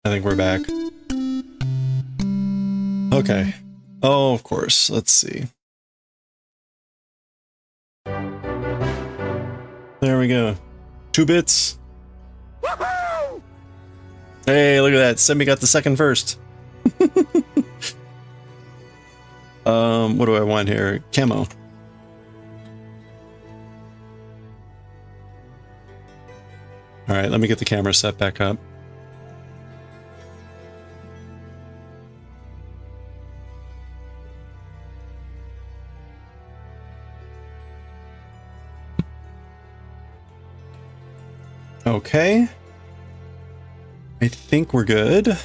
I think we're back. Okay. Oh, of course. Let's see. There we go. 2 bits. Hey, look at that. Semi got the second first. What do I want here? Camo. Alright, let me get the camera set back up. Okay. I think we're good.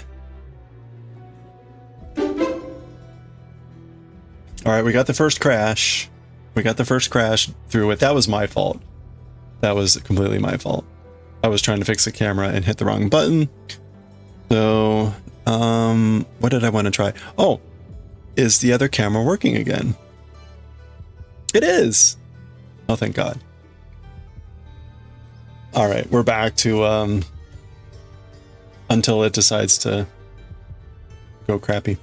Alright, we got the first crash. We got the first crash through it. That was my fault. That was completely my fault. I was trying to fix the camera and hit the wrong button. So, what did I want to try? Oh, is the other camera working again? It is! Oh, thank God. Alright, we're back to, until it decides to go crappy.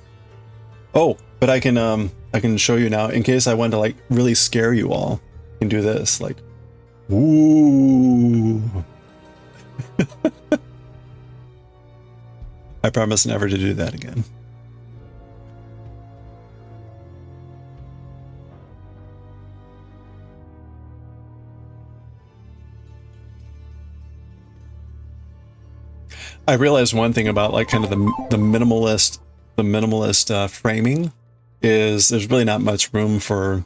Oh, but I can show you now, in case I want to, like, really scare you all. I can do this, like, ooh. I promise never to do that again. I realized one thing about like kind of the minimalist framing is there's really not much room for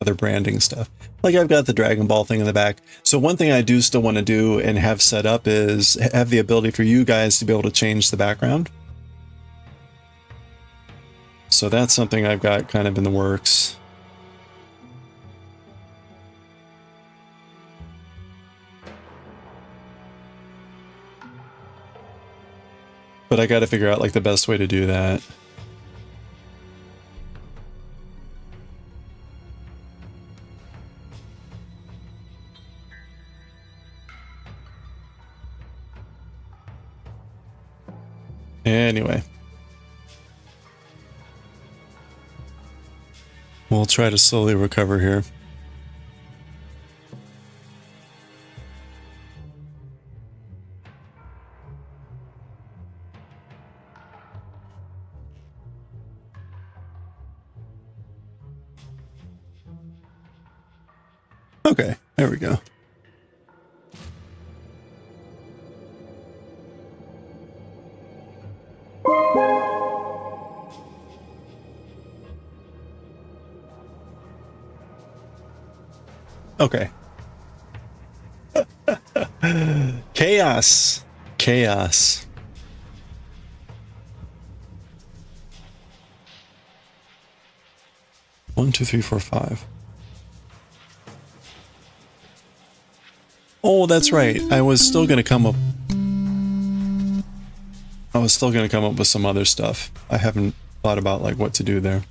other branding stuff. Like I've got the Dragon Ball thing in the back. So one thing I do still want to do and have set up is have the ability for you guys to be able to change the background. So that's something I've got kind of in the works. But I got to figure out like the best way to do that. Anyway. We'll try to slowly recover here. Okay, there we go. Okay. Chaos. Chaos. One, two, three, four, five. Oh, that's right. I was still gonna come up with some other stuff. I haven't thought about like what to do there.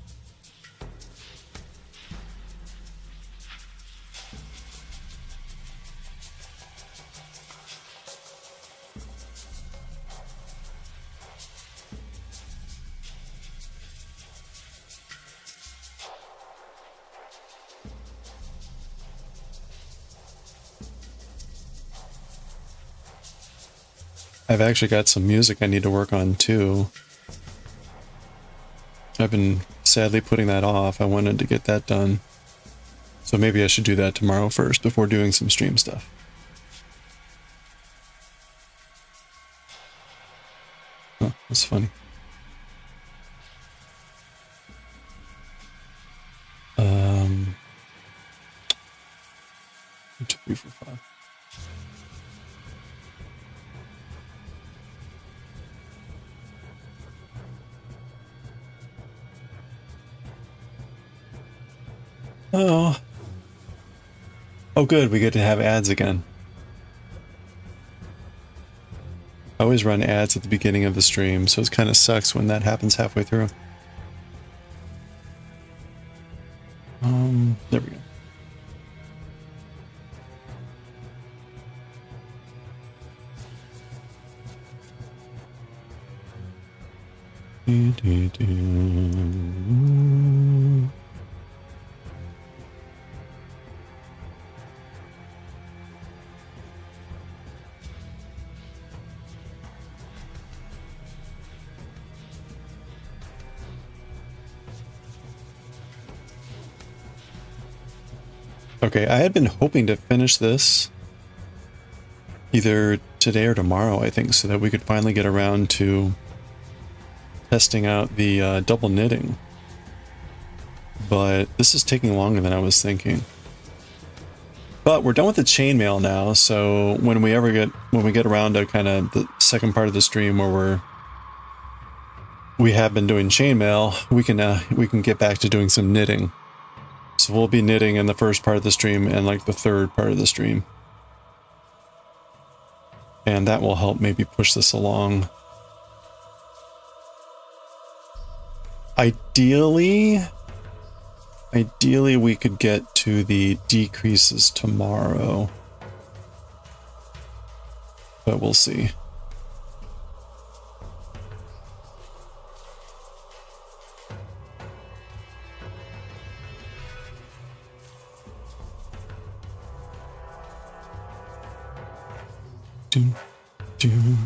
I've actually got some music I need to work on too. I've been sadly putting that off. I wanted to get that done. So maybe I should do that tomorrow first before doing some stream stuff. Oh, that's funny. 1, 2, 3, 4, 5. Oh. Oh good, we get to have ads again. I always run ads at the beginning of the stream, so it kind of sucks when that happens halfway through. There we go. Okay, I had been hoping to finish this either today or tomorrow, I think, so that we could finally get around to testing out the double knitting. But this is taking longer than I was thinking. But we're done with the chainmail now, so when we get around to kind of the second part of the stream where we have been doing chainmail, we can get back to doing some knitting. So we'll be knitting in the first part of the stream and like the third part of the stream. And that will help maybe push this along. Ideally we could get to the decreases tomorrow. But we'll see. Doom, doom.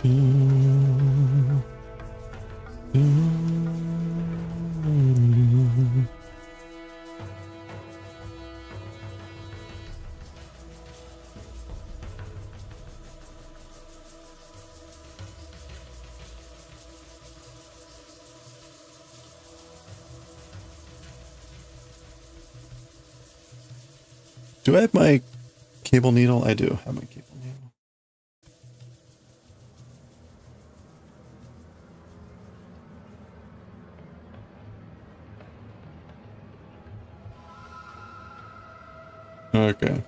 Doom, doom. Do I have my cable needle? I do have my cable needle. Okay.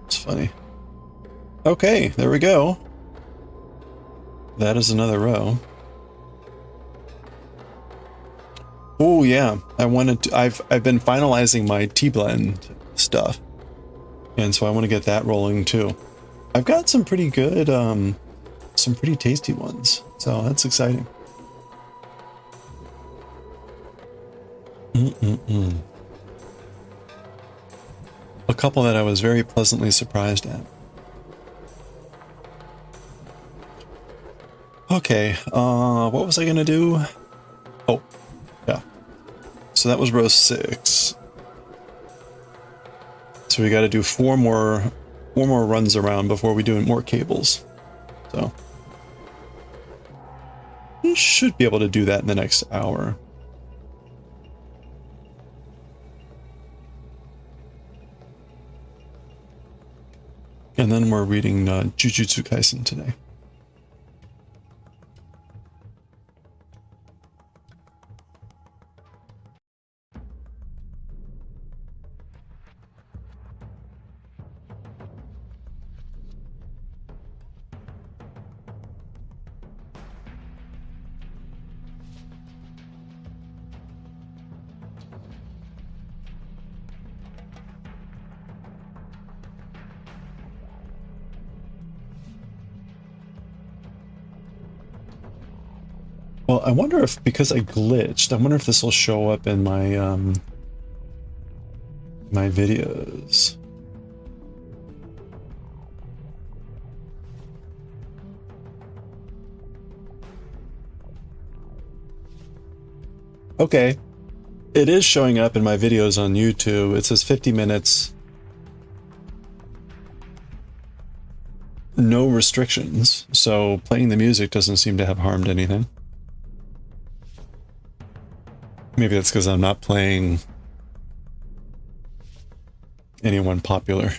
It's funny. Okay, there we go. That is another row. Oh yeah, I've been finalizing my tea blend stuff, and so I want to get that rolling too. I've got some pretty good, some pretty tasty ones, so that's exciting. A couple that I was very pleasantly surprised at. Okay, what was I gonna do? Oh, yeah. So that was row 6. So we got to do four more runs around before we do more cables. So we should be able to do that in the next hour. And then we're reading Jujutsu Kaisen today. Well, I wonder if, because I glitched, I wonder if this will show up in my, my videos. Okay. It is showing up in my videos on YouTube. It says 50 minutes. No restrictions. So playing the music doesn't seem to have harmed anything. Maybe that's because I'm not playing anyone popular.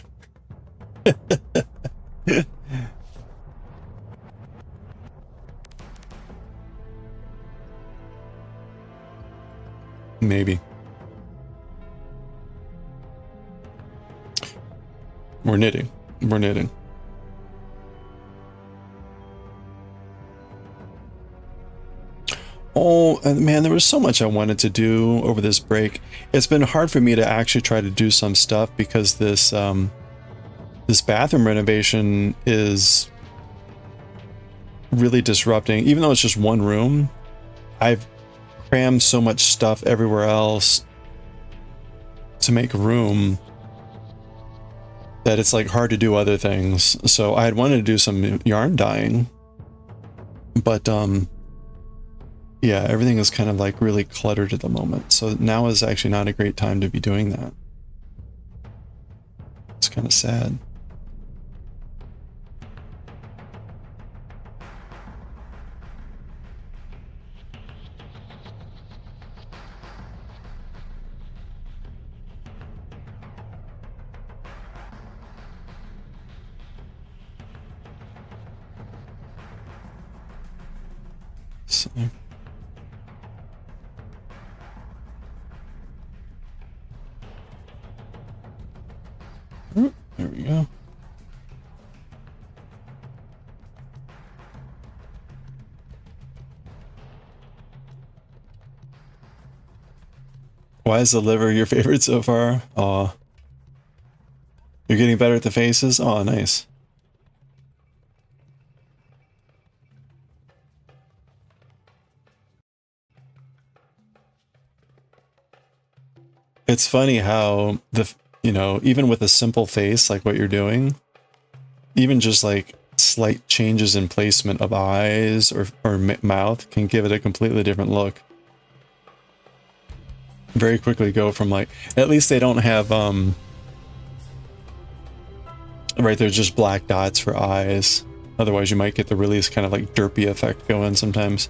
Maybe. We're knitting. We're knitting. Oh, man, there was so much I wanted to do over this break. It's been hard for me to actually try to do some stuff because this this bathroom renovation is really disrupting. Even though it's just one room, I've crammed so much stuff everywhere else to make room that it's like hard to do other things. So I had wanted to do some yarn dyeing, but yeah, everything is kind of like really cluttered at the moment. So now is actually not a great time to be doing that. It's kind of sad. So. There we go. Why is the liver your favorite so far? Aw. You're getting better at the faces? Oh, nice. It's funny how you know, even with a simple face like what you're doing, even just like slight changes in placement of eyes or mouth can give it a completely different look. Very quickly go from like, at least they don't have right, there's just black dots for eyes. Otherwise you might get the really kind of like derpy effect going sometimes.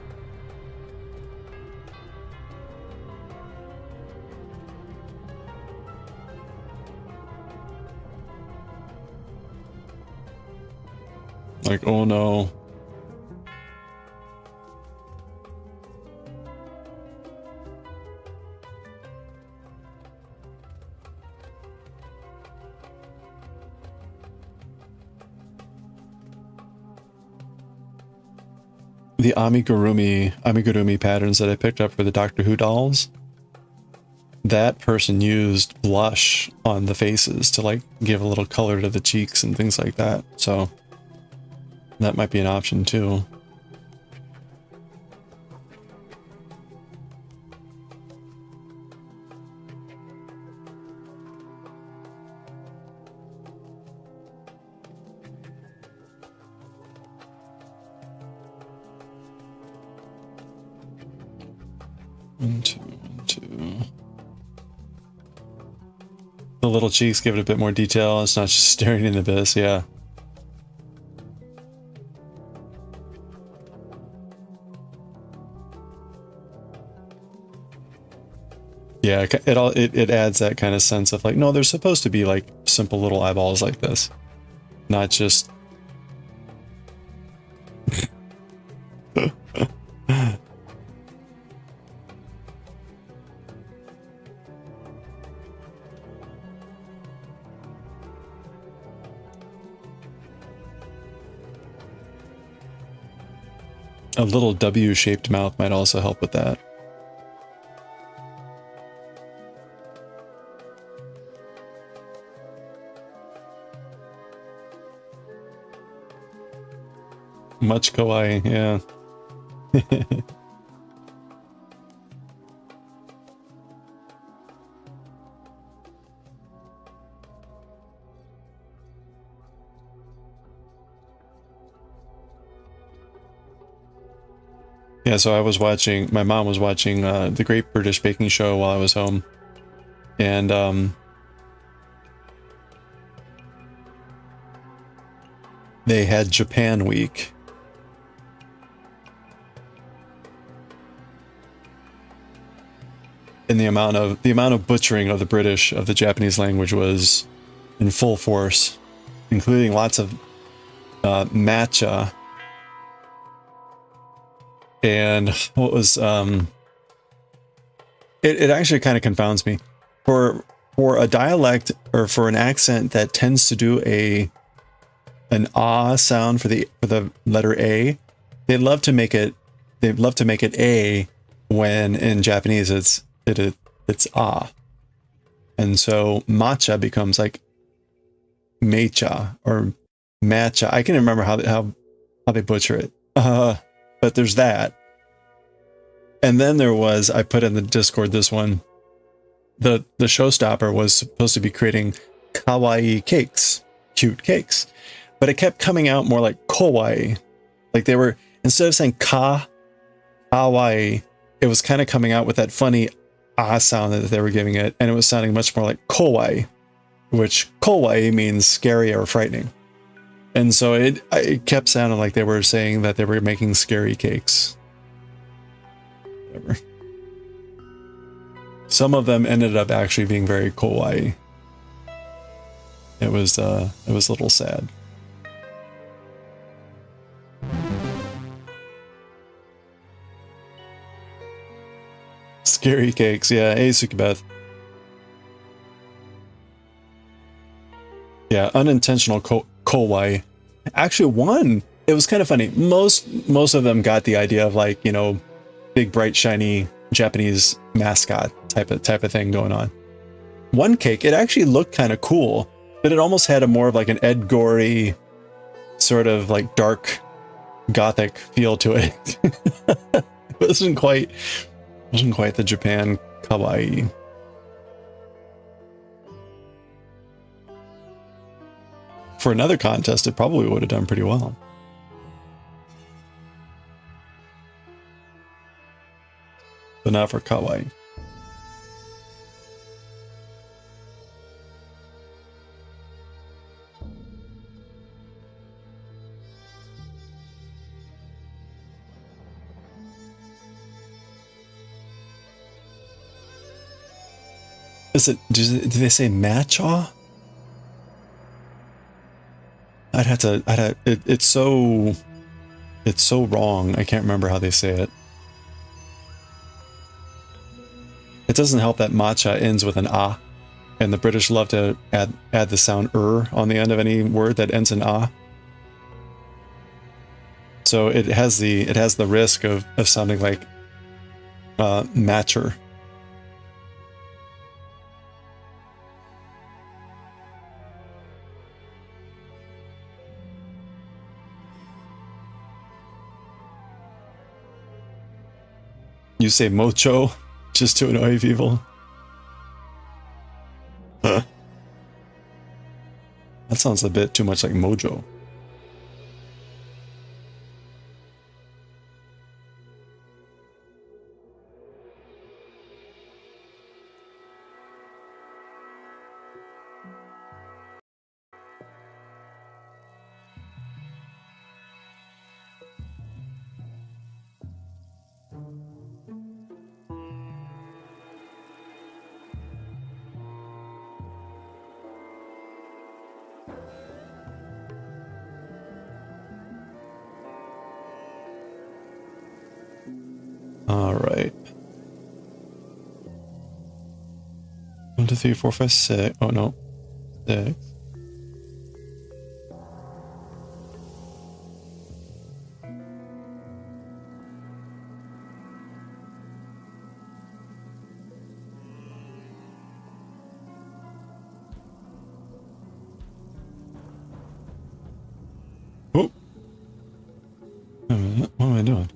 Like, oh no. The amigurumi patterns that I picked up for the Doctor Who dolls, that person used blush on the faces to like give a little color to the cheeks and things like that. So that might be an option too. One, two. The little cheeks give it a bit more detail. It's not just staring in the abyss, yeah. Yeah, it adds that kind of sense of like, no, they're supposed to be like simple little eyeballs like this, not just a little W-shaped mouth might also help with that. Much kawaii, yeah. Yeah, so I was watching, my mom was watching the Great British Baking Show while I was home. And they had Japan Week. And the amount of butchering of the British of the Japanese language was in full force, including lots of matcha. And what was it actually kind of confounds me for a dialect or for an accent that tends to do an ah sound for the letter A. They love to make it A when in Japanese it's ah. And so matcha becomes like mecha or matcha. I can't remember how they butcher it. But there's that. And then there was, I put in the Discord this one, the showstopper was supposed to be creating kawaii cakes, cute cakes. But it kept coming out more like kawaii. Like they were, instead of saying kawaii, it was kind of coming out with that funny ah sound that they were giving it. And it was sounding much more like kawaii, which kawaii means scary or frightening. And so it kept sounding like they were saying that they were making scary cakes. Whatever. Some of them ended up actually being very kawaii. It was a little sad. Scary cakes, yeah. Hey, Sukibeth. Yeah, unintentional kawaii. Actually, one, it was kind of funny. Most of them got the idea of like, you know, big, bright, shiny Japanese mascot type of thing going on. One cake, it actually looked kind of cool, but it almost had a more of like an Ed Gorey sort of like dark gothic feel to it. It wasn't quite the Japan kawaii. For another contest, it probably would have done pretty well. But not for kawaii. Is it, do they say matcha? It's so wrong. I can't remember how they say it. It doesn't help that matcha ends with an ah, and the British love to add the sound on the end of any word that ends in ah. So it has the risk of sounding like matcher. You say mocho just to annoy people. Huh. That sounds a bit too much like mojo. All right. 1, 2, 3, 4, 5, 6. Oh no, 6. Oh. Wait a minute, what am I doing?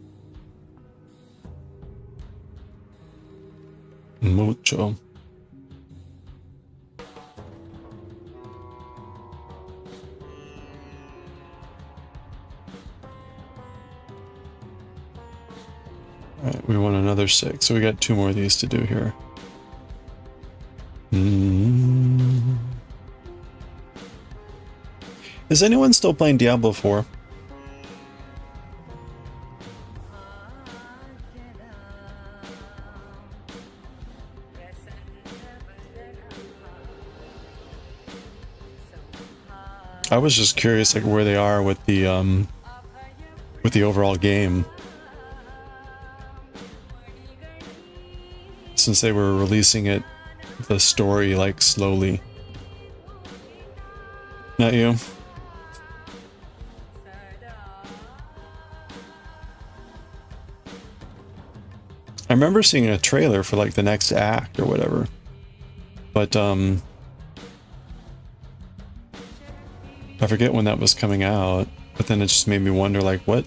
Mucho. Alright, we want another 6, so we got 2 more of these to do here. Is anyone still playing Diablo 4? I was just curious, like, where they are with the overall game, since they were releasing it, the story, like, slowly. Not you? I remember seeing a trailer for, like, the next act or whatever, but I forget when that was coming out, but then it just made me wonder, like, where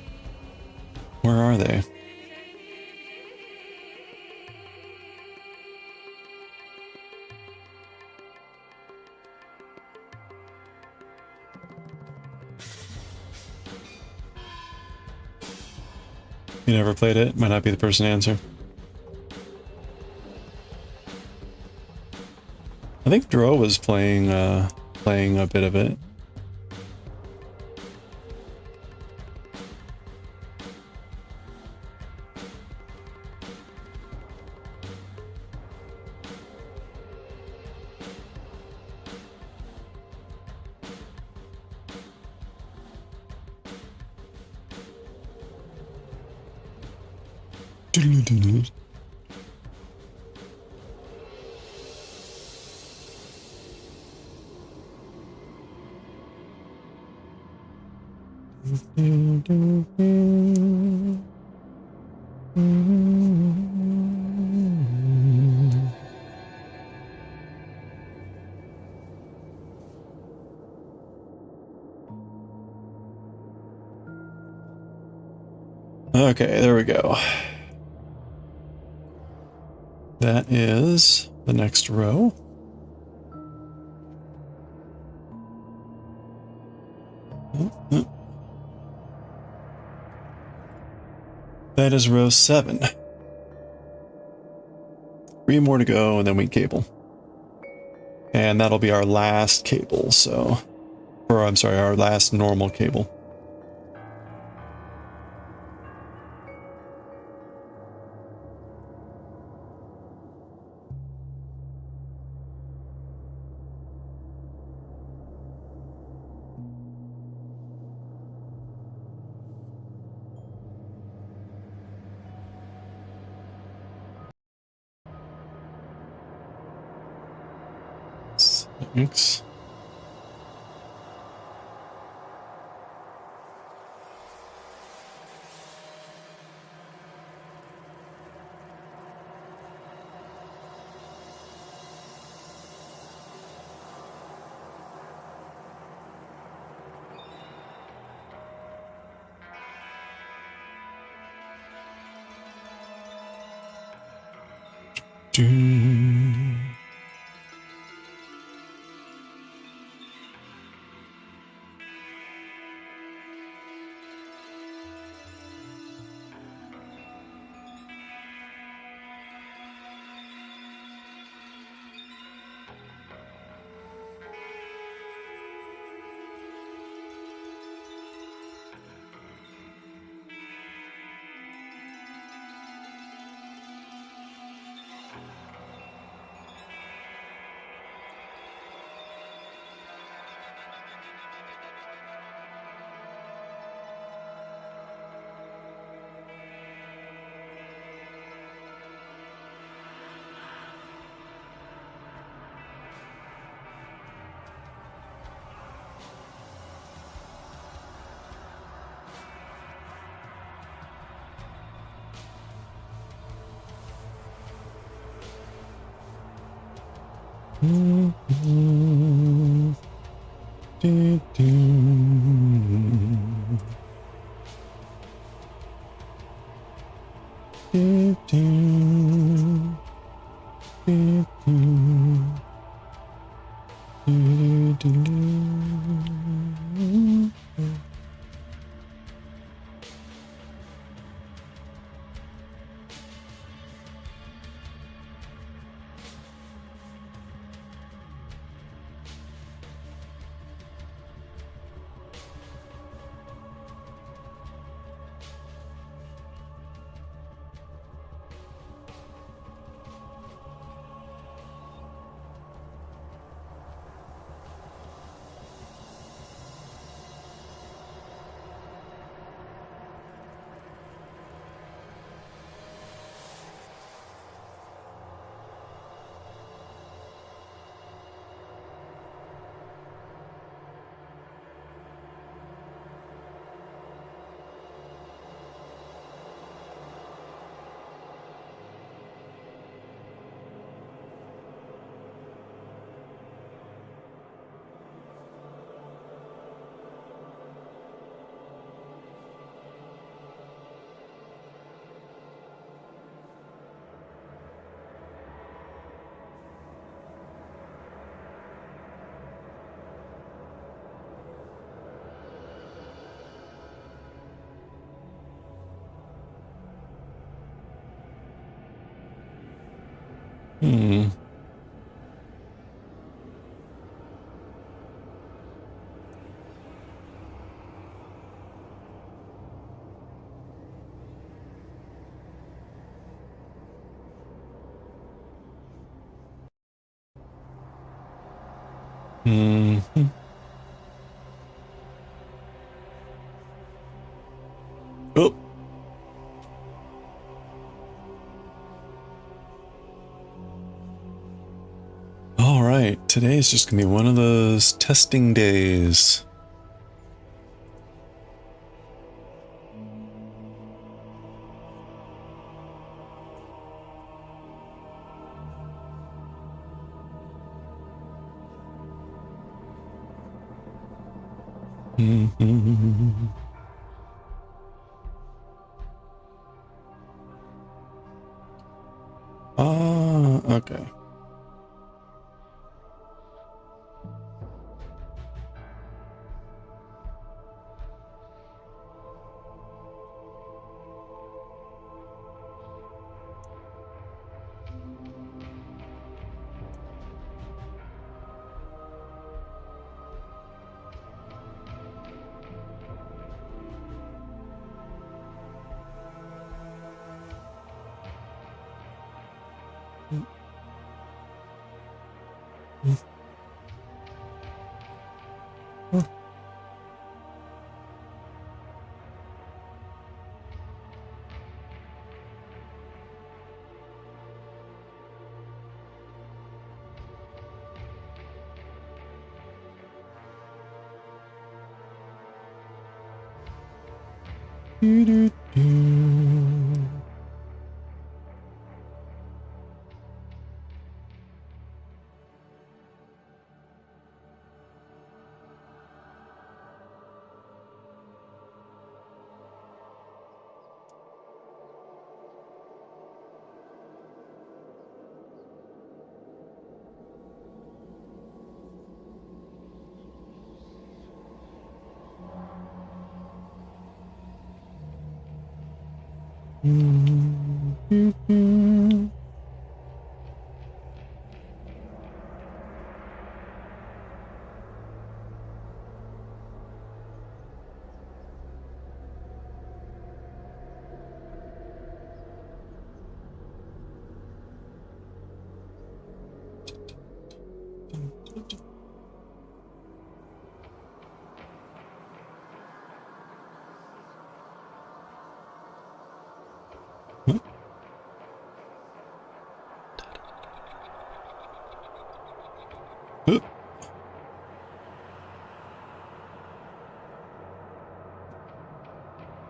are they? You never played it? Might not be the person to answer. I think Dro was playing a bit of it. Okay, there we go. That is the next row. That is row 7. 3 more to go, and then we cable. And that'll be our last cable, so... Or, I'm sorry, our last normal cable. Thanks. Hmm. Hmm. Oh. All right. Today is just gonna be one of those testing days. Mm-hmm. Okay.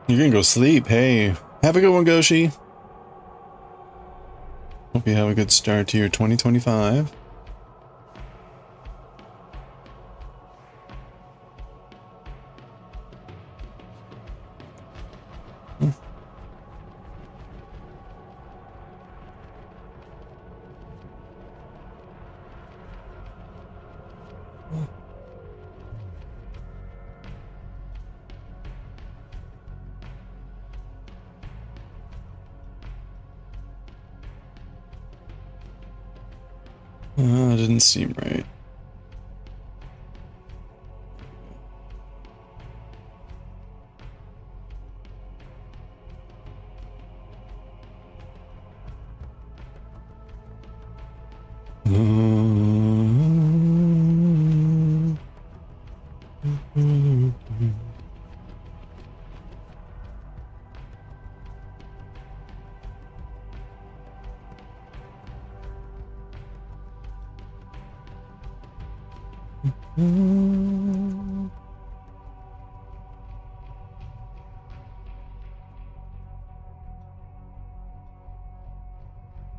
You're gonna go sleep. Hey, have a good one, Goshi. Hope you have a good start to your 2025. Didn't seem right.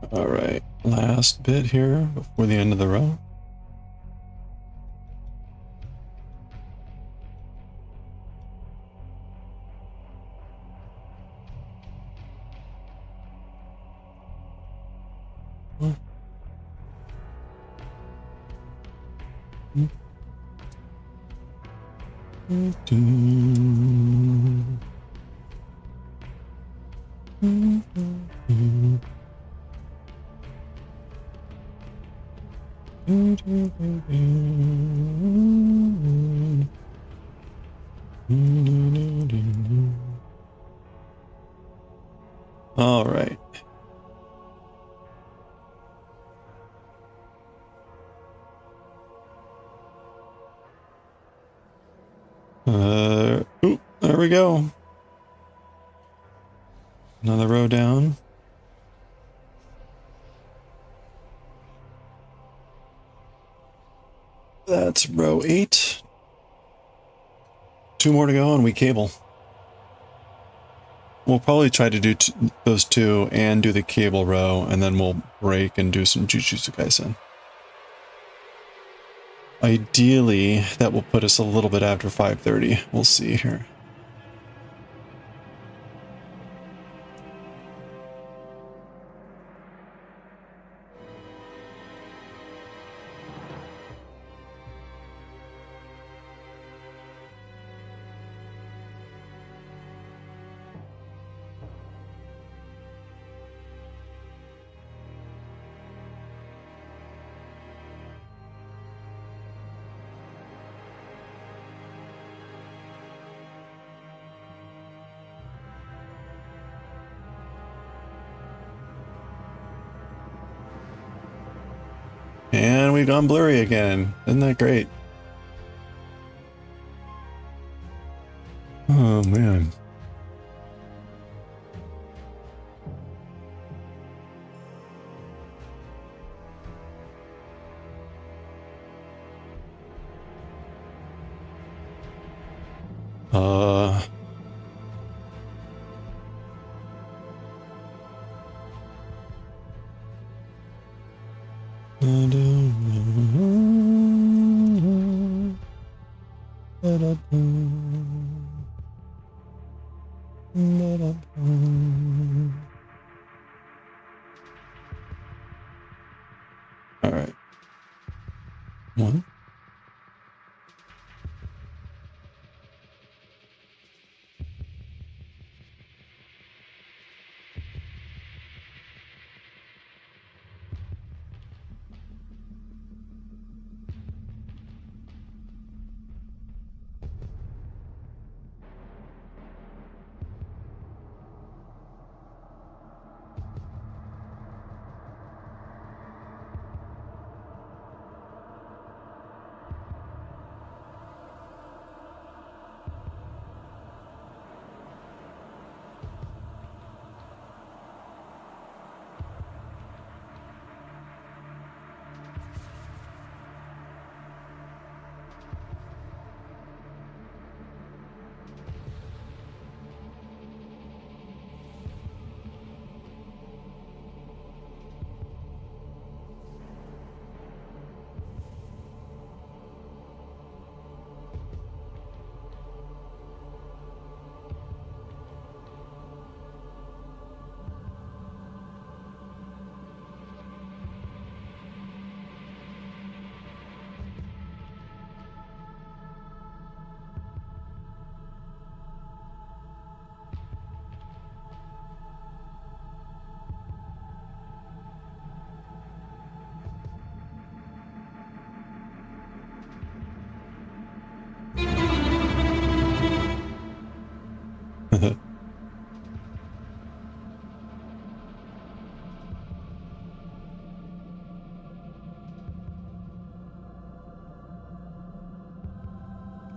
All right, last bit here before the end of the row. All right. Ooh, there we go. Another row down. That's row 8. 2 more to go and we cable. We'll probably try to do those 2 and do the cable row, and then we'll break and do some Jujutsu Kaisen. Ideally, that will put us a little bit after 5:30. We'll see here. And we've gone blurry again. Isn't that great? Oh, man. All right. 1.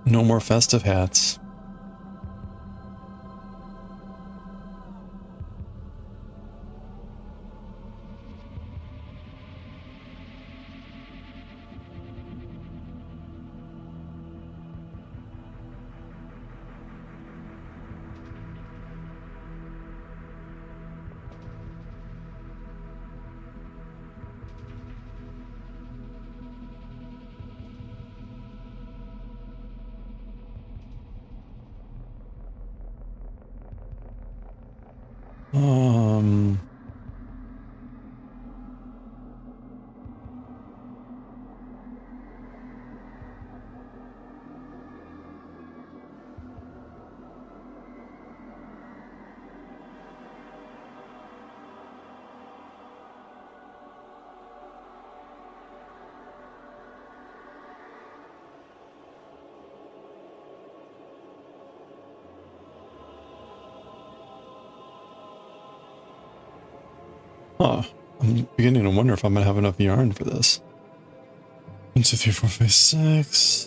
No more festive hats. Um, Huh. I'm beginning to wonder if I'm gonna have enough yarn for this. 1, 2, 3, 4, 5, 6.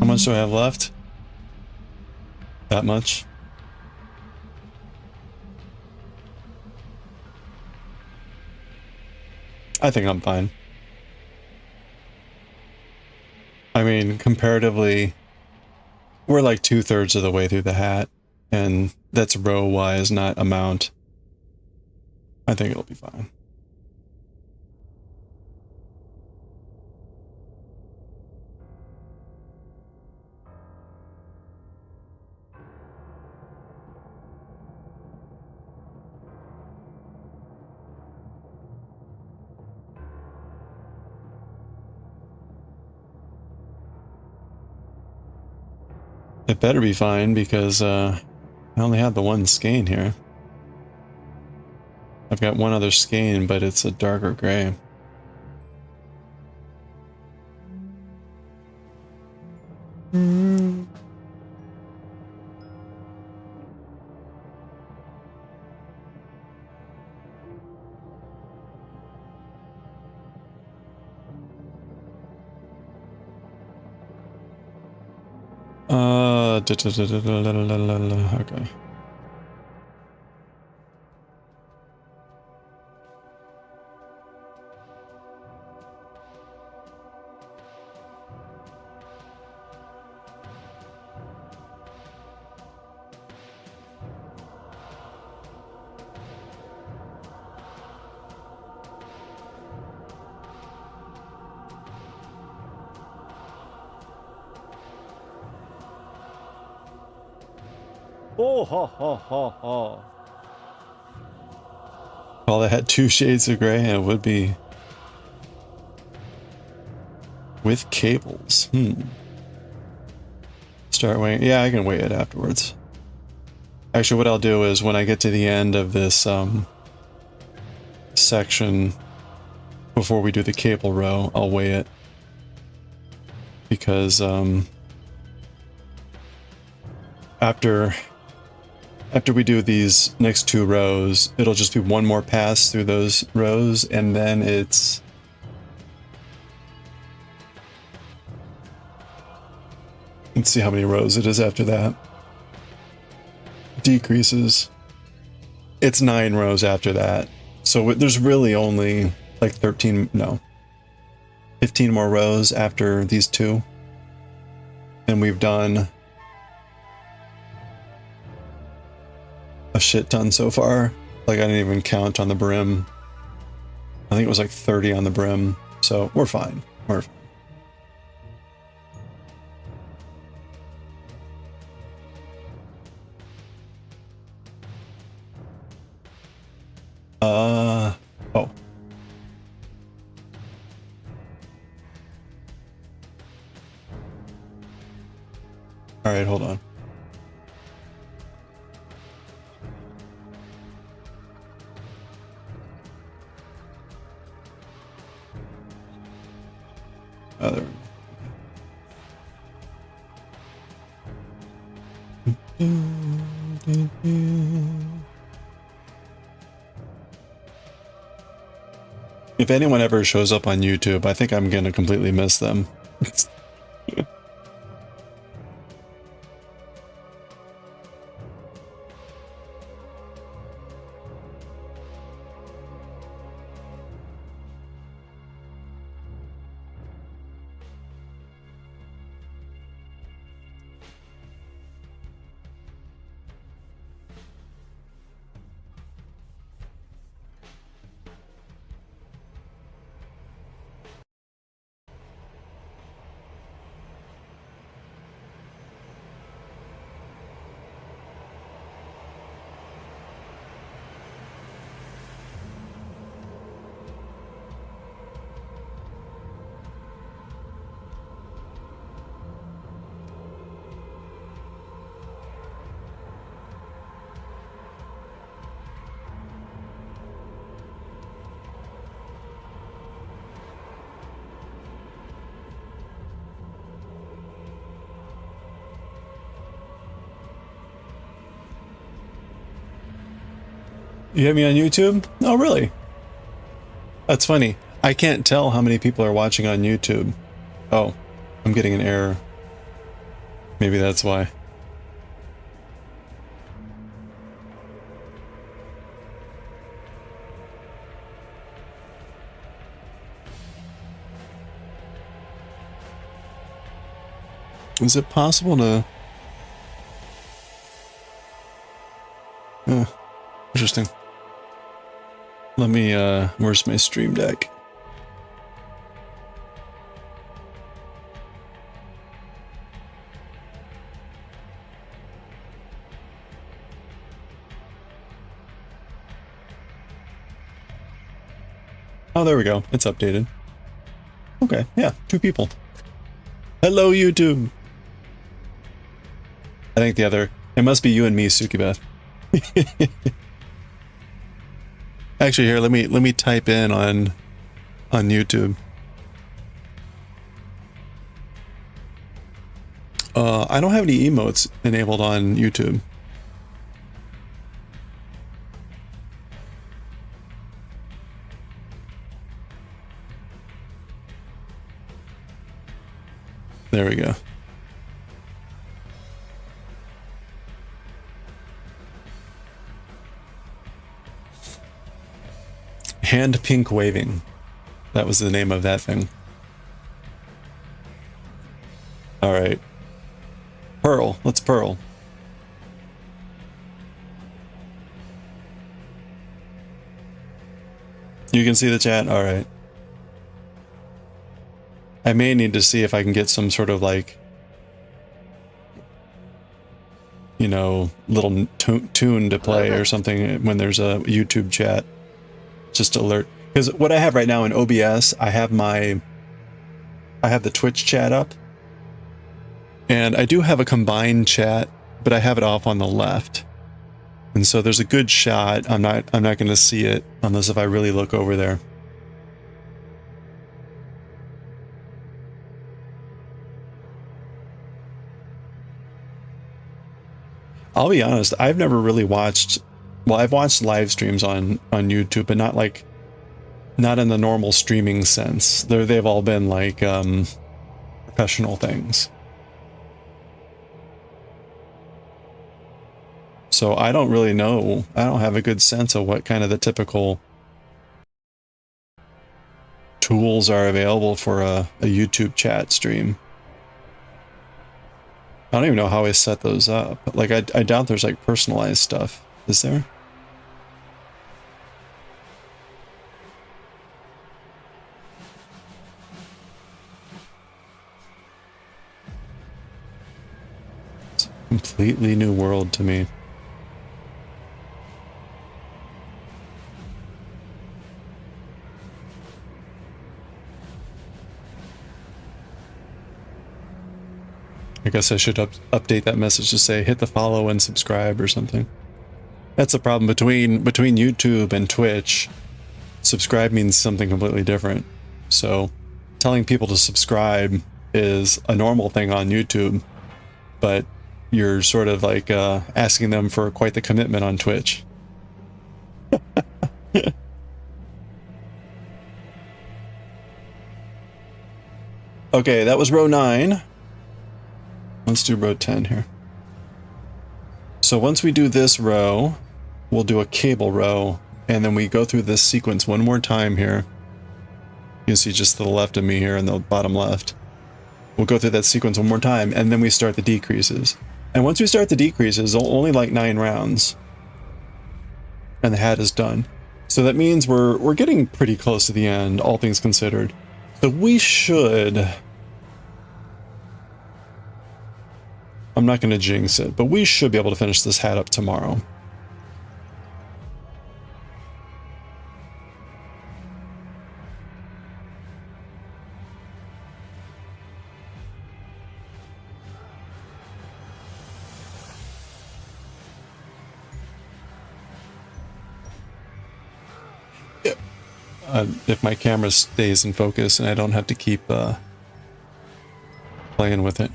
How much do I have left? That much? I think I'm fine. I mean, comparatively, we're like 2/3 of the way through the hat, and that's row-wise, not amount. I think it'll be fine. It better be fine because I only have the one skein here. I've got one other skein, but it's a darker gray. Okay. Oh, ha, ha, ha, ha. Well, it had 2 shades of gray, and it would be with cables. Start weighing. Yeah, I can weigh it afterwards. Actually, what I'll do is when I get to the end of this section, before we do the cable row, I'll weigh it. Because after we do these next 2 rows, it'll just be one more pass through those rows, and then it's... Let's see how many rows it is after that. Decreases. It's 9 rows after that. So there's really only like 15 more rows after these 2. And we've done a shit ton so far. Like, I didn't even count on the brim. I think it was like 30 on the brim. So we're fine. We're fine. Oh. Alright, hold on. Oh, there we go. If anyone ever shows up on YouTube, I think I'm gonna completely miss them. You have me on YouTube? Oh, really? That's funny. I can't tell how many people are watching on YouTube. Oh, I'm getting an error. Maybe that's why. Is it possible to... interesting. Let me, where's my stream deck? Oh, there we go. It's updated. Okay, yeah, 2 people. Hello, YouTube. I think the other... It must be you and me, Sukibeth. Actually, here, let me type in on YouTube. I don't have any emotes enabled on YouTube. There we go. Hand pink waving. That was the name of that thing. All right. Pearl. Let's pearl. You can see the chat? All right. I may need to see if I can get some sort of like, you know, little tune to play or something when there's a YouTube chat. Just to alert. Because what I have right now in OBS, I have the Twitch chat up. And I do have a combined chat, but I have it off on the left. And so there's a good shot. I'm not going to see it unless if I really look over there. I'll be honest, I've never really watched, well, I've watched live streams on YouTube, but not in the normal streaming sense. They've all been like professional things. So I don't really know. I don't have a good sense of what kind of the typical tools are available for a YouTube chat stream. I don't even know how I set those up. Like, I doubt there's like personalized stuff. Is there? It's a completely new world to me. I guess I should update that message to say hit the follow and subscribe or something. That's the problem between YouTube and Twitch. Subscribe means something completely different. So telling people to subscribe is a normal thing on YouTube, but you're sort of like asking them for quite the commitment on Twitch. Okay, that was row 9. Let's do row 10 here. So once we do this row, we'll do a cable row, and then we go through this sequence one more time here. You can see just to the left of me here in the bottom left. We'll go through that sequence one more time, and then we start the decreases. And once we start the decreases, only like 9 rounds. And the hat is done. So that means we're getting pretty close to the end, all things considered. So we should... I'm not going to jinx it, but we should be able to finish this hat up tomorrow. If my camera stays in focus and I don't have to keep playing with it.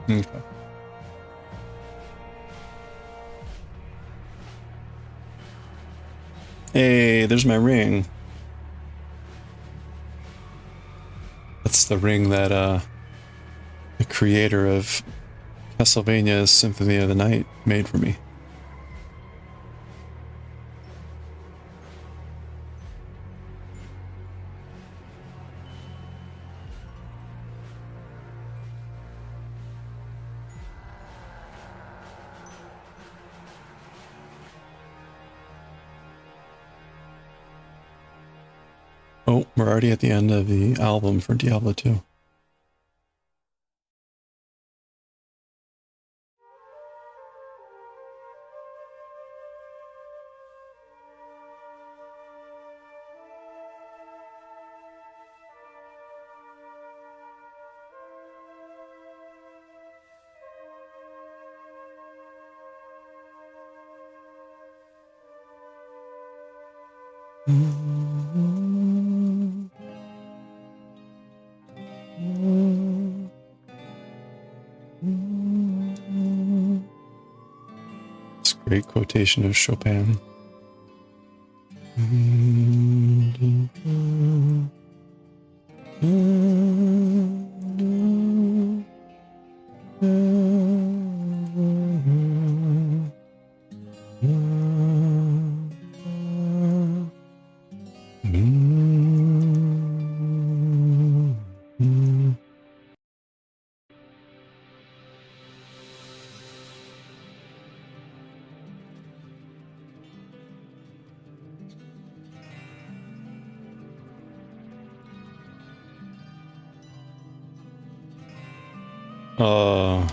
Okay. Hey, there's my ring. That's the ring that the creator of Castlevania Symphony of the Night made for me. Oh, we're already at the end of the album for Diablo 2. It's a great quotation of Chopin.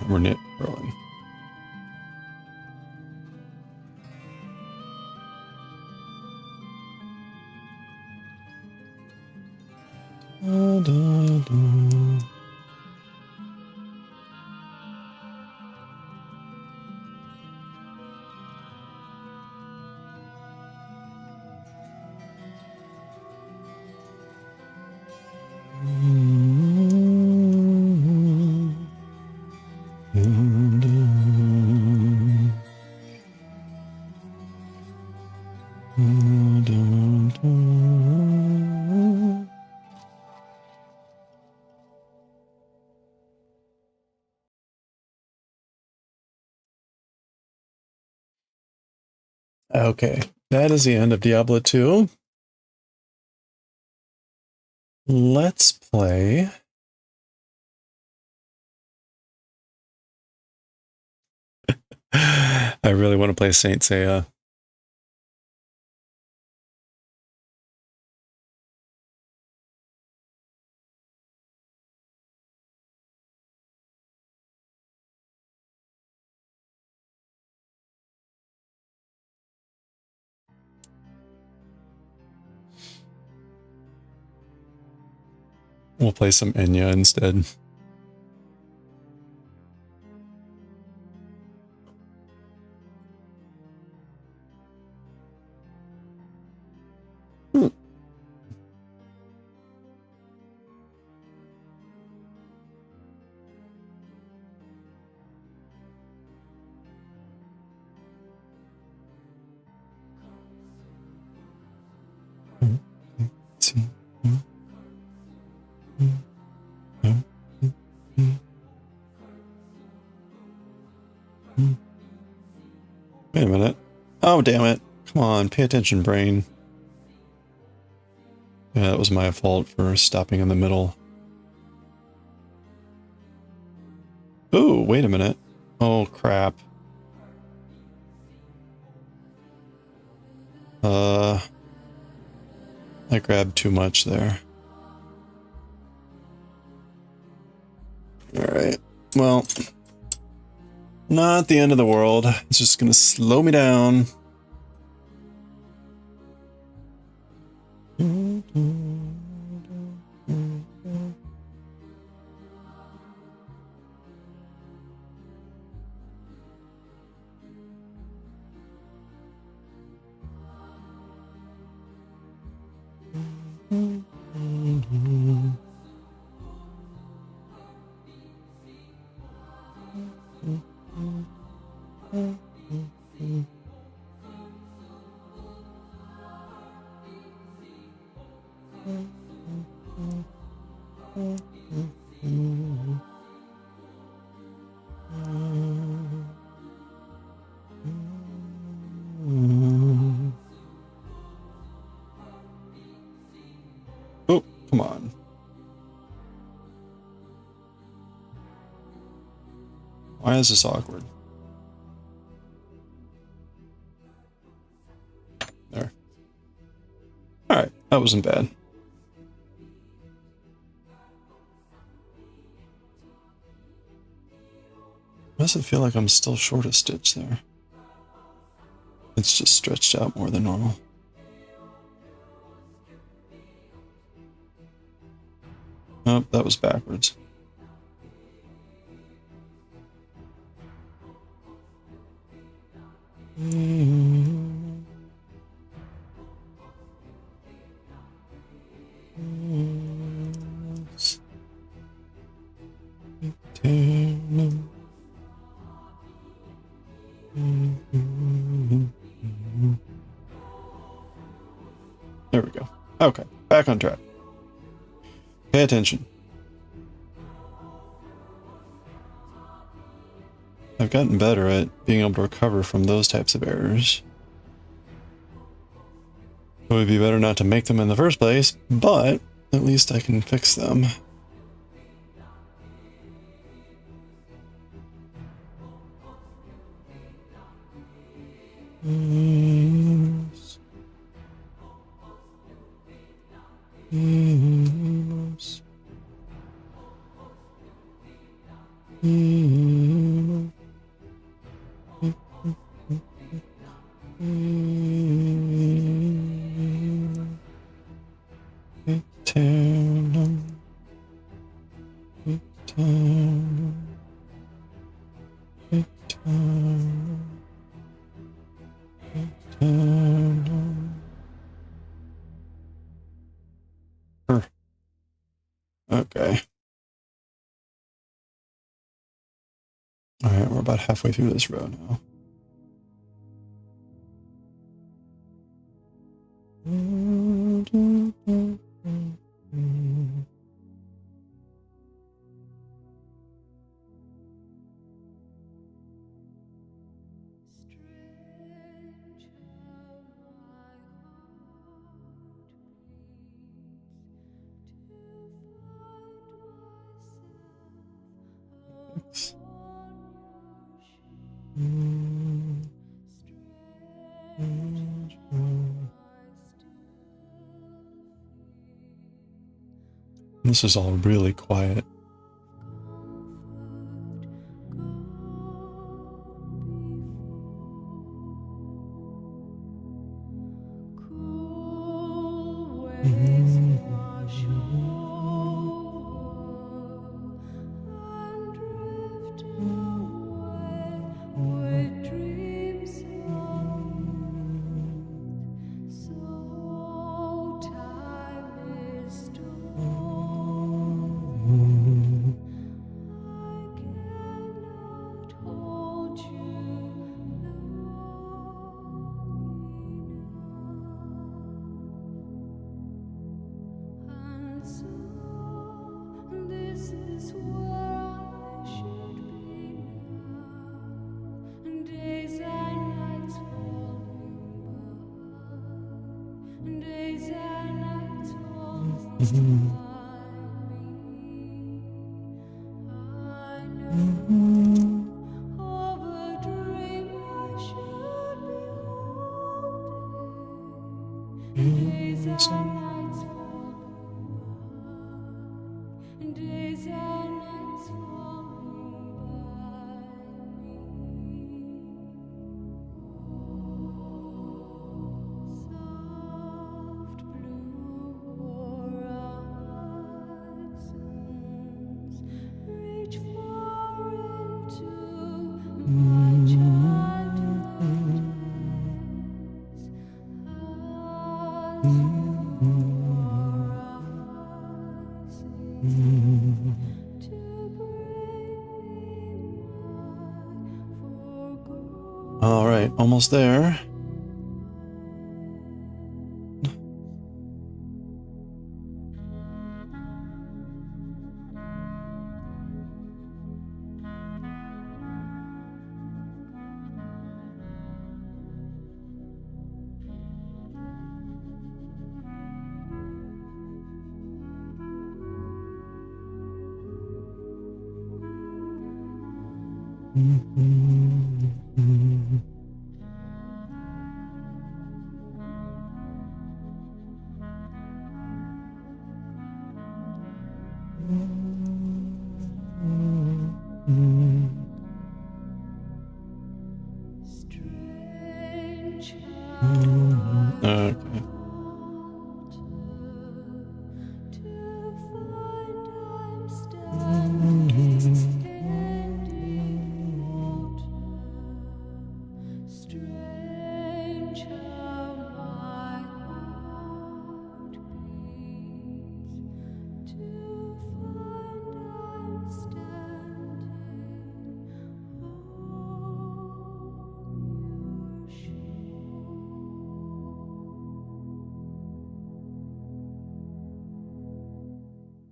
We're knit rolling. Okay, that is the end of Diablo 2. Let's play. I really want to play Saint Seiya. We'll play some Enya instead. Wait a minute. Oh, damn it. Come on, pay attention, brain. Yeah, that was my fault for stopping in the middle. Ooh, wait a minute. Oh, crap. I grabbed too much there. Alright. Well, not the end of the world. It's just gonna slow me down. Oh, come on. Why is this awkward? There. Alright, that wasn't bad. Why does it feel like I'm still short a stitch there? It's just stretched out more than normal. Oh, that was backwards. There we go. Okay, back on track. Pay attention. I've gotten better at being able to recover from those types of errors. It would be better not to make them in the first place, but at least I can fix them. Okay. Alright, we're about halfway through this row now. This is all really quiet. All right, almost there. Okay.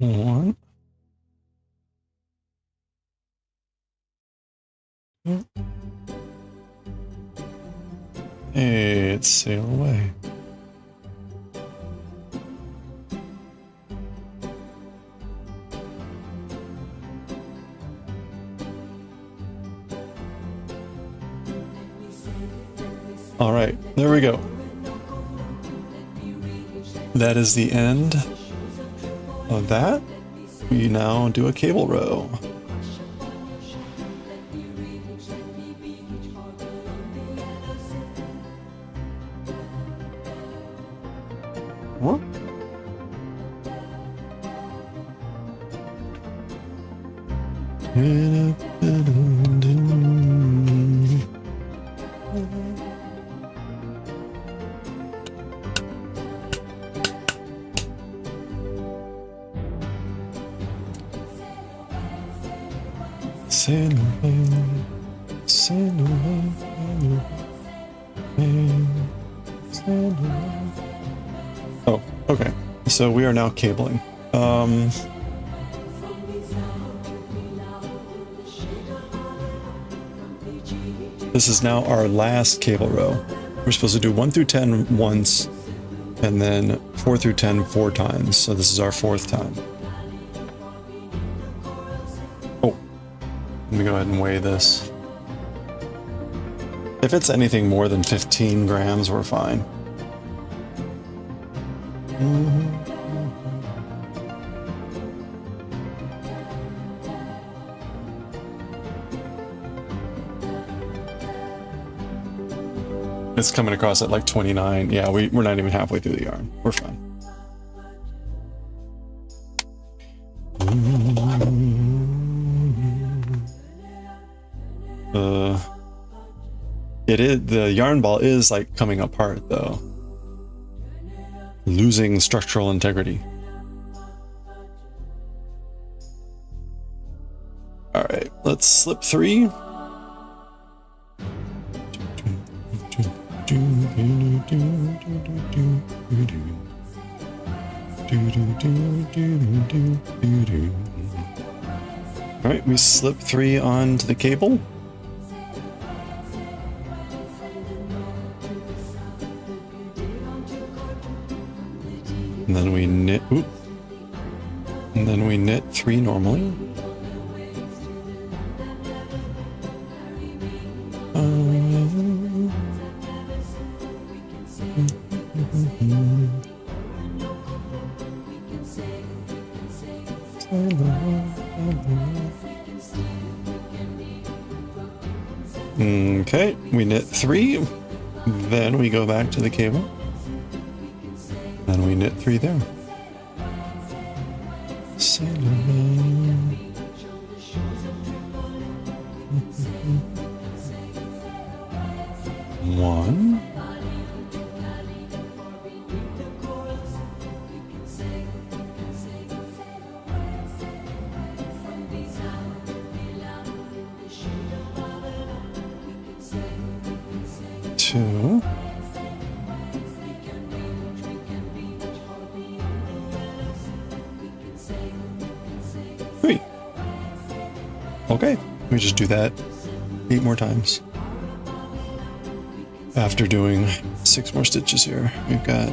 One. Hey, it's sail away. All right, there we go. That is the end of that. We now do a cable row. What? Sail away, sail away, sail away. Oh, okay. So we are now cabling. This is now our last cable row. We're supposed to do 1 through 10 once, and then 4 through 10 4 times. So this is our 4th time. Oh, let me go ahead and weigh this. If it's anything more than 15 grams, we're fine. It's coming across at like 29. Yeah, we're not even halfway through the yarn. We're fine. The yarn ball is like coming apart though. Losing structural integrity. All right, let's slip 3. All right, we slip 3 onto the cable. And then we knit, and then we knit 3 normally. Okay, we knit 3, then we go back to the cable, then we knit 3 there. One. Two. Three. Okay, we just do that 8 more times. After doing 6 more stitches here, we've got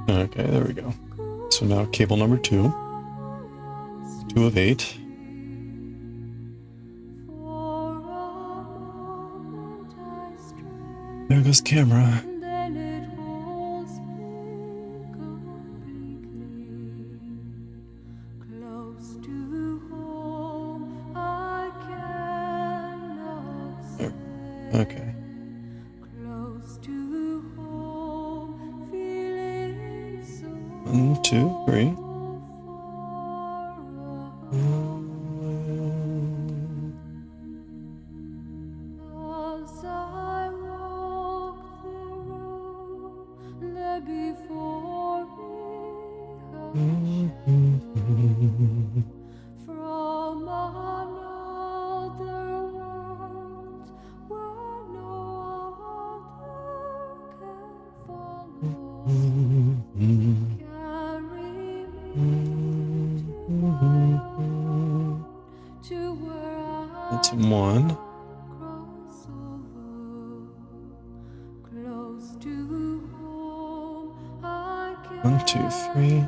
Okay, there we go. So now cable number 2. 2 of 8. There goes camera. Okay. 1, 2, 3. That's 1. 1, 2, 3.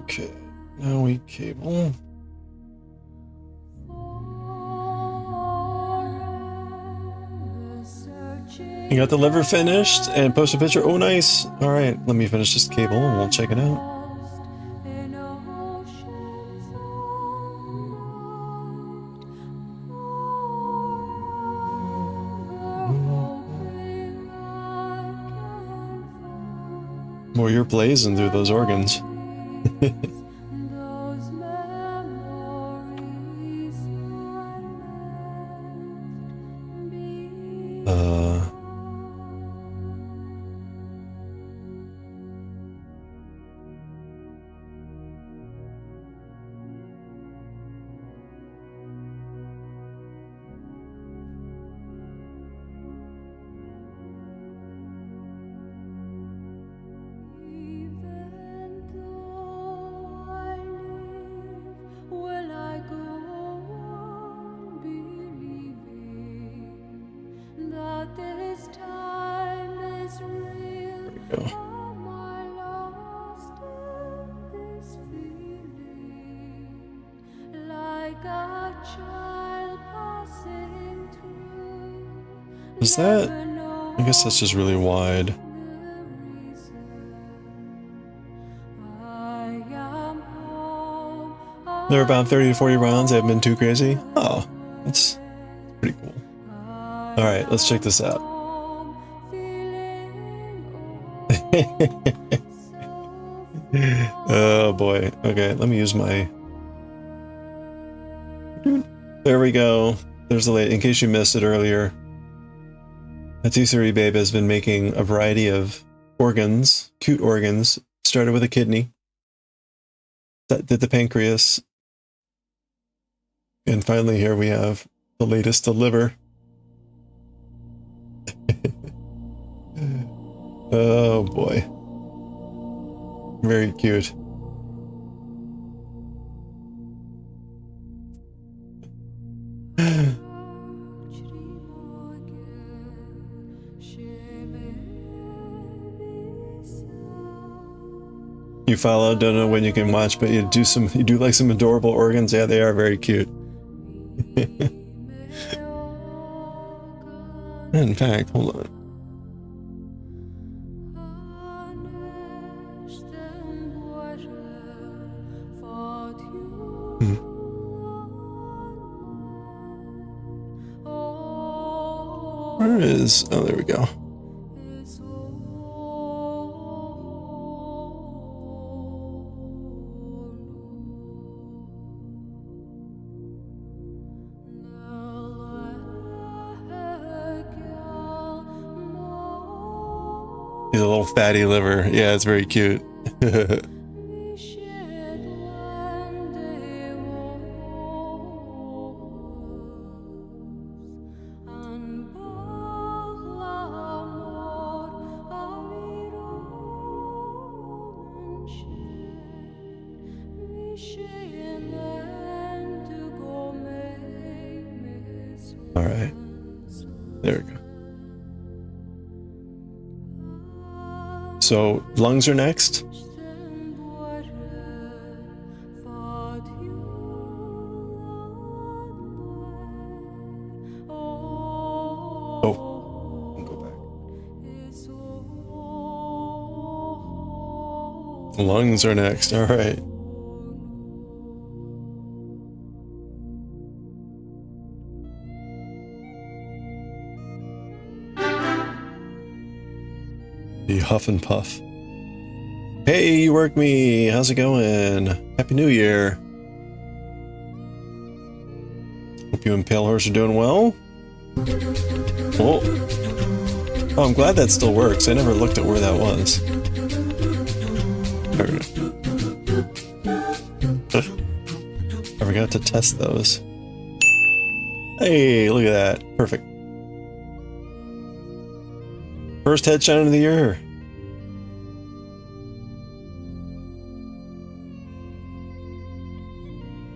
Okay, now we cable. You got the liver finished and post a picture. Oh, nice. All right, let me finish this cable and we'll check it out. Well, you're blazing through those organs. Is that? I guess that's just really wide. They're about 30 to 40 rounds. They haven't been too crazy. Oh, that's pretty cool. All right, let's check this out. Oh boy. Okay, let me use my... There we go. There's the late. In case you missed it earlier, Atisuri Babe has been making a variety of organs, cute organs. Started with a kidney, that did the pancreas, and finally here we have the latest, the liver. Oh boy. Very cute. You follow, don't know when you can watch, but you do like some adorable organs. Yeah, they are very cute. In fact, hold on. Where is... Oh, there we go. He's a little fatty liver. Yeah, it's very cute. All right. There we go. So, lungs are next. Oh, I'll go back. Lungs are next. All right. The huff and puff. Hey, you work me. How's it going? Happy New Year. Hope you and Pale Horse are doing well. Oh, I'm glad that still works. I never looked at where that was. There we go. I forgot to test those. Hey, look at that. Perfect. First headshot of the year.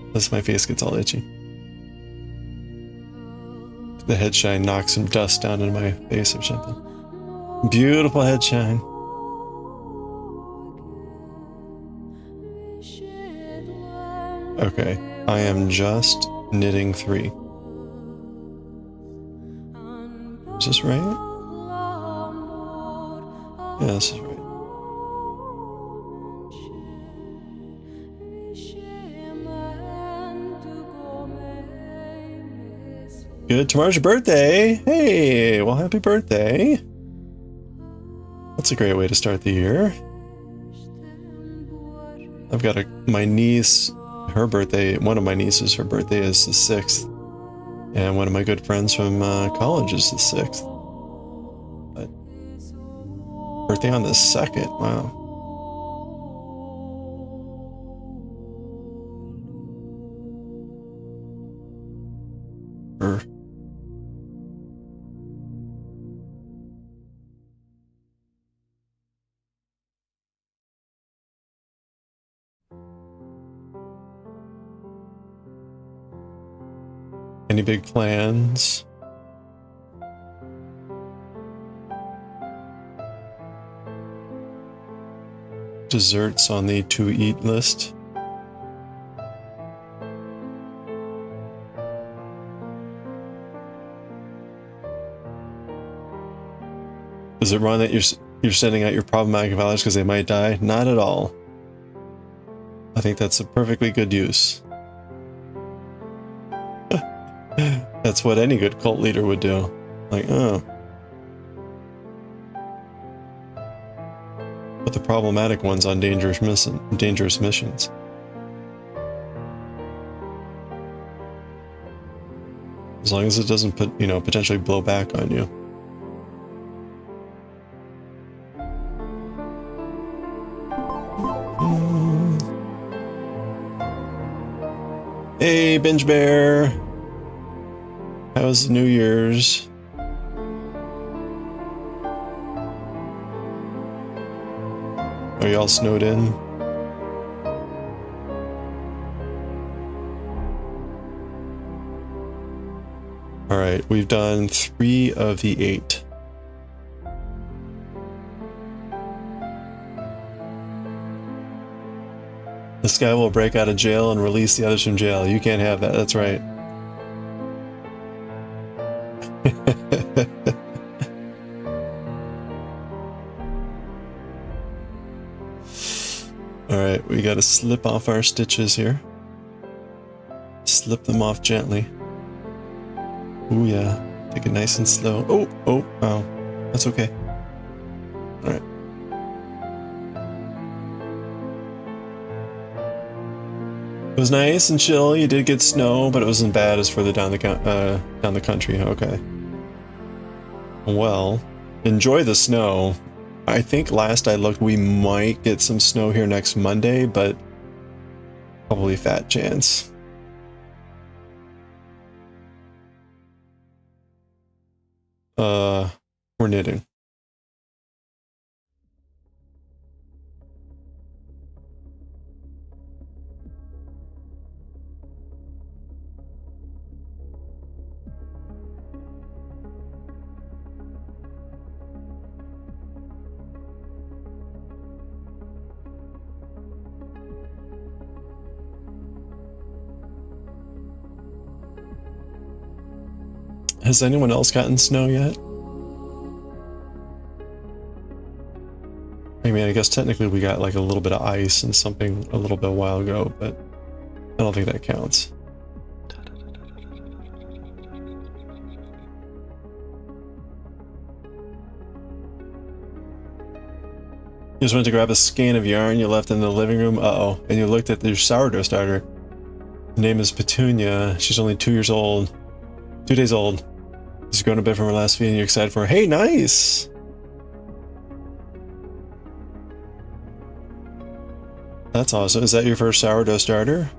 Unless my face gets all itchy. The headshine knocks some dust down into my face or something. Beautiful headshine. Okay, I am just knitting 3. Is this right? Yeah, this is right. Good. Tomorrow's your birthday. Hey, well, happy birthday. That's a great way to start the year. I've got my niece, her birthday, one of my nieces, her birthday is the 6th. And one of my good friends from college is the 6th. But birthday on the 2nd, wow. Any big plans? Desserts on the to eat list. Is it wrong that you're sending out your problematic values because they might die? Not at all. I think that's a perfectly good use. That's what any good cult leader would do. Like, oh. Put the problematic ones on dangerous missions. As long as it doesn't put, potentially blow back on you. Hey, Binge Bear. How was New Year's? Are y'all snowed in? Alright, we've done 3 of the 8. This guy will break out of jail and release the others from jail. You can't have that, that's right. Alright, we gotta slip off our stitches here. Slip them off gently. Ooh yeah. Take it nice and slow. Oh, that's okay. All right. It was nice and chill. You did get snow, but it wasn't bad as further down the country. Okay. Well, enjoy the snow. I think last I looked, we might get some snow here next Monday, but probably fat chance. We're knitting. Has anyone else gotten snow yet? I mean, I guess technically we got like a little bit of ice and something a little bit a while ago, but I don't think that counts. You just went to grab a skein of yarn you left in the living room, and you looked at your sourdough starter. Her name is Petunia. She's only 2 years old. 2 days old. She's grown a bit from her last feed and you're excited for her. Hey, nice! That's awesome. Is that your first sourdough starter?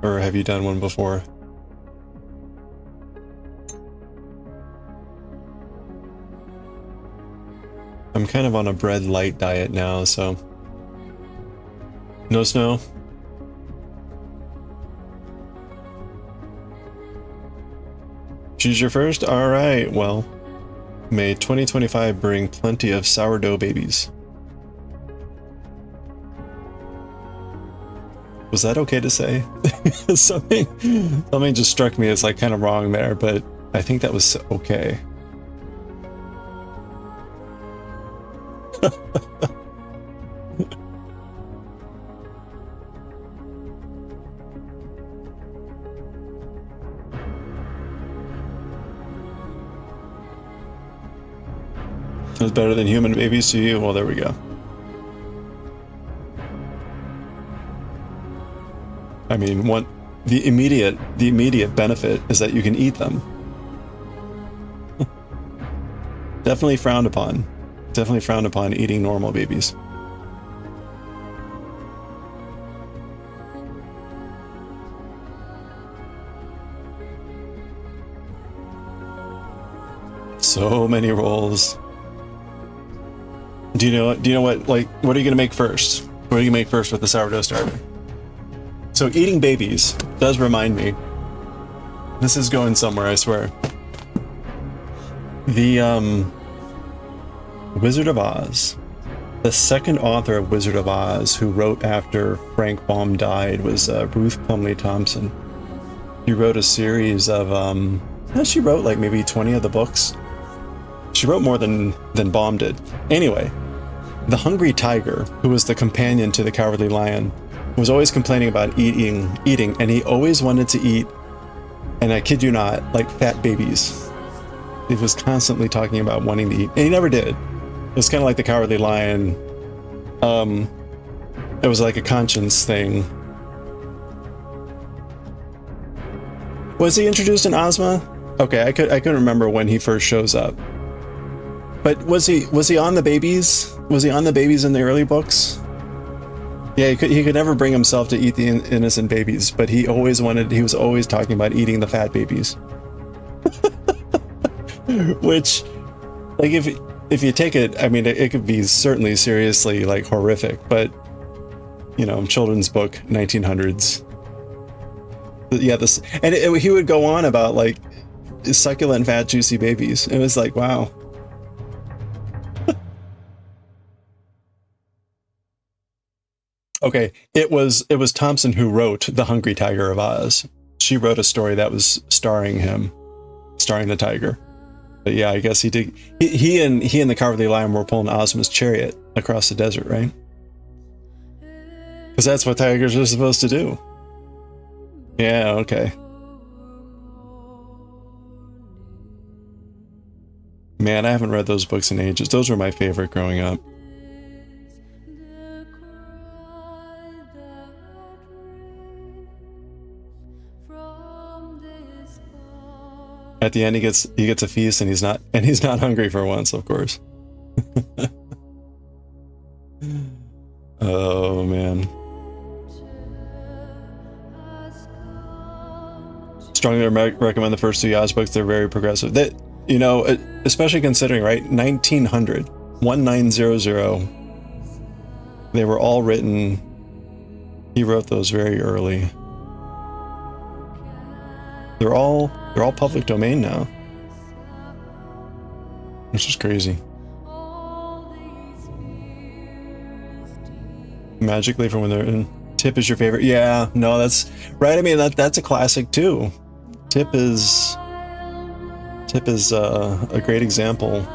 Or have you done one before? I'm kind of on a bread light diet now, so... No snow? Choose your first? Alright, well... May 2025 bring plenty of sourdough babies. Was that okay to say? something just struck me as like kind of wrong there, but I think that was okay. It was better than human babies to you? Well, there we go. I mean, the immediate benefit is that you can eat them. Definitely frowned upon. Definitely frowned upon eating normal babies. So many rolls. Do you know what, like, what are you gonna make first? What are you gonna make first with the sourdough starter? So eating babies does remind me. This is going somewhere, I swear. The Wizard of Oz. The second author of Wizard of Oz, who wrote after Frank Baum died, was Ruth Plumley Thompson. She wrote a series of she wrote like maybe 20 of the books. She wrote more than Baum did. Anyway, the Hungry Tiger, who was the companion to the Cowardly Lion, was always complaining about eating, and he always wanted to eat, and I kid you not, like fat babies. He was constantly talking about wanting to eat, and he never did. It was kind of like the Cowardly Lion. It was like a conscience thing. Was he introduced in Ozma? Okay, I couldn't remember when he first shows up. But was he on the babies? Was he on the babies in the early books? Yeah, he could never bring himself to eat the innocent babies, but he was always talking about eating the fat babies. Which, like, if you take it, I mean, it could be certainly seriously like horrific, but you know, children's book, 1900s. Yeah, he would go on about like succulent, fat, juicy babies. It was like, wow. Okay, it was Thompson who wrote The Hungry Tiger of Oz. She wrote a story that was starring the tiger. But yeah, I guess he did. He and the Cowardly Lion were pulling Ozma's chariot across the desert, right? Because that's what tigers are supposed to do. Yeah, okay. Man, I haven't read those books in ages. Those were my favorite growing up. At the end, he gets a feast, and he's not hungry for once, of course. Oh man. Strongly recommend the first two Yaz books. They're very progressive. That, you know, especially considering, right, 1900, 1900. They were all written. He wrote those very early. They're all public domain now, which is crazy. Magically from when they're in. Tip is your favorite? Yeah, no, that's right. I mean, that's a classic too. Tip is a great example.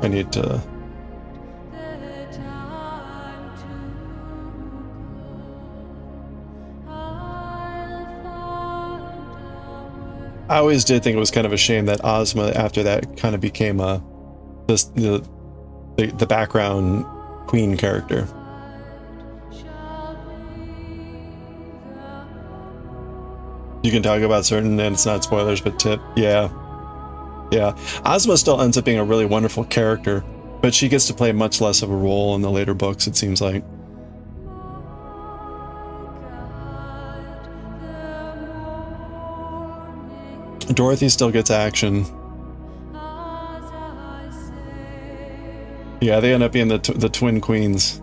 I need to. I always did think it was kind of a shame that Ozma, after that, kind of became the background queen character. You can talk about certain, and it's not spoilers, but Tip, yeah. Ozma still ends up being a really wonderful character, but she gets to play much less of a role in the later books, it seems like. Dorothy still gets action. Yeah, they end up being the twin queens.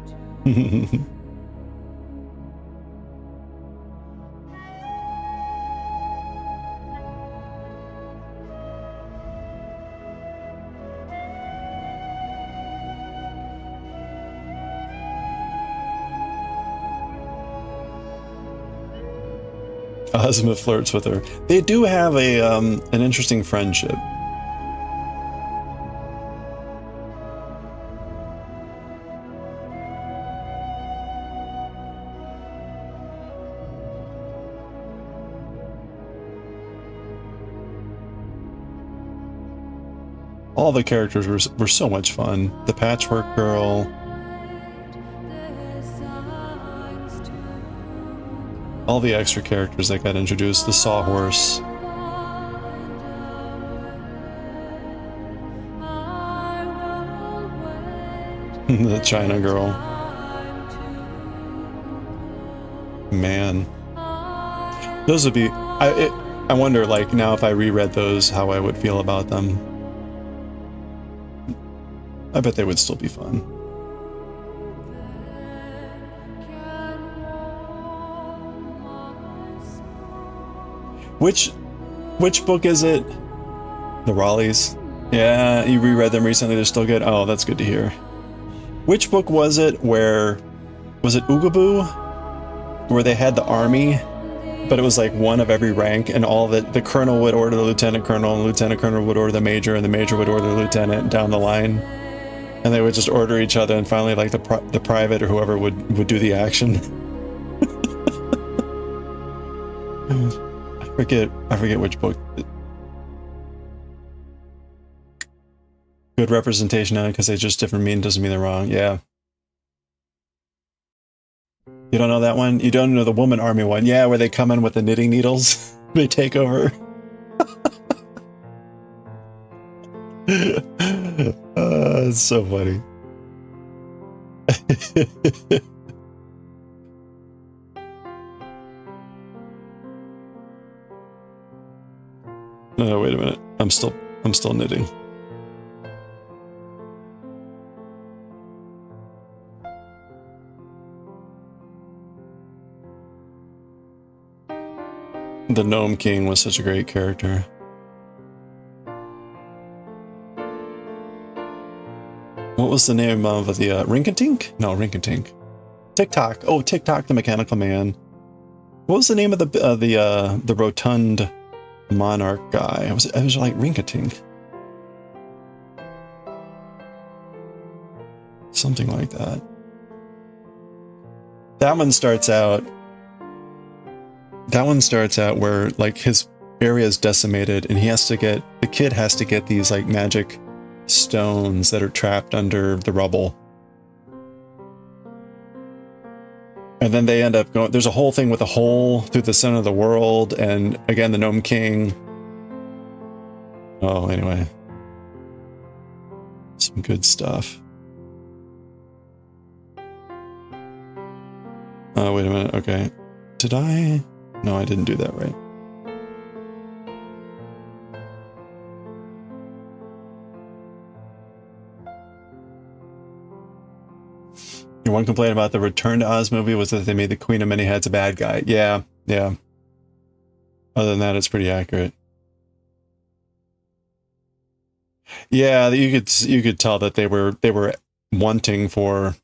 Ozma flirts with her. They do have an interesting friendship. All the characters were so much fun. The Patchwork Girl. All the extra characters that got introduced. The Sawhorse. The China Girl. Man. Those would be... I wonder, like, now if I reread those, how I would feel about them. I bet they would still be fun. Which book is it? The Raleighs? Yeah, you reread them recently, they're still good? Oh, that's good to hear. Which book was it where... Was it Oogaboo? Where they had the army, but it was like one of every rank, and all the colonel would order the lieutenant colonel, and the lieutenant colonel would order the major, and the major would order the lieutenant down the line. And they would just order each other, and finally, like, the private or whoever would do the action. I forget which book. Good representation on it, because they just different mean doesn't mean they're wrong. Yeah. You don't know that one? You don't know the woman army one? Yeah, where they come in with the knitting needles. They take over. It's so funny. No, wait a minute. I'm still knitting. The Gnome King was such a great character. What was the name of the Rinkatink? No, Rinkatink. TikTok. Oh, TikTok, the Mechanical Man. What was the name of the rotund monarch guy? It was like Rinkatink. Something like that. That one starts out. That one starts out where like his area is decimated, and the kid has to get these like magic stones that are trapped under the rubble. And then they end up going, there's a whole thing with a hole through the center of the world, and again, the Gnome King. Oh, anyway. Some good stuff. Oh, wait a minute. Okay. Did I? No, I didn't do that right. Your one complaint about the Return to Oz movie was that they made the Queen of Many Heads a bad guy. Yeah, yeah. Other than that, it's pretty accurate. Yeah, you could tell that they were wanting for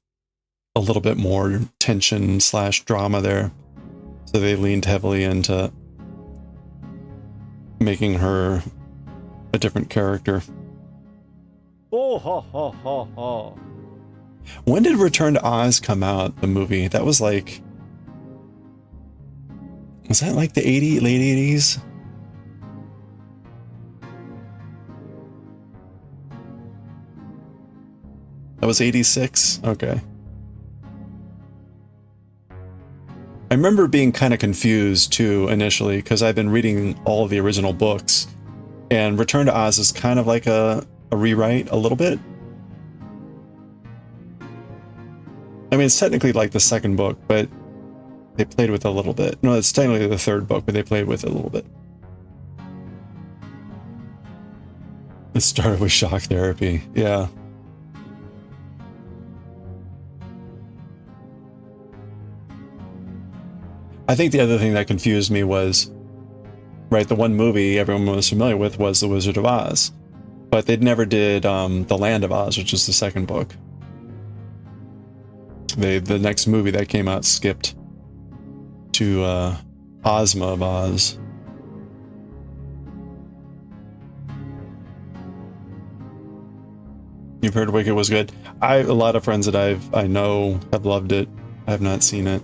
a little bit more tension / drama there, so they leaned heavily into making her a different character. Oh ha ha ha ha. When did Return to Oz come out, the movie? That was like... Was that like the late 80s? That was 86? Okay. I remember being kind of confused too initially, because I've been reading all of the original books, and Return to Oz is kind of like a rewrite a little bit. I mean, it's technically like the second book, but they played with it a little bit. No, it's technically the third book, but they played with it a little bit. It started with shock therapy, yeah. I think the other thing that confused me was, right, the one movie everyone was familiar with was The Wizard of Oz, but they never did The Land of Oz, which is the second book. The next movie that came out skipped to Ozma of Oz. You've heard Wicked was good. A lot of friends that I know have loved it. I have not seen it.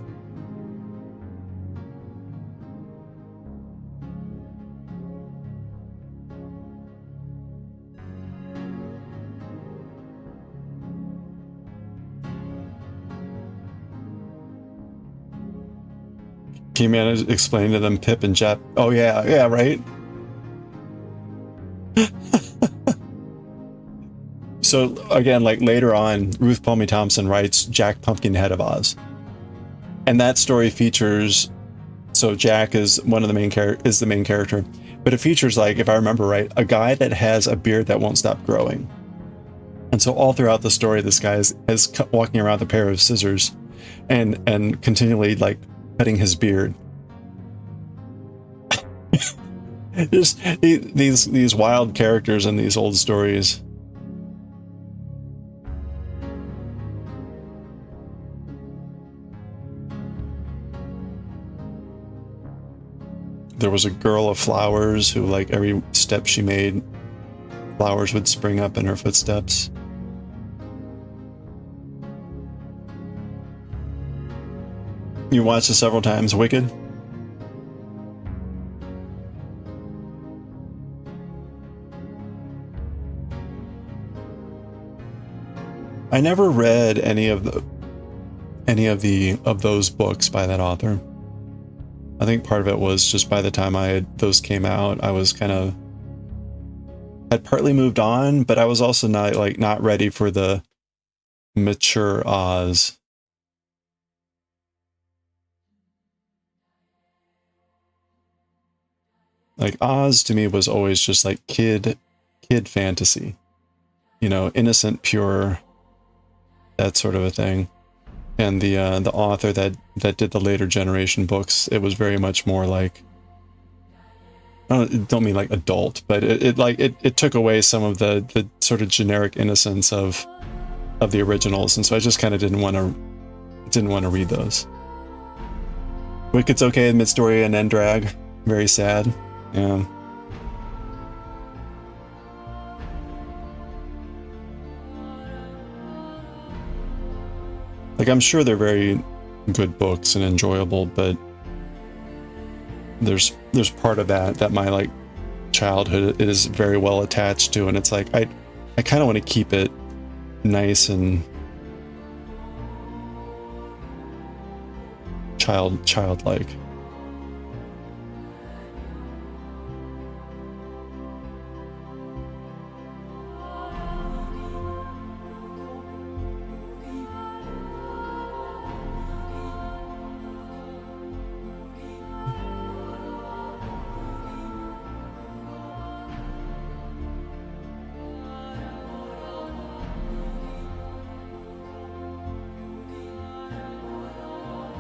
Can you manage to explain to them Pip and Jep? Oh yeah, right? So again, like later on, Ruth Palmy Thompson writes Jack Pumpkinhead of Oz. And that story features, so Jack is one of the main is the main character, but it features, like, if I remember right, a guy that has a beard that won't stop growing. And so all throughout the story, this guy is walking around with a pair of scissors and continually like cutting his beard. Just these wild characters in these old stories. There was a girl of flowers who, like, every step she made, flowers would spring up in her footsteps. You watched it several times, Wicked? I never read any of those books by that author. I think part of it was just by the time those came out, I was had partly moved on, but I was also not ready for the mature Oz. Like, Oz to me was always just like kid fantasy, innocent, pure, that sort of a thing. And the author that did the later generation books, it was very much more like, I don't mean like adult, but it took away some of the sort of generic innocence of the originals, and so I just kind of didn't want to read those. Wicked's okay, mid-story and end drag, very sad. Yeah. Like, I'm sure they're very, good books and enjoyable, but there's part of that my like childhood is very well attached to, and it's like I kind of want to keep it nice and childlike.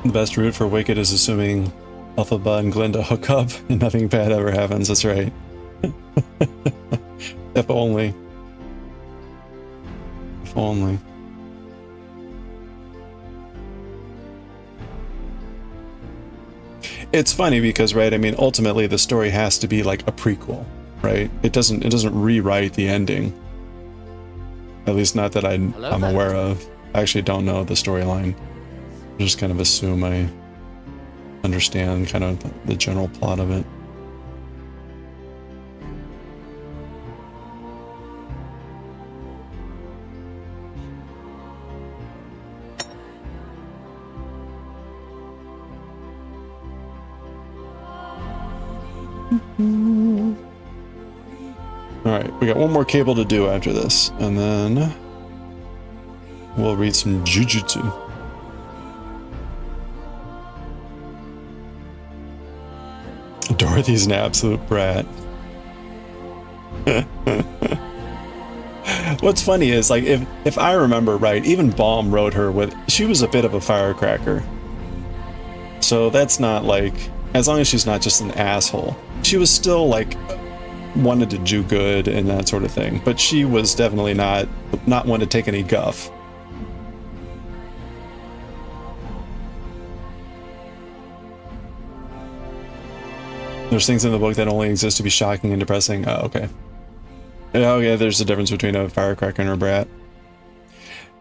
The best route for Wicked is assuming Elphaba and Glinda hook up and nothing bad ever happens. That's right. If only. If only. It's funny because, right, I mean, ultimately the story has to be like a prequel, right? It doesn't rewrite the ending. At least not that I'm aware of. I actually don't know the storyline. I just kind of assume I understand kind of the general plot of it. Alright, we got one more cable to do after this, and then we'll read some Jujutsu. Dorothy's an absolute brat. What's funny is, like, if I remember right, even Baum wrote her with, she was a bit of a firecracker. So that's not like, as long as she's not just an asshole. She was still like, wanted to do good and that sort of thing, but she was definitely not one to take any guff. There's things in the book that only exist to be shocking and depressing. Oh, okay. Yeah, okay, there's a difference between a firecracker and a brat.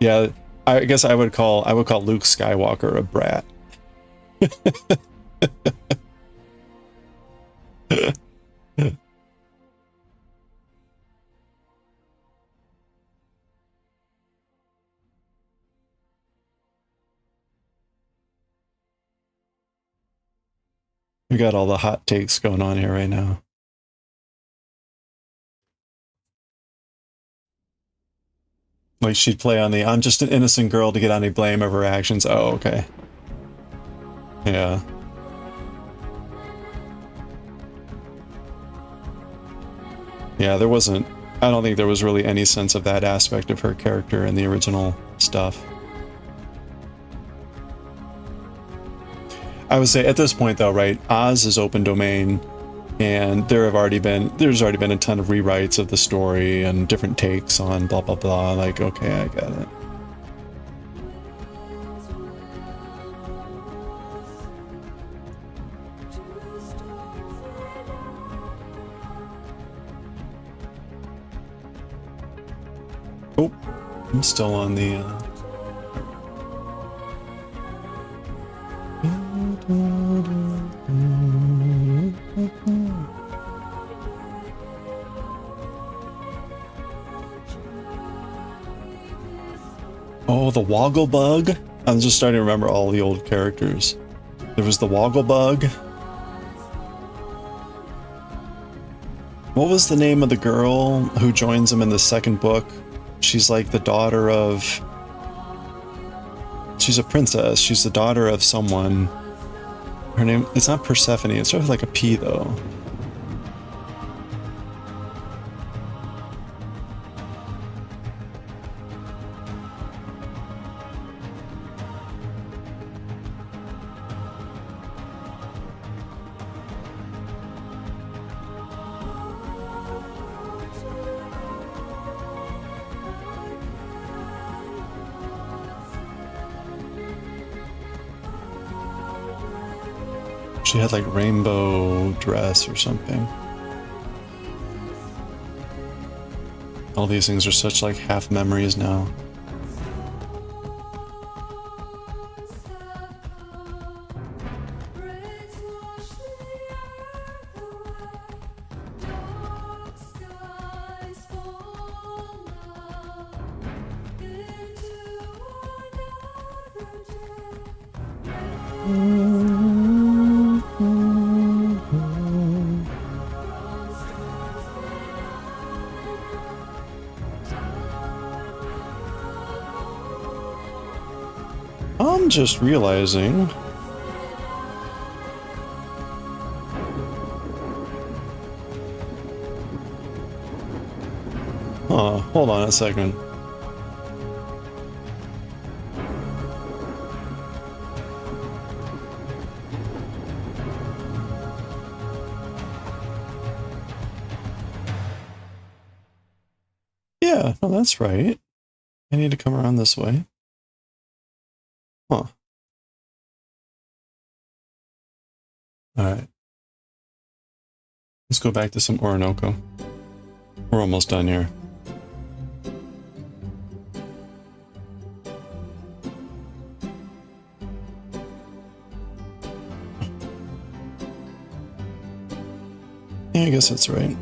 Yeah, I guess I would call Luke Skywalker a brat. We got all the hot takes going on here right now. Like she'd play on the I'm just an innocent girl to get any blame of her actions. Oh, okay. Yeah. Yeah, there wasn't, I don't think there was really any sense of that aspect of her character in the original stuff. I would say at this point though, right, Oz is open domain, and there's already been a ton of rewrites of the story and different takes on blah blah blah, like, okay, I got it. Oh, I'm still on the Oh, the Woggle Bug. I'm just starting to remember all the old characters. There was the Woggle Bug. What was the name of the girl who joins him in the second book? She's like the daughter of... She's a princess. She's the daughter of someone. Her name... It's not Persephone. It's sort of like a P, though. She had like rainbow dress or something. All these things are such like half memories now. I'm just realizing... Huh, hold on a second. Yeah, no, that's right. I need to come around this way. Huh. Alright. Let's go back to some Orinoco. We're almost done here. Yeah, I guess that's right.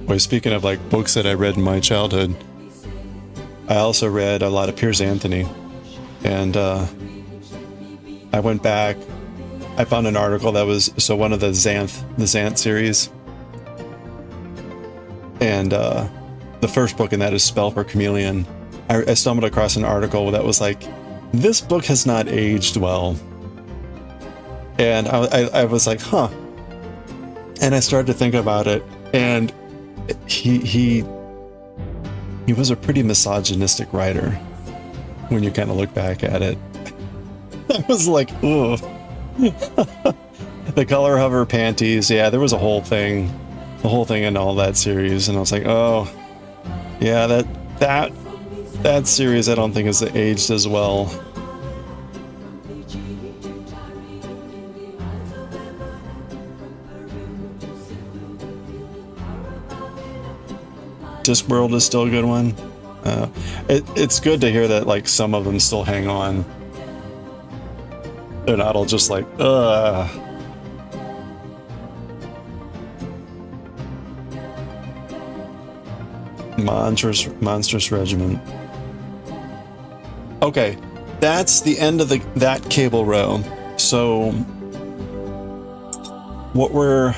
Boy, speaking of like books that I read in my childhood, I also read a lot of Piers Anthony, and I went back. I found an article that was one of the Xanth series, and the first book in that is Spell for Chameleon. I stumbled across an article that was like, this book has not aged well, and I was like, huh, and I started to think about it, and he was a pretty misogynistic writer when you kind of look back at it. I was like, ooh. The color of her panties, yeah, there was a whole thing in all that series, and I was like, oh, yeah, that series I don't think has aged as well. Discworld is still a good one. It's good to hear that like some of them still hang on. They're not all just like, Monstrous Regiment. Okay, that's the end of that cable row. So what we're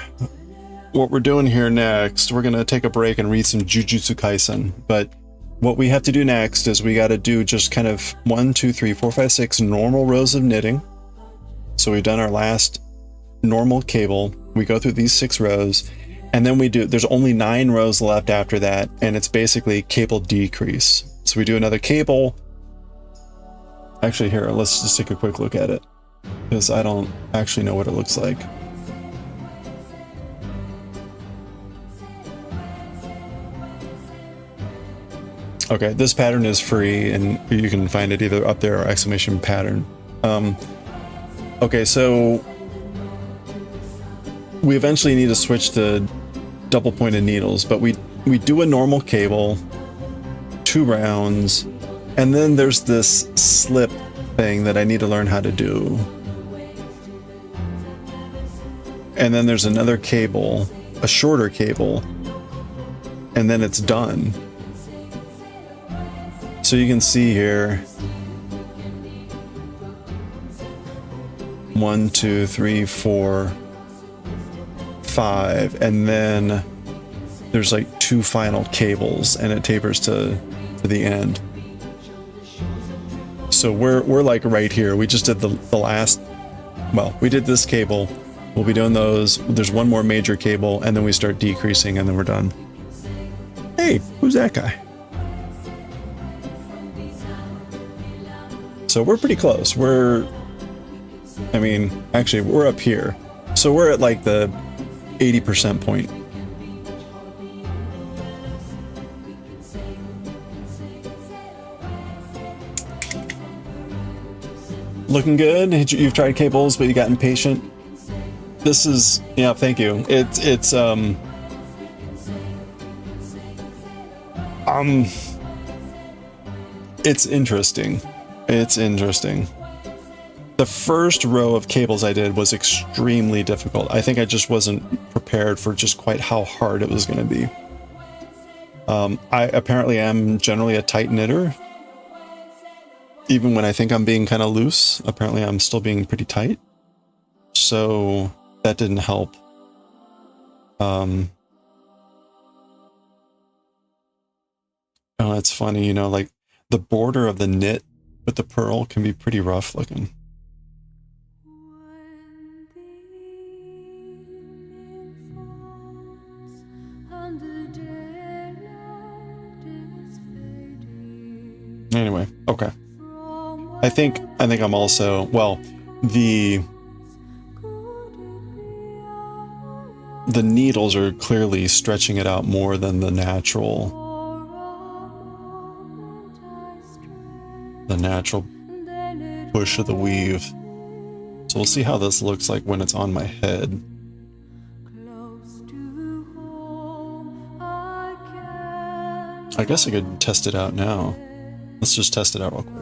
doing here next, we're gonna take a break and read some Jujutsu Kaisen. But what we have to do next is we got to do just kind of 1, 2, 3, 4, 5, 6 normal rows of knitting. So we've done our last normal cable. We go through these 6 rows, and then there's only 9 rows left after that, and it's basically cable decrease. So we do another cable. Actually, here, let's just take a quick look at it, because I don't actually know what it looks like. Okay, this pattern is free, and you can find it either up there or exclamation pattern. Okay, so we eventually need to switch to double pointed needles, but we do a normal cable, 2 rounds, and then there's this slip thing that I need to learn how to do. And then there's another cable, a shorter cable, and then it's done. So you can see here, 1, 2, 3, 4, 5, and then there's like 2 final cables, and it tapers to the end. So we're like right here. We just did the last. Well, we did this cable. We'll be doing those. There's 1 more major cable, and then we start decreasing, and then we're done. Hey, who's that guy? So we're pretty close. Actually, we're up here. So we're at like the 80% point. Looking good. You've tried cables, but you got impatient. This is, yeah, thank you. It's interesting. It's interesting. The first row of cables I did was extremely difficult. I think I just wasn't prepared for just quite how hard it was going to be. I apparently am generally a tight knitter. Even when I think I'm being kind of loose, apparently I'm still being pretty tight. So that didn't help. Oh, it's funny, you know, like the border of the knit with the pearl can be pretty rough looking. Anyway, okay. I think I'm also, well, the needles are clearly stretching it out more than the natural push of the weave. So we'll see how this looks like when it's on my head. I guess I could test it out now. Let's just test it out real quick.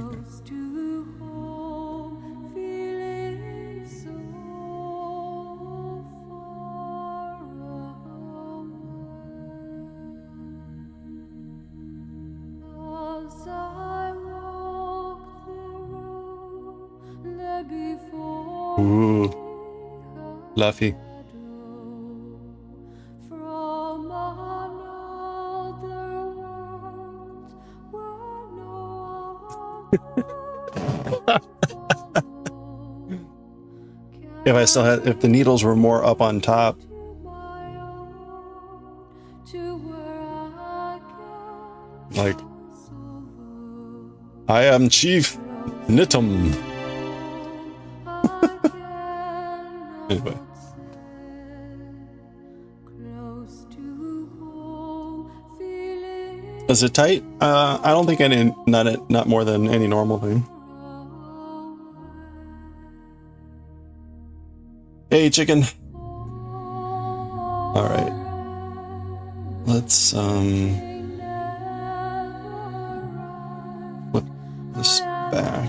Ooh, fluffy. If the needles were more up on top. Like, I am Chief Nitum. Anyway. Is it tight? I don't think not more than any normal thing. Hey, chicken. All right. Let's flip this back.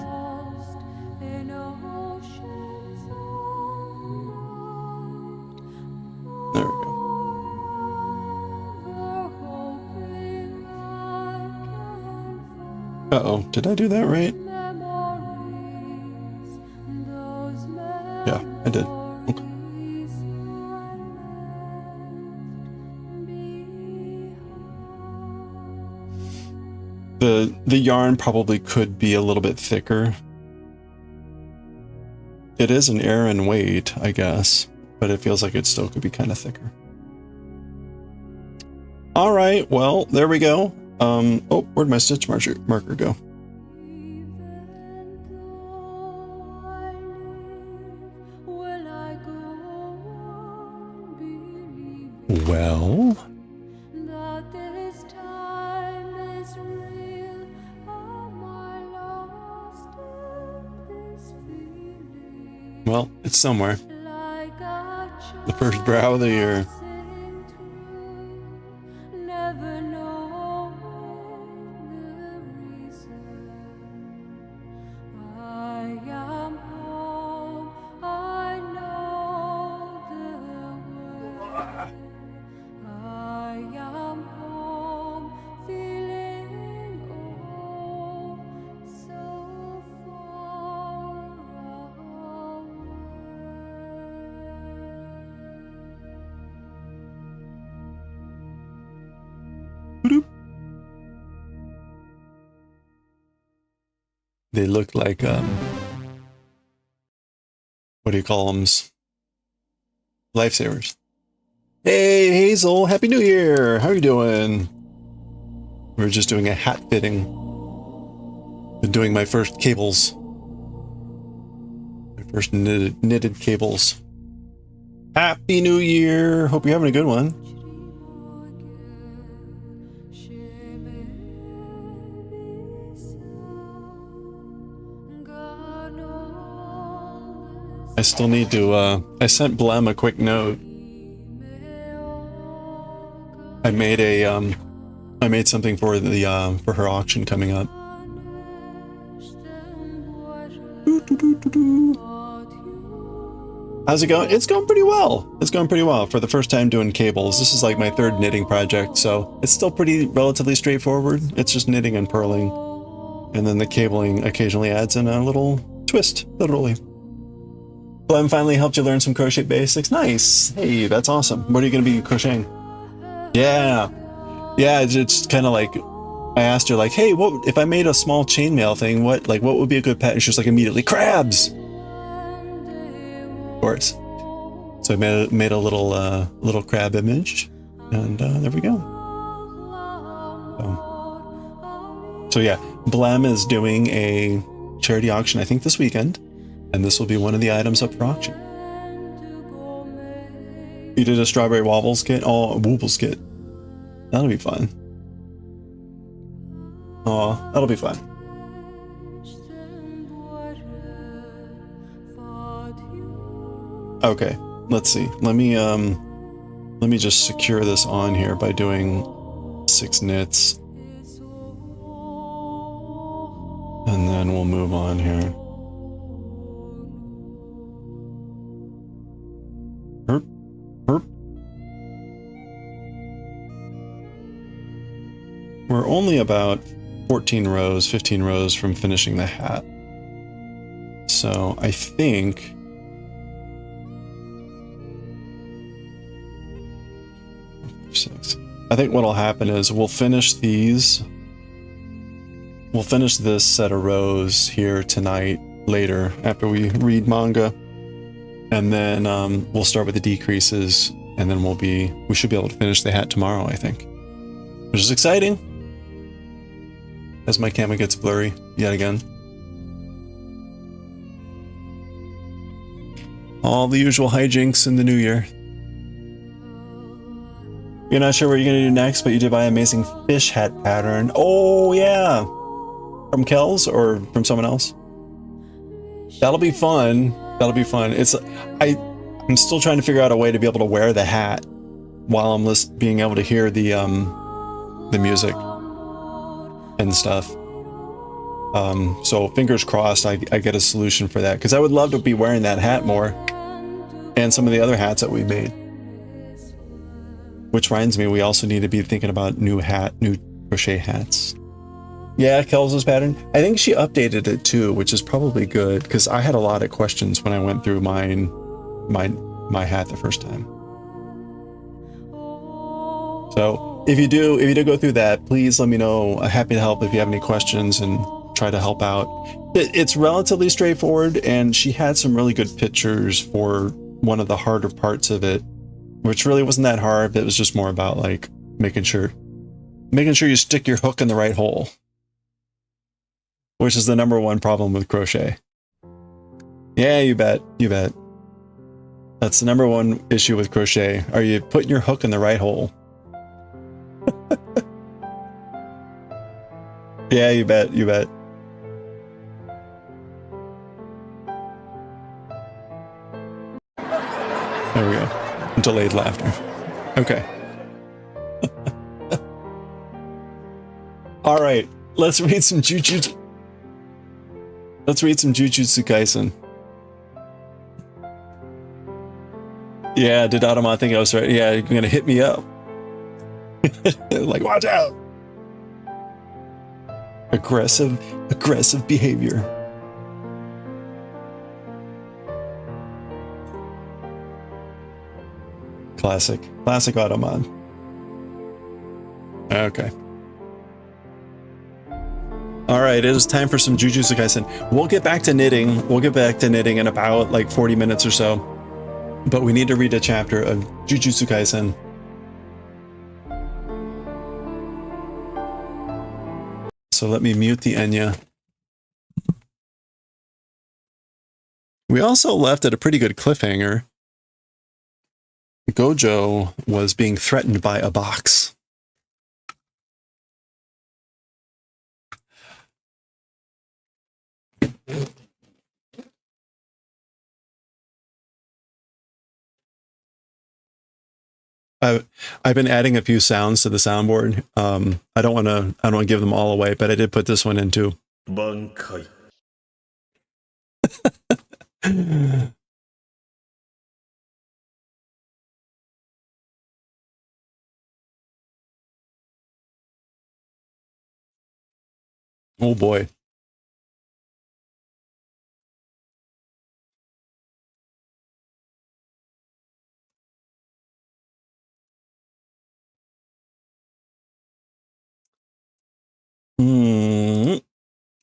There we go. Uh-oh, did I do that right? Yeah, I did. Okay. The yarn probably could be a little bit thicker. It is an Aran weight, I guess, but it feels like it still could be kind of thicker. All right, well, there we go. Oh, where'd my stitch marker go? Well, it's somewhere. The first brow of the year. They look like, what do you call them? Lifesavers. Hey, Hazel, Happy New Year! How are you doing? We're just doing a hat fitting. Been doing my first cables. My first knitted cables. Happy New Year! Hope you're having a good one. I still need to, I sent Blem a quick note. I made something for the, for her auction coming up. How's it going? It's going pretty well. It's going pretty well for the first time doing cables. This is like my third knitting project, so it's still pretty relatively straightforward. It's just knitting and purling. And then the cabling occasionally adds in a little twist, literally. Blem finally helped you learn some crochet basics. Nice. Hey, that's awesome. What are you going to be crocheting? Yeah. Yeah, it's kind of like I asked her like, hey, what if I made a small chainmail thing? What would be a good pet? And she was like, immediately crabs. Of course. So I made a little crab image, and there we go. So yeah, Blem is doing a charity auction, I think this weekend, and this will be one of the items up for auction. You did a strawberry wobbles kit? Oh, a wobbles kit. That'll be fun. Oh, that'll be fun. Okay, let's see. Let me just secure this on here by doing 6 knits. And then we'll move on here. Herp, herp. We're only about 14 rows, 15 rows from finishing the hat. So I think what'll happen is we'll finish these. We'll finish this set of rows here tonight, later, after we read manga. And then we'll start with the decreases, and then we should be able to finish the hat tomorrow, I think. Which is exciting. As my camera gets blurry yet again. All the usual hijinks in the new year. You're not sure what you're gonna do next, but you did buy an amazing fish hat pattern. Oh yeah! From Kells or from someone else? That'll be fun. That'll be fun. I'm still trying to figure out a way to be able to wear the hat while I'm being able to hear the music and stuff. So fingers crossed I get a solution for that, because I would love to be wearing that hat more, and some of the other hats that we made. Which reminds me, we also need to be thinking about new crochet hats. Yeah, Kels's pattern. I think she updated it too, which is probably good, because I had a lot of questions when I went through my hat the first time. So if you do go through that, please let me know. I'm happy to help if you have any questions and try to help out. It's relatively straightforward, and she had some really good pictures for one of the harder parts of it, which really wasn't that hard. It was just more about like making sure you stick your hook in the right hole, which is the #1 problem with crochet. Yeah, you bet. That's the #1 issue with crochet. Are you putting your hook in the right hole? Yeah, you bet. There we go. Delayed laughter. Okay. All right, let's read some Jujutsu. Let's read some Jujutsu Kaisen. Yeah, did Adama think I was right? Yeah, you're gonna hit me up. Like, watch out! Aggressive behavior. Classic Automon. Okay. All right, it is time for some Jujutsu Kaisen. We'll get back to knitting. We'll get back to knitting in about like 40 minutes or so. But we need to read a chapter of Jujutsu Kaisen. So let me mute the Enya. We also left at a pretty good cliffhanger. Gojo was being threatened by a box. I've been adding a few sounds to the soundboard. I don't want to give them all away, but I did put this one in too. Bankai. Oh boy.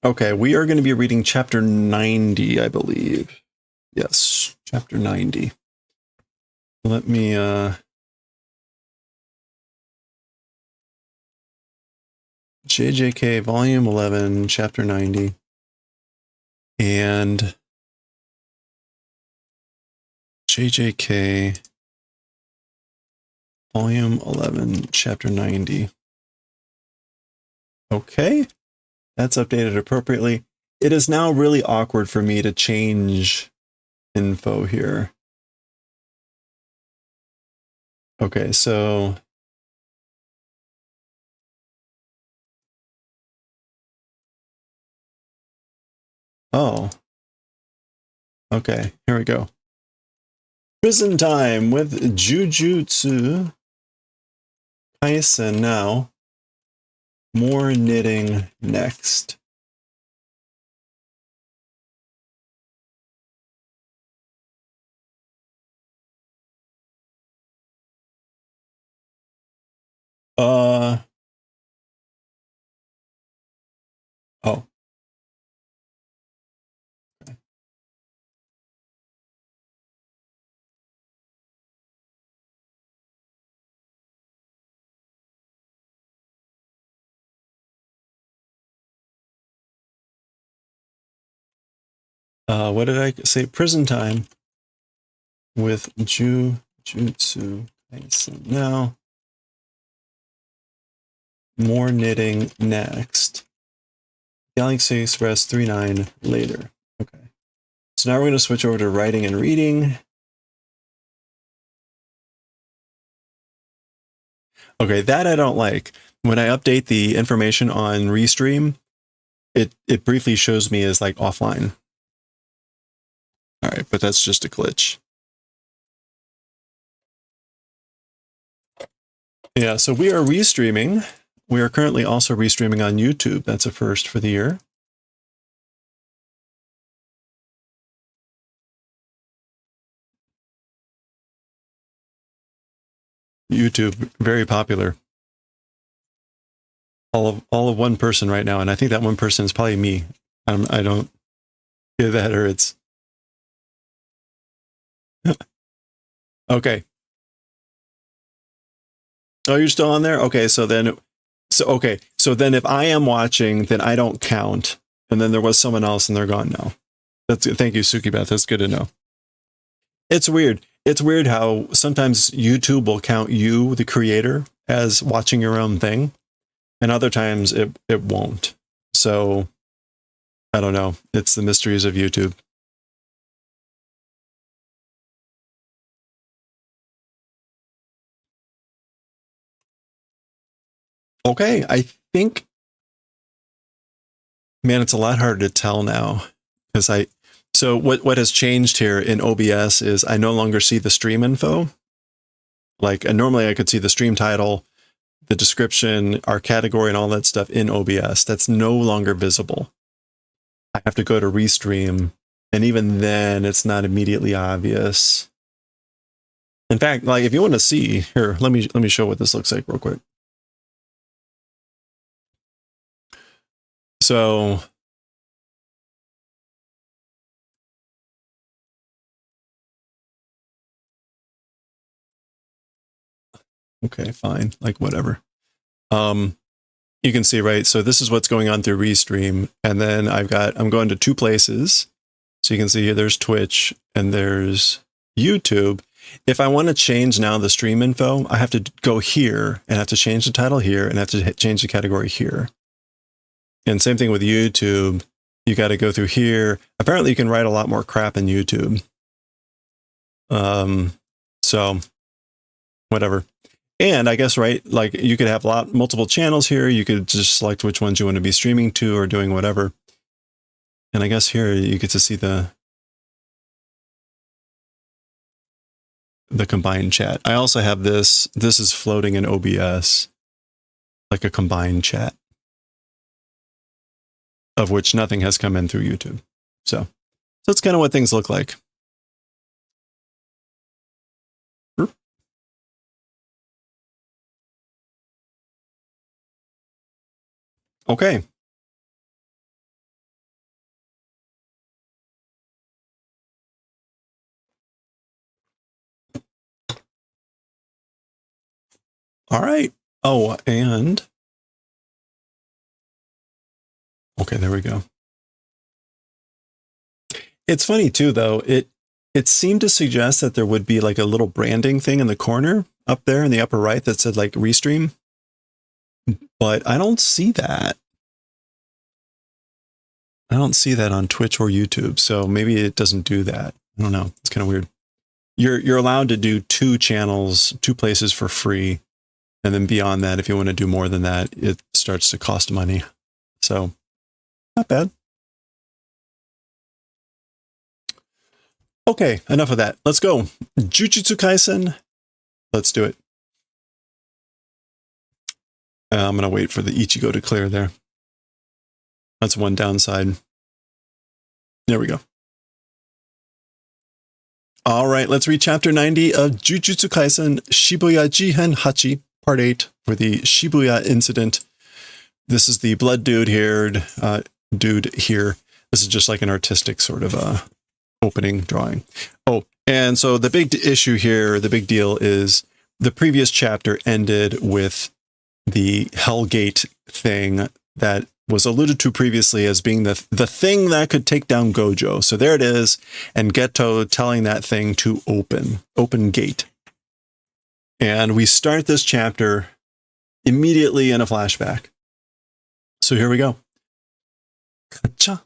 Okay, we are going to be reading chapter 90, I believe. Yes, chapter 90. Let me, JJK volume 11, chapter 90. And JJK volume 11, chapter 90. Okay, that's updated appropriately. It is now really awkward for me to change info here. Okay, so oh, okay, here we go. Prison time with Jujutsu Kaisen now. More knitting next. Oh. What did I say? Prison time with Jujutsu Kaisen now. More knitting next. Galaxy Express 39 later. Okay. So now we're going to switch over to writing and reading. Okay, that I don't like. When I update the information on Restream, it briefly shows me as like offline. All right, but that's just a glitch. Yeah, so we are restreaming. We are currently also restreaming on YouTube. That's a first for the year. YouTube, very popular. All of one person right now, and I think that one person is probably me. I don't get that, or it's okay. Oh, you're still on there? Okay, so then if I am watching, then I don't count, and then there was someone else, and they're gone now. Thank you, Suki Beth. That's good to know. It's weird. It's weird how sometimes YouTube will count you, the creator, as watching your own thing, and other times it won't. So I don't know. It's the mysteries of YouTube. Okay, I think, man, it's a lot harder to tell now because so what has changed here in OBS is I no longer see the stream info. Like, and normally I could see the stream title, the description, our category, and all that stuff in OBS. That's no longer visible. I have to go to Restream, and even then, it's not immediately obvious. In fact, like if you want to see here, let me show what this looks like real quick. So okay, fine, like whatever. You can see, right? So this is what's going on through Restream, and then I'm going to two places. So you can see here, there's Twitch and there's YouTube. If I want to change now the stream info, I have to go here and have to change the title here and have to change the category here. And same thing with YouTube. You got to go through here. Apparently you can write a lot more crap in YouTube. So whatever. And I guess, right, like you could have multiple channels here. You could just select which ones you want to be streaming to or doing whatever. And I guess here you get to see the combined chat. I also have this. This is floating in OBS, like a combined chat, of which nothing has come in through YouTube. So that's kind of what things look like. Okay. All right. Oh, and okay, there we go. It's funny too, though. It seemed to suggest that there would be like a little branding thing in the corner up there in the upper right that said like restream, but I don't see that. I don't see that on Twitch or YouTube, so maybe it doesn't do that. I don't know. It's kind of weird. You're allowed to do 2 channels, 2 places for free, and then beyond that, if you want to do more than that, it starts to cost money. So, not bad. Okay, enough of that. Let's go. Jujutsu Kaisen. Let's do it. I'm going to wait for the Ichigo to clear there. That's one downside. There we go. All right, let's read chapter 90 of Jujutsu Kaisen Shibuya Jihen Hachi, part 8 for the Shibuya incident. This is the blood dude here. This is just like an artistic sort of opening drawing. Oh, and so the big issue here, the big deal is the previous chapter ended with the Hellgate thing that was alluded to previously as being the thing that could take down Gojo. So there it is, and Geto telling that thing to open gate. And we start this chapter immediately in a flashback. So here we go. Kacha.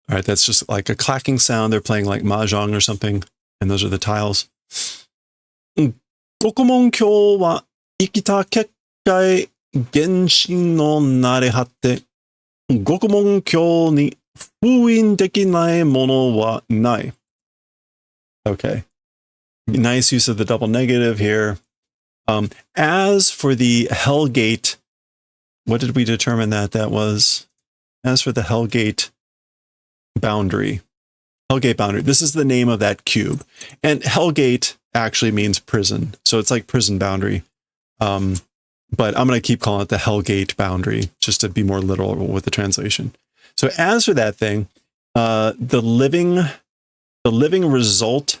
All right, that's just like a clacking sound. They're playing like mahjong or something, and those are the tiles. Gokomon kyou wa ikita kekkai genshin no narehatte. Gokomon kyou ni fuin dekinai mono wa nai. Okay. Nice use of the double negative here. As for the Hellgate, what did we determine that was? As for the Hellgate boundary, this is the name of that cube. And Hellgate actually means prison. So it's like prison boundary. But I'm going to keep calling it the Hellgate boundary, just to be more literal with the translation. So as for that thing, the living result.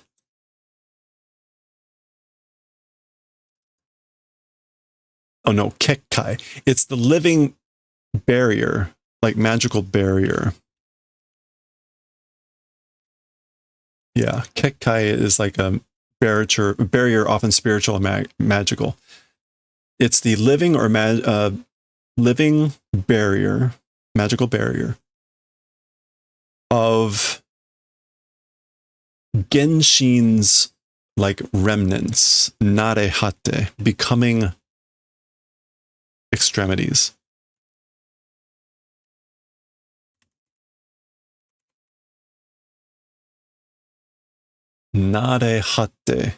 Oh no, kekkai. It's the living barrier, like magical barrier. Yeah, kekkai is like a barrier, often spiritual and magical. It's the living or living barrier, magical barrier of Genshin's like remnants, narehate, becoming extremities. Narehate.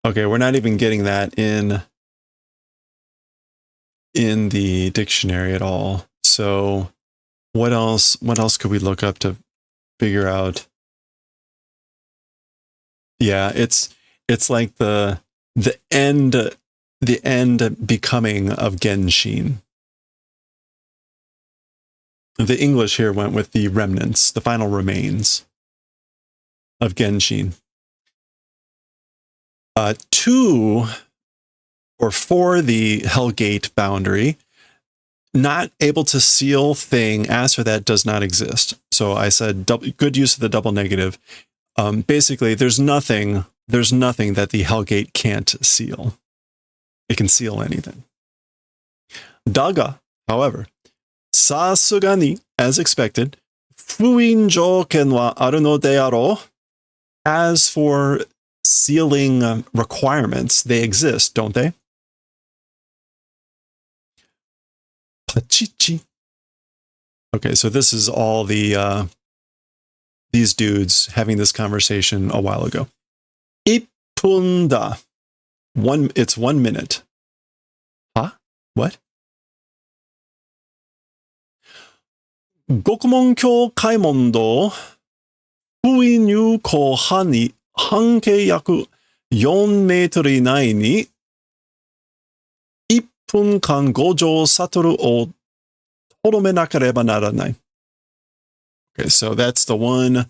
Okay, we're not even getting that in the dictionary at all. So what else could we look up to figure out? Yeah, it's like the end becoming of Genshin. The English here went with the remnants, the final remains of Genshin. 2 or for the Hellgate boundary, not able to seal thing, as for that does not exist. So I said good use of the double negative. Basically, there's nothing that the Hellgate can't seal. It can seal anything. Daga, however, sasuga ni, as expected, fuin jouken wa aru no de aro. As for sealing requirements, they exist, don't they? Pachichi. Okay, so this is all the these dudes having this conversation a while ago. Ippunda. It's 1 minute. Huh? What? Gokumon kyo kaimondo fuinyu ko hani hankeiyaku 4 meter 以内に1分間五条悟をとどめなければならない. Okay, so that's the one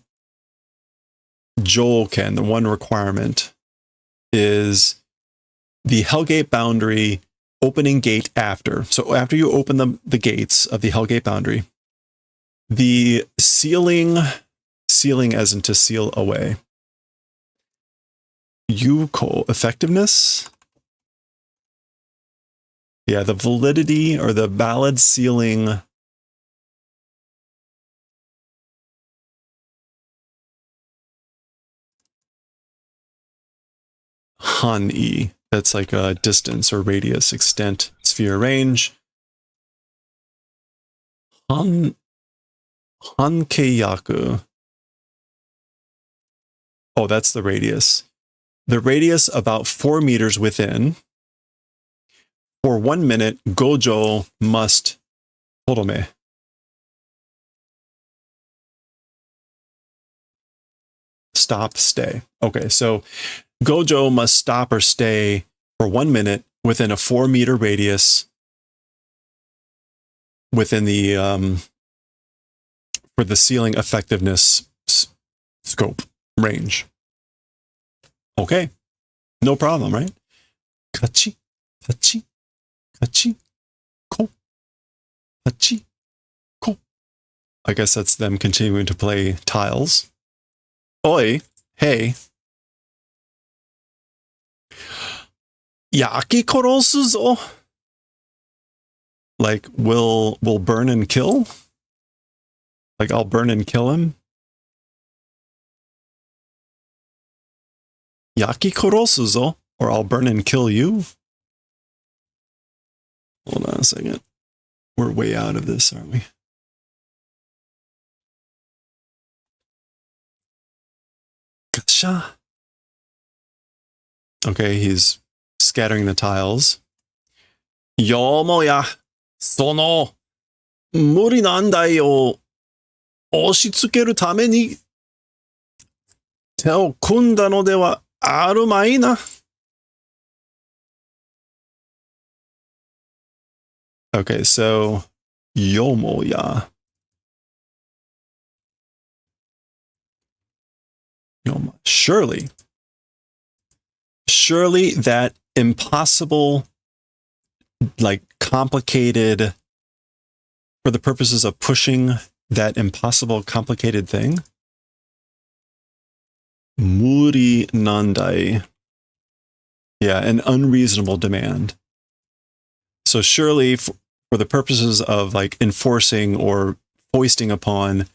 joken, the one requirement is the Hellgate boundary opening gate after. So after you open the gates of the Hellgate boundary, the sealing as in to seal away. Yuko, effectiveness. Yeah, the validity or the valid sealing. Han-e. That's like a distance or radius, extent, sphere, range. Hankeiyaku. Oh, that's the radius. The radius about 4 meters within. For 1 minute, Gojo must Torome. Stop, stay. Okay, so Gojo must stop or stay for 1 minute within a 4 meter radius within the for the sealing effectiveness scope range. Okay, no problem, right? Kachi, kachi, kachi, ko, kachi, ko. I guess that's them continuing to play tiles. Oi, hey. Yaki korosu zo. Like, we'll burn and kill? Like, I'll burn and kill him? Yaki korosu zo? Or I'll burn and kill you? Hold on a second. We're way out of this, aren't we? Gotcha. Okay, he's scattering the tiles. Yomoya, sono, muri nandai o oshitsukeru tame ni te o kunda no de wa aru mai na. Okay, so Yomoya. Surely that impossible, like complicated, for the purposes of pushing that impossible, complicated thing. Muri nandai. Yeah, an unreasonable demand. So surely for the purposes of like enforcing or foisting upon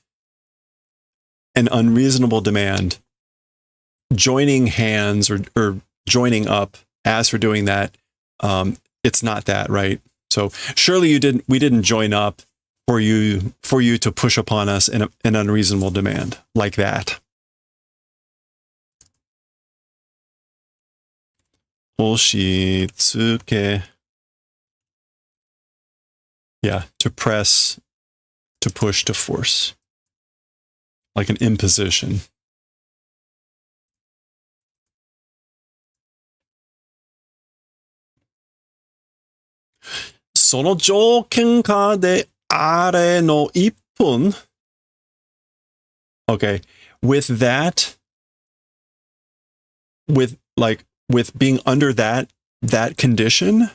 an unreasonable demand, joining hands or joining up as for doing that, it's not that, right? So surely we didn't join up for you to push upon us an unreasonable demand like that. Oshitsuke. Yeah, to press, to push, to force. Like an imposition. Sono jouken ka de are no ippun. Okay, with that, with being under that condition,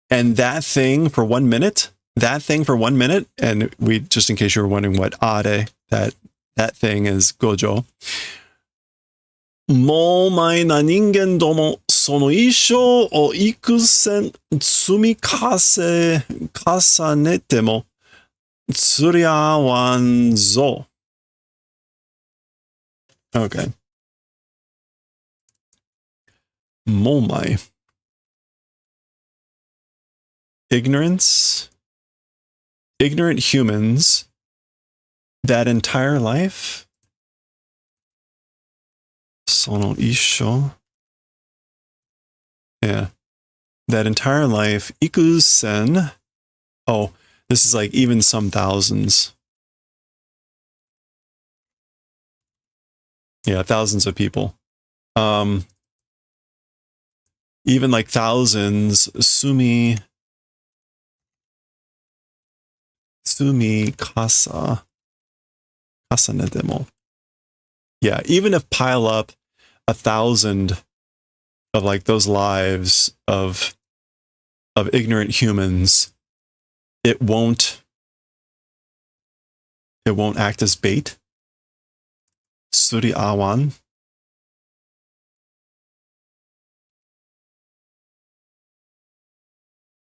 and that thing for 1 minute, and we, just in case you were wondering what are, that thing is Gojo. Momai na ningen domo sono isho o ikusen kasanete mo tsuryawan zo. Okay. Momai. Ignorant humans, that entire life. Sono isho. Yeah. That entire life. Ikusen. Oh, this is like even some thousands. Yeah, thousands of people. Even like thousands. Sumi kasa nedemo. Yeah, even if pile up 1,000 of like those lives of ignorant humans, it won't act as bait. Suri awan.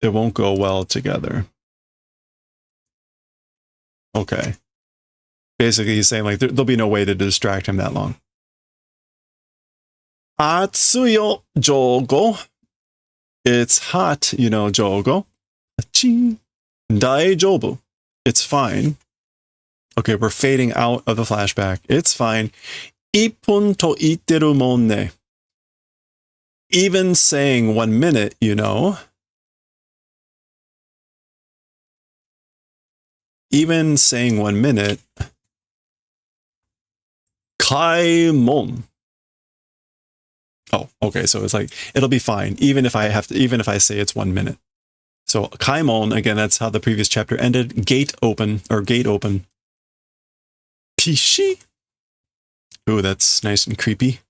It won't go well together. Okay. Basically, he's saying like there'll be no way to distract him that long. Atsuyo jogo. It's hot, you know, jogo. Daijoubu. It's fine. Okay, we're fading out of the flashback. It's fine. Ippun to itteru mon ne. Even saying 1 minute, you know. Even saying 1 minute. Kaimon. Oh, okay. So it's like, it'll be fine. Even if I say it's 1 minute. So Kaimon, again, that's how the previous chapter ended. Gate open. Pishi. Ooh, that's nice and creepy.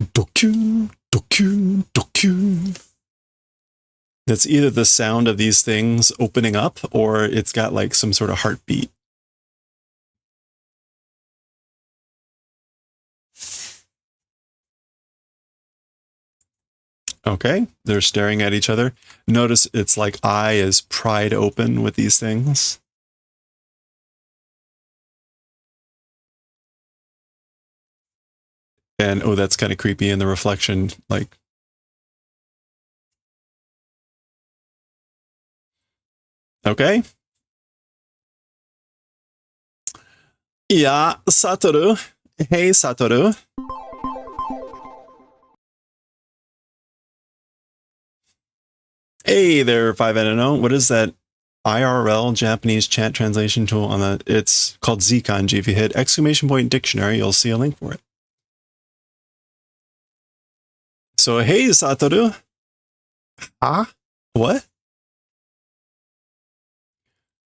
Dokyu, dokyu, dokyu. That's either the sound of these things opening up, or it's got like some sort of heartbeat. Okay, they're staring at each other. Notice it's like eye is pried open with these things. And oh, that's kind of creepy in the reflection, like. Okay. Yeah, Satoru. Hey, Satoru. Hey there, 5NNO. What is that IRL Japanese chat translation tool on the? It's called Zkanji. If you hit ! dictionary, you'll see a link for it. So, hey, Satoru. Ah? What?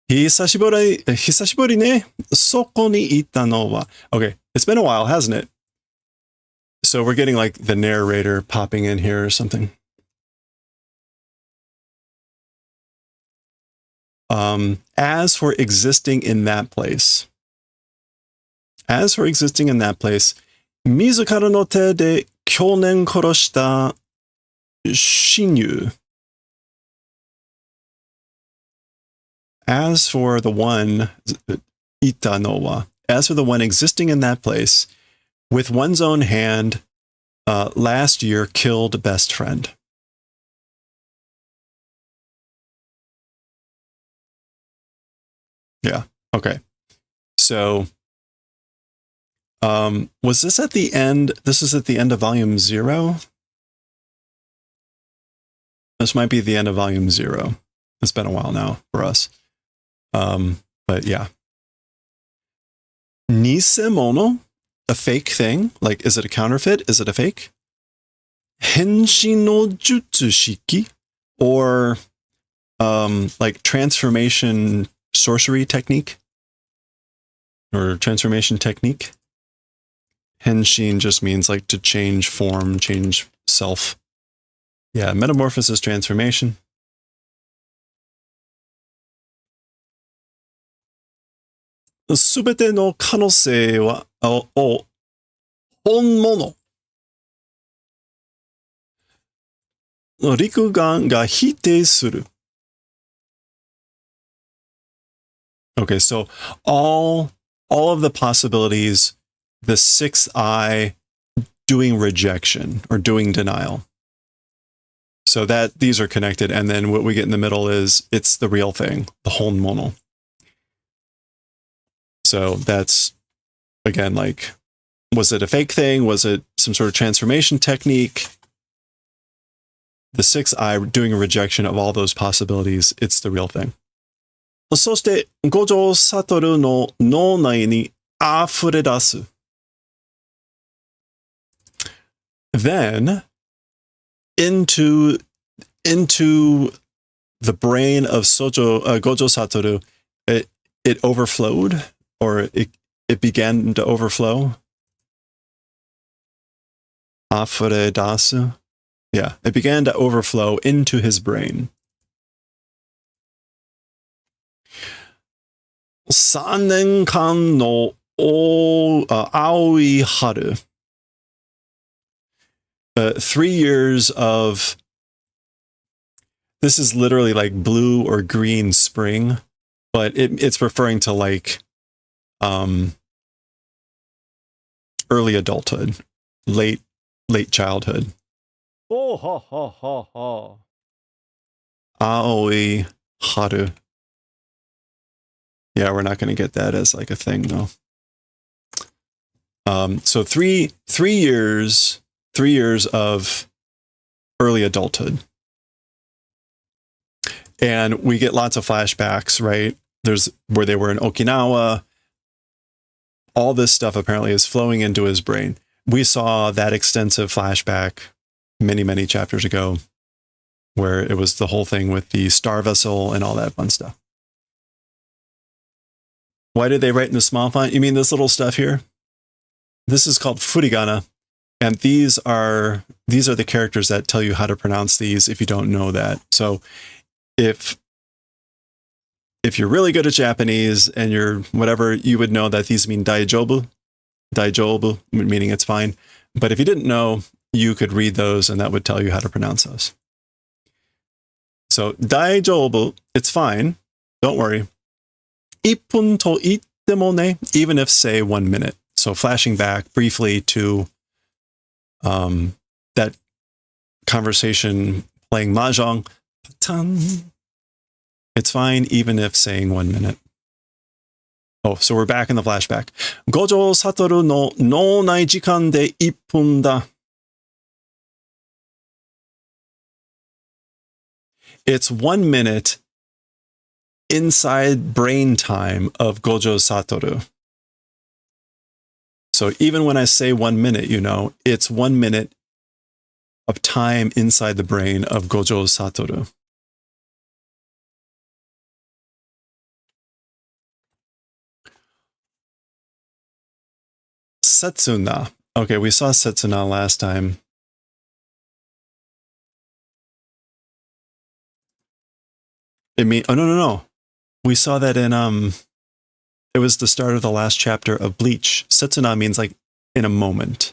Hisashiburi ne, soko ni ita no wa. Okay, it's been a while, hasn't it? So we're getting like the narrator popping in here or something. As for existing in that place. Mizukara no te de kyonen koroshita shinyu. As for the one, ita no wa. As for the one existing in that place, with one's own hand, last year killed best friend. Yeah. Okay. So, was this at the end? This is at the end of volume 0. This might be the end of volume 0. It's been a while now for us. But yeah. Nisemono, a fake thing. Like, is it a counterfeit? Is it a fake? Henshin no jutsu shiki, or like transformation sorcery technique, or transformation technique. Henshin just means like to change form, change self. Yeah, metamorphosis, transformation. Subete no kanosei wa o honmono. Rikugan ga hitei suru. Okay, so all of the possibilities, the sixth eye doing rejection or doing denial. So that these are connected, and then what we get in the middle is it's the real thing, the honmono. So that's, again, like, was it a fake thing? Was it some sort of transformation technique? The sixth eye doing a rejection of all those possibilities, it's the real thing. そして五条悟の脳内に溢れ出す。Then into the brain of Gojo Satoru, it overflowed, or it began to overflow. Afuredasu. Yeah, it began to overflow into his brain. 3年間の青い春. 3 years of, this is literally like blue or green spring, but it's referring to like early adulthood, late childhood. Oh, ha, ha, ha, ha. Aoi haru. Yeah, we're not going to get that as like a thing though. So three years of early adulthood. And we get lots of flashbacks, right? There's where they were in Okinawa. All this stuff apparently is flowing into his brain. We saw that extensive flashback many, many chapters ago, where it was the whole thing with the star vessel and all that fun stuff. Why did they write in the small font? You mean this little stuff here? This is called furigana, and these are the characters that tell you how to pronounce these if you don't know that. So if you're really good at Japanese and you're whatever, you would know that these mean daijobu, meaning it's fine. But if you didn't know, you could read those and that would tell you how to pronounce those. So daijobu, it's fine. Don't worry. Ippun to ittemo ne, even if say 1 minute. So flashing back briefly to that conversation playing mahjong. It's fine even if saying 1 minute. Oh, so we're back in the flashback. Gojo Satoru no nonai jikan de 1分だ. It's 1 minute inside brain time of Gojo Satoru. So even when I say 1 minute, you know, it's 1 minute of time inside the brain of Gojo Satoru. Setsuna. Okay, we saw Setsuna last time. No. We saw that in it was the start of the last chapter of Bleach. Setsuna means like in a moment.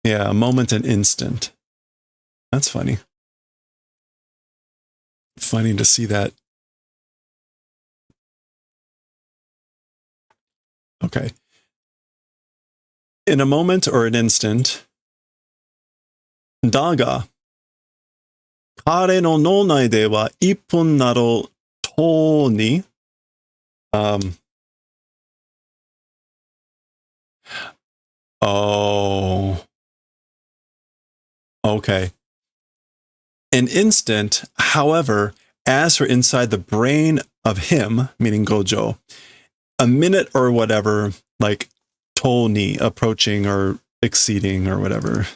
Yeah, a moment, an instant. That's funny. Funny to see that. Okay. In a moment or an instant. Daga. Kare no nonai de wa 1分などとに Oh. Okay. An instant, however, as for inside the brain of him, meaning Gojo, a minute or whatever, like Toni, approaching or exceeding or whatever.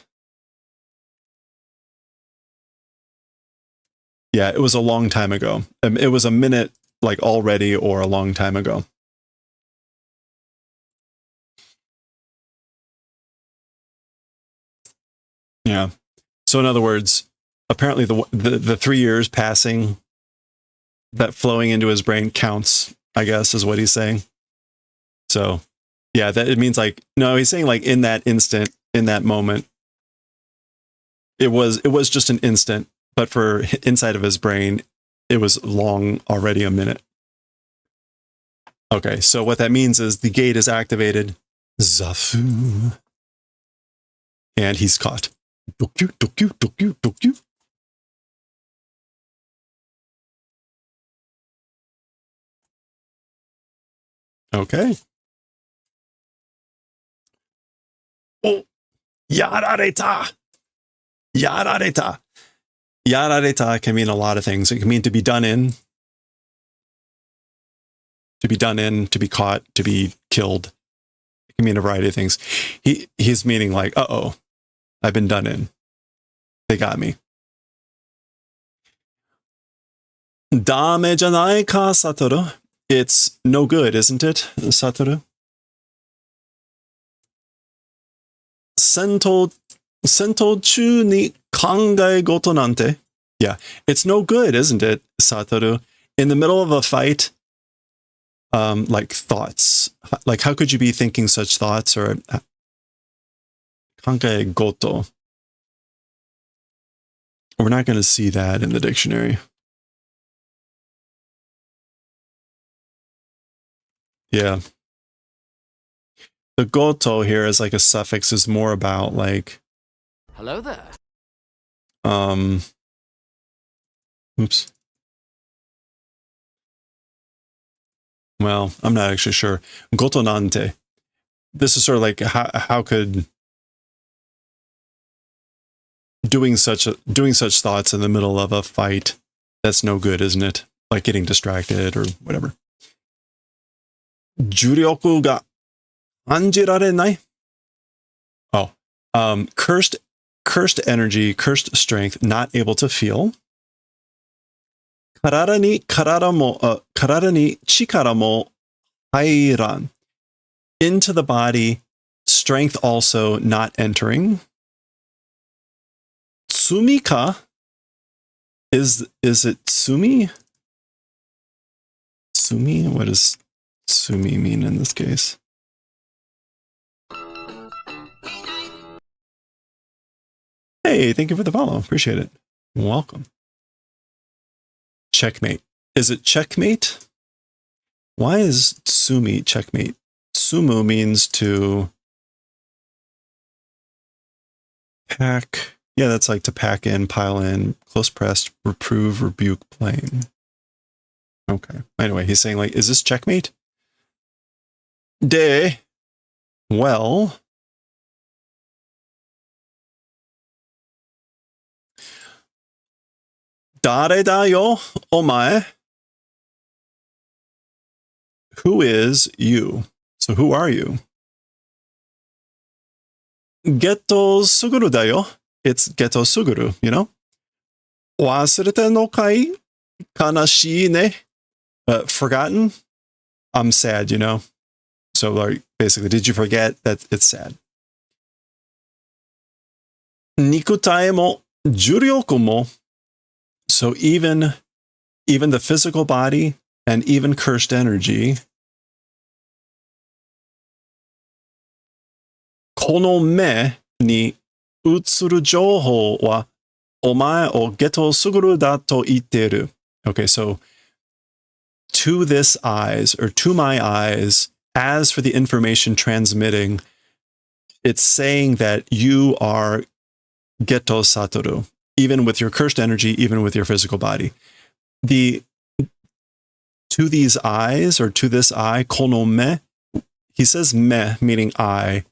Yeah, it was a long time ago. It was a minute, like already, or a long time ago. Yeah. So in other words, apparently the 3 years passing, that flowing into his brain counts, I guess, is what he's saying. So yeah, that it means like, no, he's saying like in that instant, in that moment, it was just an instant, but for inside of his brain, it was long already, a minute. Okay, so what that means is the gate is activated. Zafu. And he's caught. Dokyu, dokyu, dokyu, dokyu. Okay. Oh, yarareta. Yarareta. Yarareta can mean a lot of things. It can mean to be done in. To be done in, to be caught, to be killed. It can mean a variety of things. He's meaning like, uh-oh, I've been done in. They got me. Dame janai ka, Satoru. It's no good, isn't it, Satoru? Sento chu ni kangai goto nante. Yeah, it's no good, isn't it, Satoru? In the middle of a fight, like thoughts. Like, how could you be thinking such thoughts? Or kangai goto. We're not going to see that in the dictionary. Yeah. The goto here is like a suffix, is more about like, Hello there. Oops. Well, I'm not actually sure. Gotonante. This is sort of like how could doing such thoughts in the middle of a fight, that's no good, isn't it? Like getting distracted or whatever. Juryoku ga anjirarenai. Oh, cursed energy, cursed strength, not able to feel. Karara ni chikara mo hairan. Into the body, strength also not entering. Tsumika, is it tsumi? Tsumi? What does tsumi mean in this case? Hey, thank you for the follow. Appreciate it. Welcome. Checkmate. Is it checkmate? Why is tsumi checkmate? Sumu means to pack. Yeah, that's like to pack in, pile in, close pressed, reprove, rebuke, plain. Okay. Anyway, he's saying like, is this checkmate? De. Well. Dare da yo, omae. Who is you? So who are you? Geto suguru da yo. It's Geto suguru, you know? Wasurete no kai kanashii ne. Forgotten? I'm sad, you know? So like basically, did you forget that it's sad? Nikutai mo juryoku mo. So even the physical body and even cursed energy, kono me ni utsuru jouhou wa omae o geto suguru da to itteru. Okay, so to this eyes, or to my eyes, as for the information transmitting, it's saying that you are Geto Satoru, even with your cursed energy, even with your physical body. To these eyes, or to this eye, kono me, he says me, meaning eye,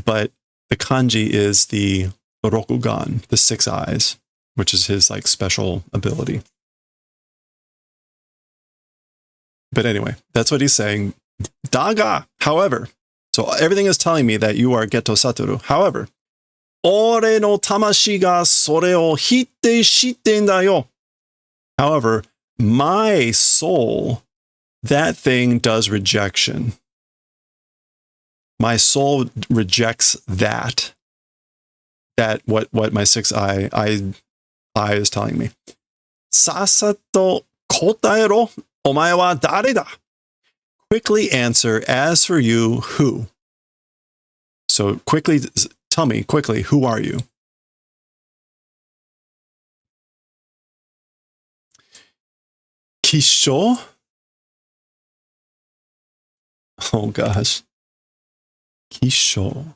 but the kanji is the rokugan, the 6 eyes, which is his like special ability. But anyway, that's what he's saying. Daga, however, so everything is telling me that you are Geto Satoru. However, ore no tamashi ga sore o hitte shitten da yo. However, my soul, that thing does rejection. My soul rejects that what my 6 eye is telling me. Sasato kotaero, omae wa dare da? Quickly answer, as for you, who? So quickly, tell me quickly, who are you? Kisho? Oh gosh. Kisho.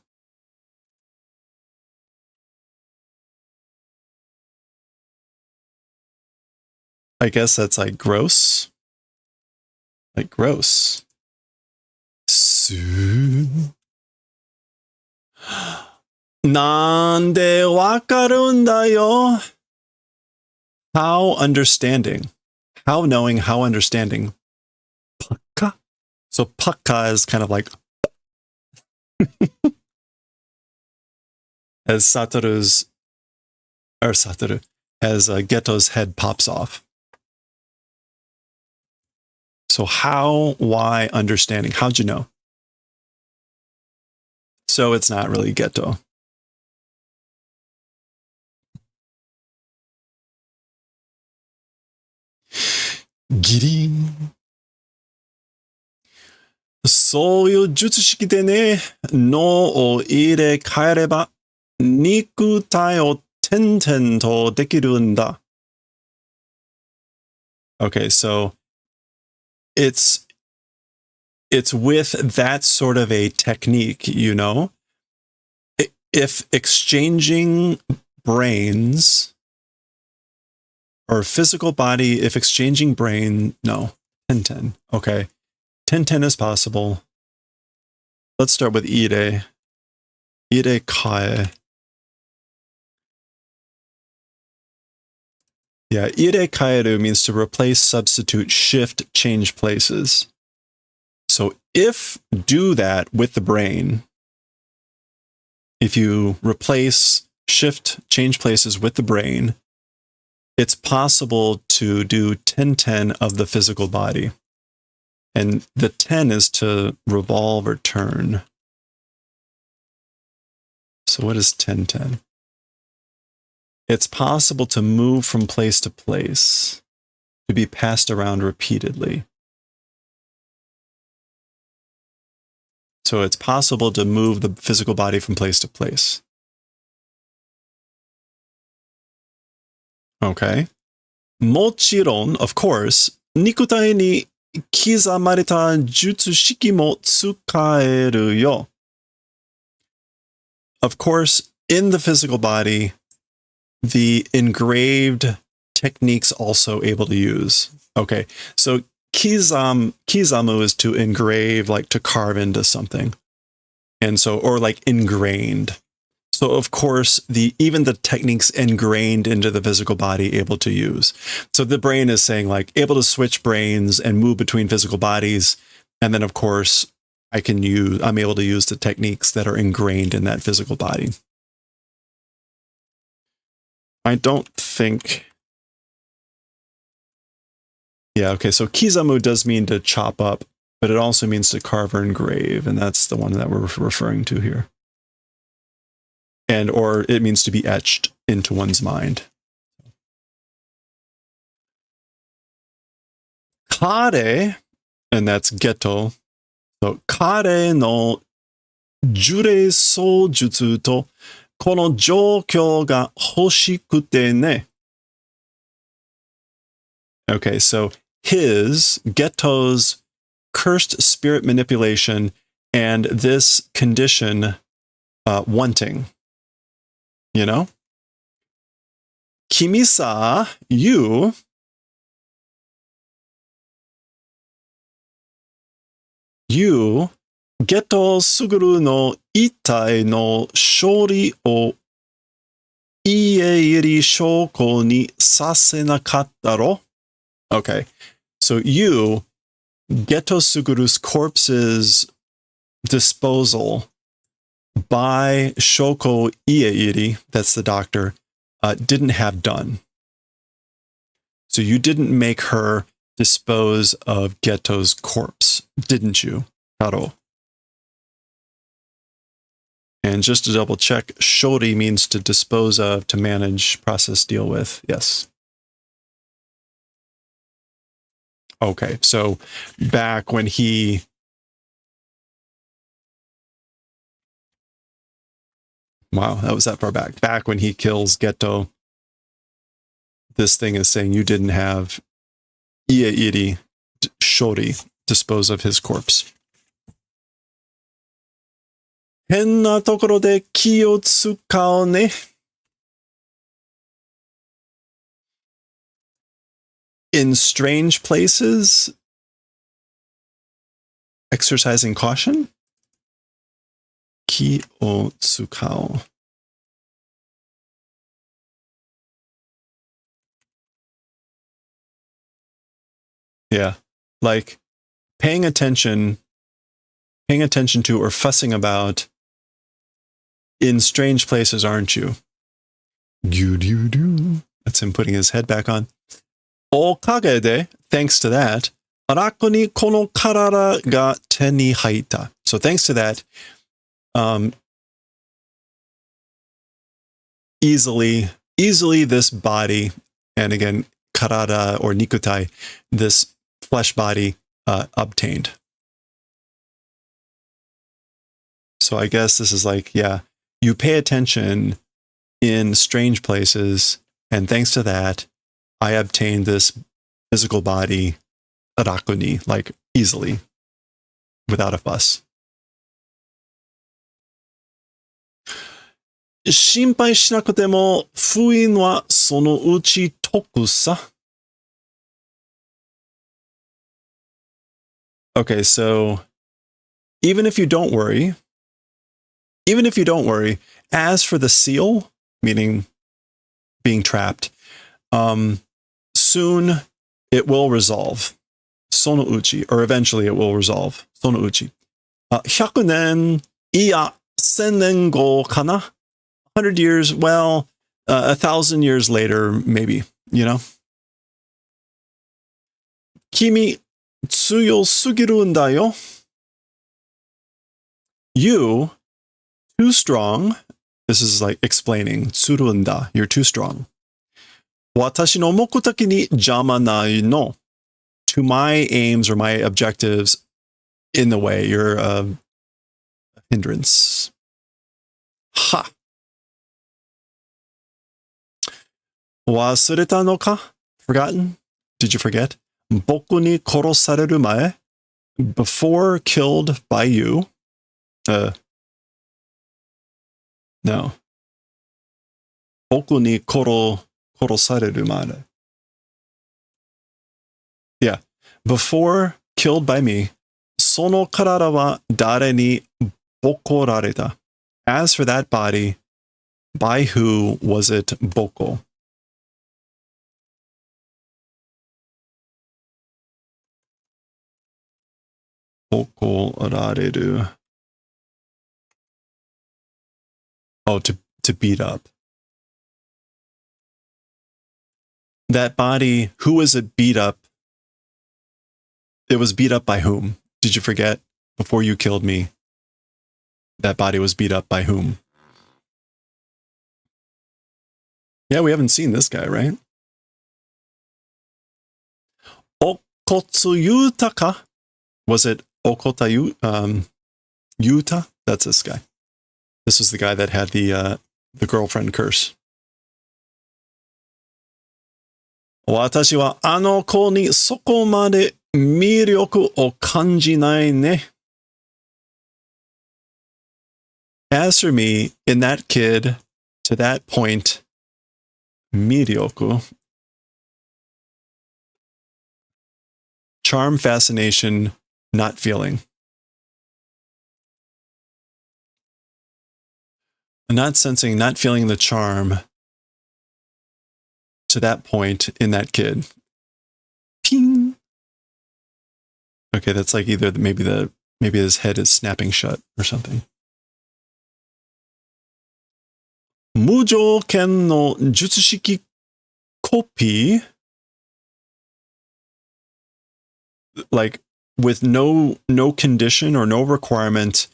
I guess that's like gross. Like gross. Su. Nande wakarun da yo? How understanding. How knowing, how understanding. Pakka? So pakka is kind of like as Satoru, as Geto's head pops off. So how, why, understanding. How'd you know? So it's not really Geto. Giri. そういう術式でね、脳を入れ替えれば、肉体を点々とできるんだ。Okay, so it's with that sort of a technique, you know? If exchanging brains or physical body, if exchanging brain, no, Tenten. Okay. Tenten is possible. Let's start with ire. Ire kae. Yeah, ire kaeru means to replace, substitute, shift, change places. So if do that with the brain, if you replace, shift, change places with the brain, it's possible to do 10-10 of the physical body. And the 10 is to revolve or turn. So what is 10-10? It's possible to move from place to place, to be passed around repeatedly. So it's possible to move the physical body from place to place. Okay. もちろん, of course, 肉体に刻まれた術式も使えるよ. Of course, in the physical body, the engraved techniques also able to use. Okay, so kizamu is to engrave, like to carve into something. And so, or like ingrained. So of course, even the techniques ingrained into the physical body able to use. So the brain is saying like able to switch brains and move between physical bodies. And then of course, I'm able to use the techniques that are ingrained in that physical body. I don't think. Yeah, okay, so kizamu does mean to chop up, but it also means to carve or engrave, and that's the one that we're referring to here. Or it means to be etched into one's mind. Kare, and that's Geto. So, kare no jurei soujutsu to kono joukyou ga hoshikute ne. Okay, so Geto's cursed spirit manipulation and this condition wanting. You know? Kimisa, you Geto Suguru no itai no shori o ieiri shoko ni sasenakattaro. Okay, so you, Geto Suguru's corpse's disposal by Shoko Ieiri, that's the doctor, didn't have done. So you didn't make her dispose of Geto's corpse, didn't you, Karo? And just to double check, shori means to dispose of, to manage, process, deal with. Yes. Okay, so back when he... Wow, that was that far back. Back when he kills Geto, this thing is saying you didn't have Ieiri, shori, dispose of his corpse. 変なところで気を使うね. In strange places, exercising caution. 気を使う. Yeah, like paying attention to or fussing about in strange places, aren't you? That's him putting his head back on. おかげで, thanks to that, 楽にこの体が手に入った. So thanks to that, easily this body, and again, karada or nikutai, this flesh body, obtained. So I guess this is like, yeah, you pay attention in strange places, and thanks to that, I obtained this physical body, rakuni, like easily, without a fuss. 心配しなくても封印はそのうち解くさ。Okay, so even if you don't worry, as for the seal, meaning being trapped, soon it will resolve. Sono uchi, or eventually it will resolve. Sono uchi. 100年、いや、1000年後かな? 100 years, well, 1,000 years later, maybe, you know? 君、強すぎるんだよ. You, too strong. This is like explaining. Tsurunda, you're too strong. 私の目的に邪魔ないの. To my aims or my objectives in the way. You're a hindrance. Ha! 忘れたのか? Forgotten? Did you forget? 僕に殺される前? Before killed by you. No. 僕に殺されるまで. Yeah. Before killed by me, その体は誰にボコられた? As for that body, by who was it boko? Boko rareru. Oh, to beat up. That body, who was it beat up? It was beat up by whom? Did you forget? Before you killed me, that body was beat up by whom? Yeah, we haven't seen this guy, right? Okotsu Yutaka? Was it Okota Yuta? That's this guy. This was the guy that had the girlfriend curse. 私はあの子にそこまで魅力を感じないね. As for me, in that kid, to that point, 魅力, charm, fascination, not feeling. Not sensing, not feeling the charm to that point in that kid. Ping. Okay, that's like either maybe his head is snapping shut or something. 無条件の術式コピー? Like with no condition or no requirement,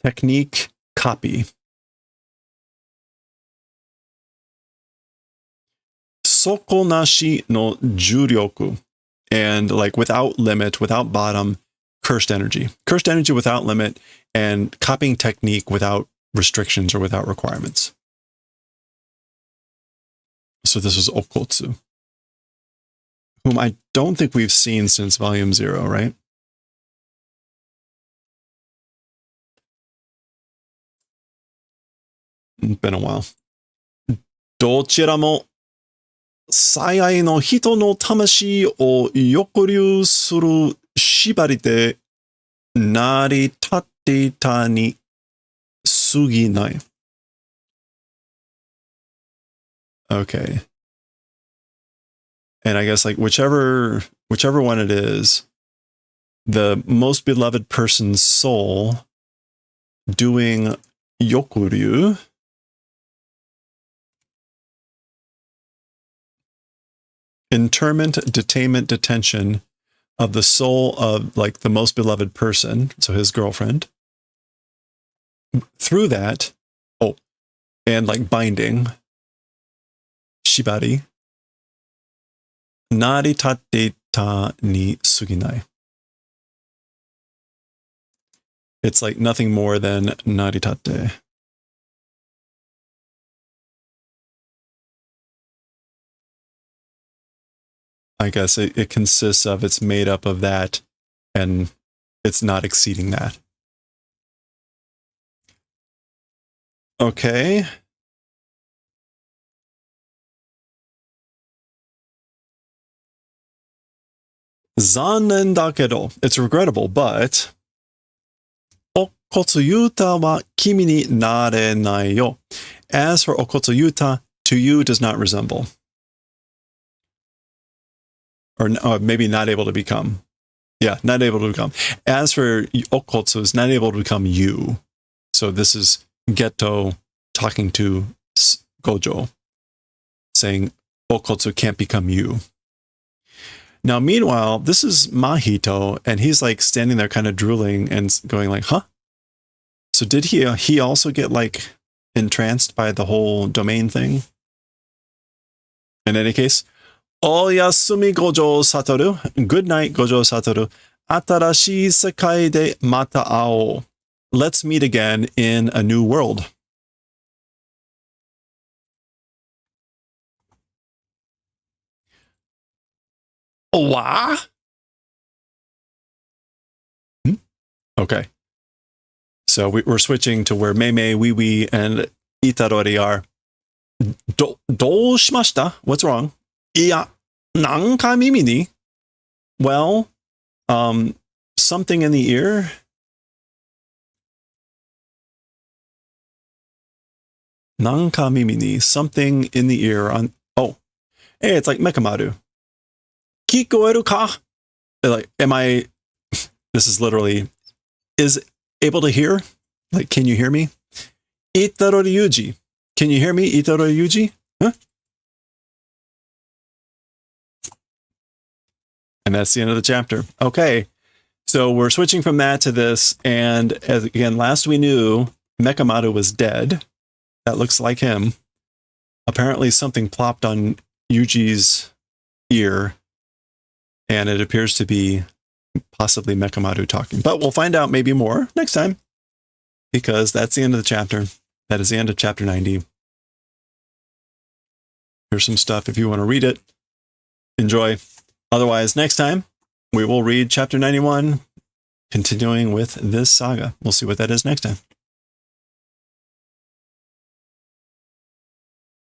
technique copy. 底なしの重力. And like without limit, without bottom, cursed energy. Cursed energy without limit, and copying technique without restrictions or without requirements. So this was Okotsu, whom I don't think we've seen since Volume 0, right? Been a while. どちらも最愛の人の魂を抑留する縛りで成り立っていたに過ぎない. Okay. And I guess like whichever one it is, the most beloved person's soul doing yokuryu, interment, detainment, detention of the soul of like the most beloved person, so his girlfriend. Through that, and like binding, shibari, Naritateta ni suginai. It's like nothing more than naritate. I guess it consists of, it's made up of that, and it's not exceeding that. Okay. Zannen dakedo. It's regrettable, but Okotsuyuta wa kimi ni narenai yo. As for Okotsuyuta, to you does not resemble. Or maybe not able to become. Yeah, not able to become. As for Okotsu, is not able to become you. So this is Geto talking to Gojo, saying Okotsu can't become you. Now, meanwhile, this is Mahito, and he's like standing there kind of drooling and going like, huh? So did he also get like entranced by the whole domain thing? In any case, Oyasumi Gojo Satoru. Good night, Gojo Satoru. Atarashii sekai de mata ao. Let's meet again in a new world. Wa? Okay. So we're switching to where Meimei, Wee, and Itarori are. Do shimashita? What's wrong? Iya, nanka mimi ni? Well, something in the ear? Nanka mimi ni, something in the ear on, oh, hey, it's like Mekamaru. Kikoeru ka? Like, am I, this is literally, is able to hear? Like, can you hear me? Itarori Yuji. Can you hear me, Itarori Yuji? Huh? And that's the end of the chapter. Okay. So we're switching from that to this. And as again, last we knew, Mekamaru was dead. That looks like him. Apparently something plopped on Yuji's ear. And it appears to be possibly Mekamaru talking. But we'll find out maybe more next time. Because that's the end of the chapter. That is the end of chapter 90. Here's some stuff if you want to read it. Enjoy. Otherwise, next time, we will read chapter 91, continuing with this saga. We'll see what that is next time.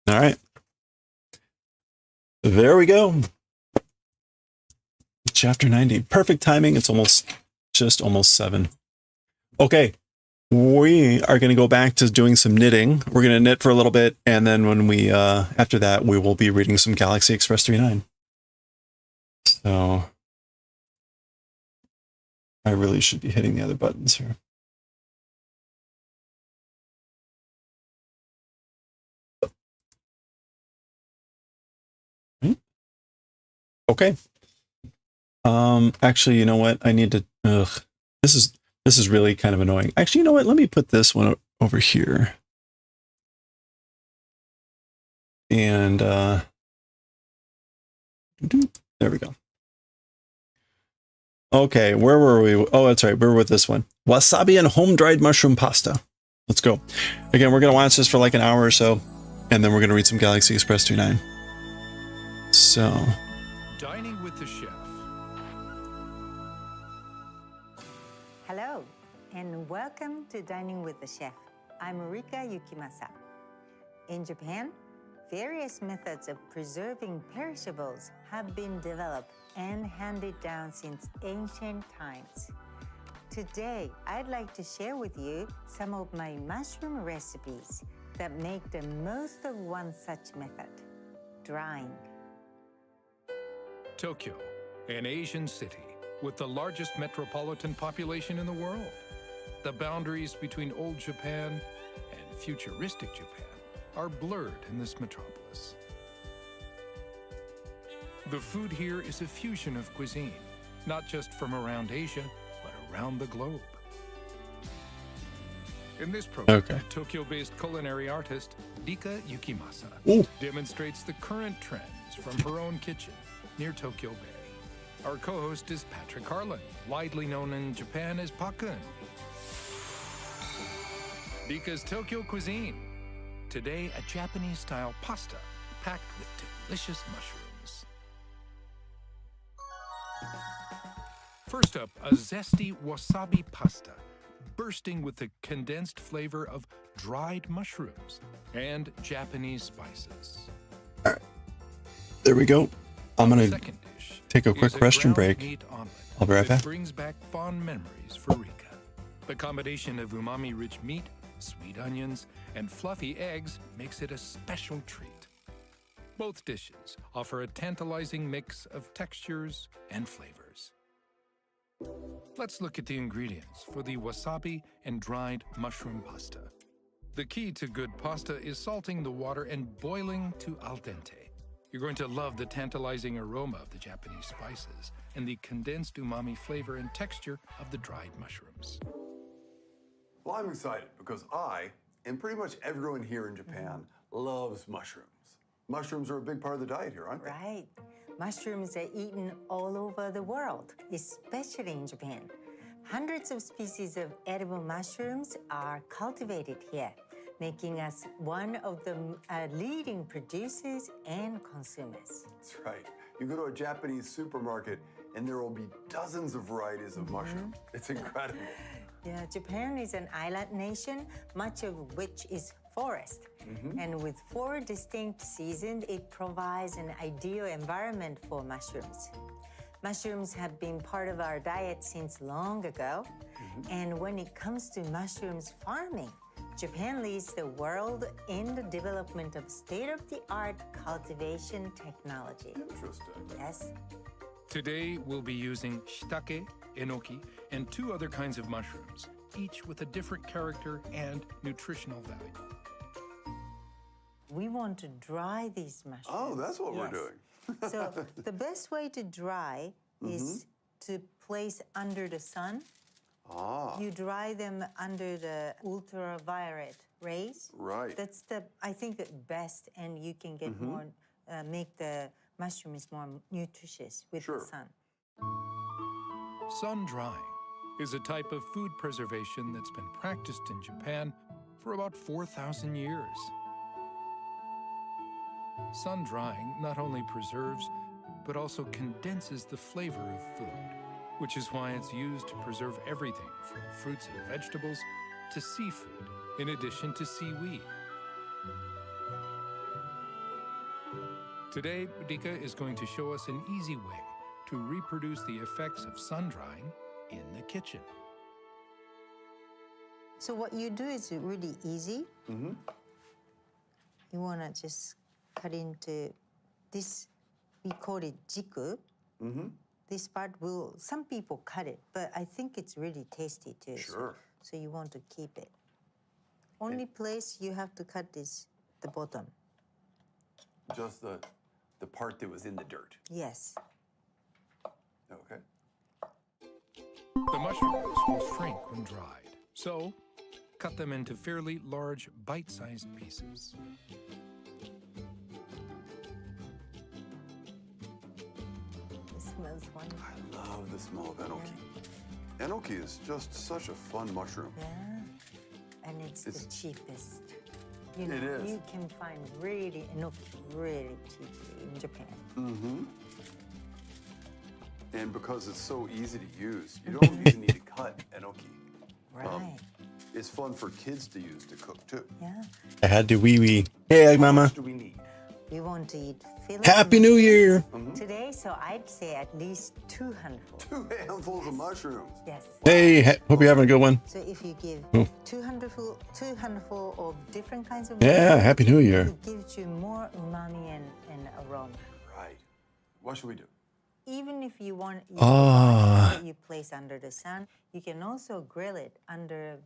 All right. There we go. Chapter 90. Perfect timing. It's just almost 7. Okay. We are going to go back to doing some knitting. We're going to knit for a little bit. And then when we, after that, we will be reading some Galaxy Express 39. So I really should be hitting the other buttons here. Okay. Actually, you know what? I need to, this is really kind of annoying. Actually, you know what? Let me put this one over here. And, there we go. Okay, where were we? Oh, that's right. We're with this one. Wasabi and home-dried mushroom pasta. Let's go. Again, we're going to watch this for like an hour or so, and then we're going to read some Galaxy Express 39. So. Dining with the chef. Hello, and welcome to Dining with the Chef. I'm Rika Yukimasa. In Japan, various methods of preserving perishables have been developed and handed down since ancient times. Today, I'd like to share with you some of my mushroom recipes that make the most of one such method, drying. Tokyo, an Asian city with the largest metropolitan population in the world. The boundaries between old Japan and futuristic Japan are blurred in this metropolis. The food here is a fusion of cuisine, not just from around Asia, but around the globe. In this program, Tokyo-based culinary artist Rika Yukimasa demonstrates the current trends from her own kitchen near Tokyo Bay. Our co-host is Patrick Harlan, widely known in Japan as Pakun. Rika's Tokyo cuisine. Today, a Japanese-style pasta packed with delicious mushrooms. First up, a zesty wasabi pasta, bursting with the condensed flavor of dried mushrooms and Japanese spices. All right. There we go. I'm going to Second dish take a quick is restroom ground break. meat omelet I'll be right that back. brings back fond memories for Rika. The combination of umami-rich meat, sweet onions, and fluffy eggs makes it a special treat. Both dishes offer a tantalizing mix of textures and flavors. Let's look at the ingredients for the wasabi and dried mushroom pasta. The key to good pasta is salting the water and boiling to al dente. You're going to love the tantalizing aroma of the Japanese spices and the condensed umami flavor and texture of the dried mushrooms. Well, I'm excited because I, and pretty much everyone here in Japan, loves mushrooms. Mushrooms are a big part of the diet here, aren't they? Right. Mushrooms are eaten all over the world, especially in Japan. Hundreds of species of edible mushrooms are cultivated here, making us one of the leading producers and consumers. That's right. You go to a Japanese supermarket and there will be dozens of varieties of mushrooms. It's incredible. Yeah, Japan is an island nation, much of which is forest. And with 4 distinct seasons, it provides an ideal environment for mushrooms. Mushrooms have been part of our diet since long ago. And when it comes to mushrooms farming, Japan leads the world in the development of state-of-the-art cultivation technology. Interesting. Yes. Today, we'll be using shiitake, enoki, and 2 other kinds of mushrooms, each with a different character and nutritional value. We want to dry these mushrooms. Oh, that's what we're Yes. doing. So the best way to dry is to place under the sun. Ah, You dry them under the ultraviolet rays. right. That's the, I think, the best, and you can get more, make the mushrooms more nutritious with Sure. the sun. Sun drying is a type of food preservation that's been practiced in Japan for about 4,000 years. Sun drying not only preserves, but also condenses the flavor of food, which is why it's used to preserve everything from fruits and vegetables to seafood, in addition to seaweed. Today, Rika is going to show us an easy way to reproduce the effects of sun drying in the kitchen. So what you do is really easy. You want to just cut into this, we call it jiku. This part will, some people cut it, but I think it's really tasty too. Sure. So you want to keep it. Only place you have to cut is the bottom. Just the part that was in the dirt. Yes. Okay. The mushrooms will shrink when dried, so cut them into fairly large, bite-sized pieces. It smells wonderful. I love the smell of enoki. Enoki is just such a fun mushroom. Yeah. And it's the It's- cheapest. You know, It is. you can find really enoki really cheaply in Japan. And because it's so easy to use, you don't even need to cut enoki. Right. It's fun for kids to use to cook too. Yeah. I had to wee wee. Hey, Egg How Mama. much do we need? We want to eat fillet Happy New Year. today, so I'd say at least 2 handfuls. 2 handfuls of mushrooms. Yes. Hey, hope you're having a good one. So if you give Oh. 2 handful of different kinds of Yeah, mushrooms, Happy New Year. it gives you more umami and aroma. Right. What should we do? Even if you want Ah. that you place under the sun, you can also grill it under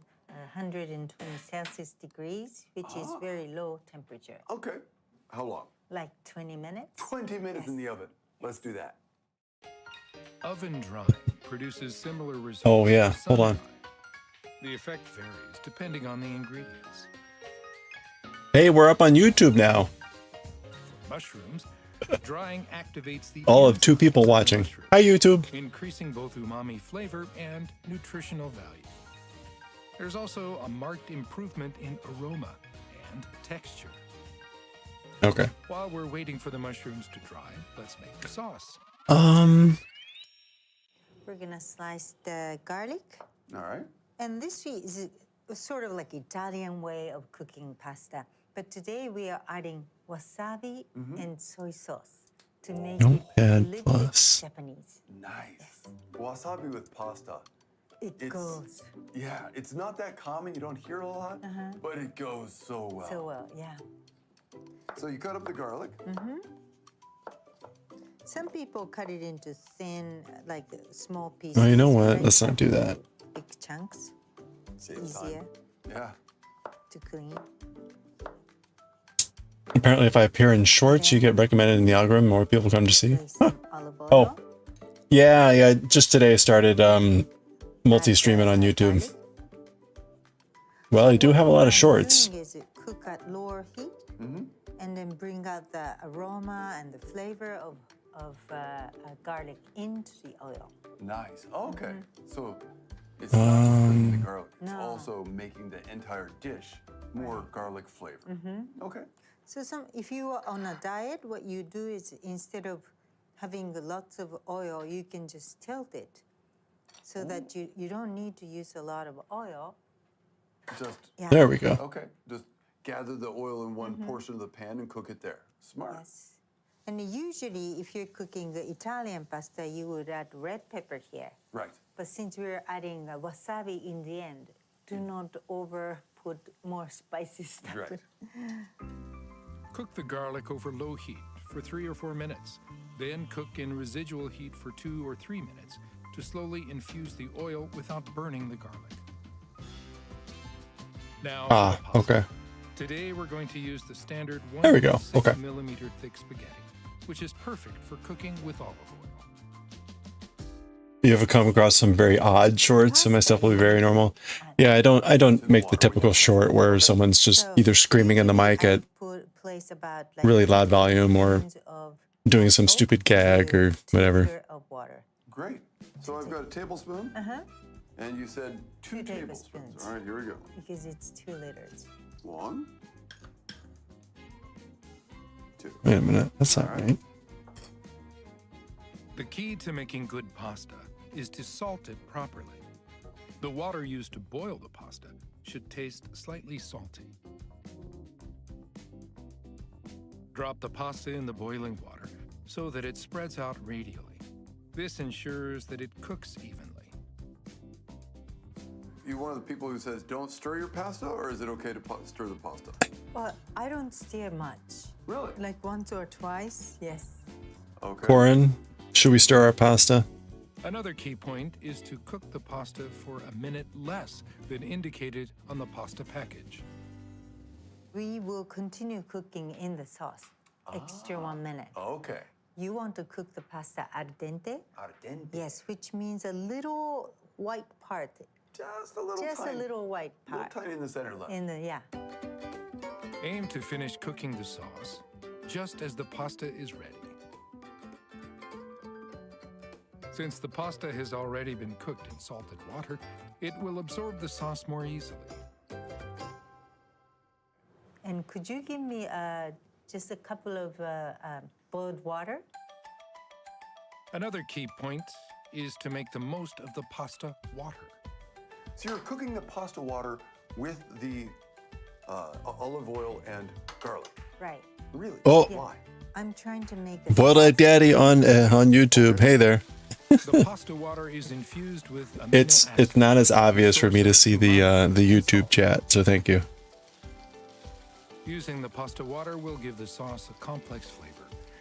120 Celsius degrees, which is very low temperature, Okay. How long? like 20 minutes. 20 minutes in the oven. Let's do that. Oven drying produces similar results. Oh, yeah. to sun Hold on. drying. The effect varies depending on the ingredients. Hey, we're up on YouTube now. For mushrooms, Drying activates the All of 2 people watching. Hi, YouTube. increasing both umami flavor and nutritional value. There's also a marked improvement in aroma and texture. Okay. While we're waiting for the mushrooms to dry, let's make the sauce. We're gonna slice the garlic. All right. And this is sort of like Italian way of cooking pasta. But today we are adding wasabi and soy sauce to make it a Notepad little bit plus. Japanese. Nice. Wasabi with pasta. It goes Yeah, it's not that common. You don't hear it a lot, but it goes so well. so well, yeah. So you cut up the garlic. Some people cut it into thin, like small pieces. Oh, you know what? but Let's I not cut do it that. into big chunks. It's Saves time. easier Yeah. to clean. Apparently, if I appear in shorts, you get recommended in the algorithm. More people come to see. Place some olive oil. Oh. Yeah. Just today I started multi-streaming on YouTube. Garlic. Well, you do have a lot of What I'm shorts. doing is it cook at lower heat and then bring out the aroma and the flavor of garlic into the oil. Nice. Oh, okay. So it's not just cooking the garlic. It's No. also making the entire dish more garlic flavor. Okay. So if you are on a diet, what you do is instead of having lots of oil, you can just tilt it so that you don't need to use a lot of oil. Just Yeah. There we go. okay. Just gather the oil in one portion of the pan and cook it there. Smart. Yes. And usually, if you're cooking the Italian pasta, you would add red pepper here. Right. But since we're adding wasabi in the end, do not over put more spicy stuff. Right. Cook the garlic over low heat for 3 or 4 minutes. Then cook in residual heat for 2 or 3 minutes to slowly infuse the oil without burning the garlic. Now, for the pasta. Okay. Today we're going to use the standard There we go. 1.6 Okay. millimeter thick spaghetti, which is perfect for cooking with olive oil. You ever come across some very odd shorts? So my stuff will be very normal. Yeah, I don't make the typical short where someone's just either screaming in the mic at Place about really loud volume or of doing some stupid gag or whatever. liter of water. Great. So I've got a tablespoon. And you said 2 2 tablespoons. tablespoons. All right, here we go. Because it's 2 liters. 1, 2. Wait a minute, that's not right. The key to making good pasta is to salt it properly. The water used to boil the pasta should taste slightly salty. Drop the pasta in the boiling water so that it spreads out radially. This ensures that it cooks evenly. You one of the people who says don't stir your pasta, or is it okay to stir the pasta? Well, I don't stir much. Really? Like once or twice, yes. Okay. Corin, should we stir our pasta? Another key point is to cook the pasta for a minute less than indicated on the pasta package. We will continue cooking in the sauce. Extra 1 minute. Okay. You want to cook the pasta al dente? Al dente. Yes, which means a little white part. Just a little Just tiny. a little white Little part. tiny in the center left. In the, yeah. Aim to finish cooking the sauce just as the pasta is ready. Since the pasta has already been cooked in salted water, it will absorb the sauce more easily. And could you give me just a couple of boiled water? Another key point is to make the most of the pasta water. So you're cooking the pasta water with the olive oil and garlic. Right. Really? Oh. Why? I'm trying to make a Boiled Like Daddy on YouTube. Hey there. The pasta water is infused with amino It's acids. not as obvious for me to see the YouTube chat, so thank you. Using the pasta water will give the sauce a complex flavor.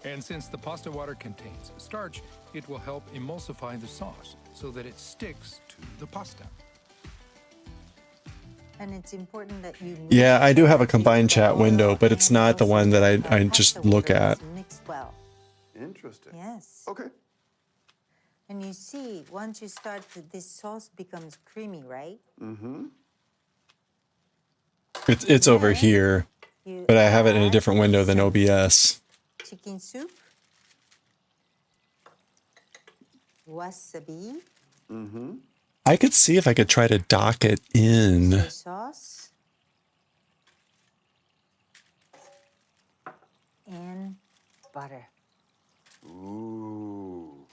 And since the pasta water contains starch, it will help emulsify the sauce so that it sticks to the pasta. And it's important that you Yeah, I do have a mix combined the chat oil window, but it's and not the also one that I pasta just look water at. is mixed well. Interesting. Yes. Okay. And you see, once you start, this sauce becomes creamy, right? It's over here, You but I have it in a add different window than some OBS. Chicken soup. wasabi, I could see if I could try to dock it in. soy sauce, and butter. Ooh.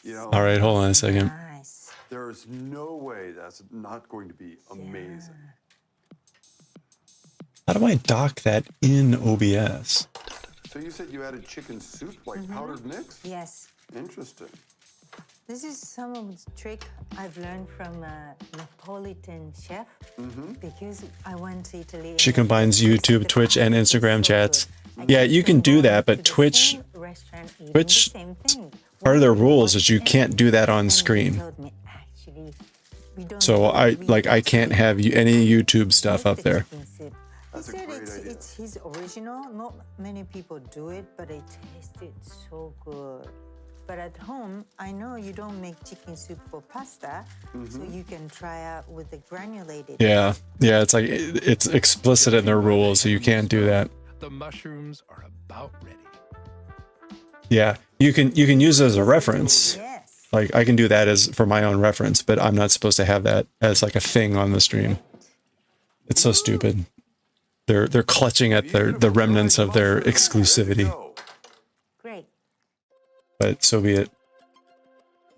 You know, All right, hold on a second. Nice. there's no way that's not going to be amazing. How do I dock that in OBS? So you said you added chicken soup, like powdered mix? Yes. Interesting. This is some of the trick I've learned from a Napolitan chef because I went to Italy. and She I combines tasted YouTube, the Twitch, and pasta. It's Instagram so chats. good. Yeah, I you took can them do both that, to but the Twitch, same restaurant eating the Twitch, same thing. part of their One rules is you and can't do that on and they screen. told me, actually, we don't So really I can't taste have any YouTube stuff like up the there. chicken soup. That's a He said great idea. it's his original. Not many people do it, but it tasted so good. But at home, I know you don't make chicken soup for pasta, so you can try out with the granulated. Yeah, yeah, it's like it's explicit in their rules, so you can't do that. The mushrooms are about ready. Yeah, you can use it as a reference. Yes. Like I can do that as for my own reference, but I'm not supposed to have that as like a thing on the stream. It's so stupid. They're clutching at the remnants of their exclusivity, Great. but so be it.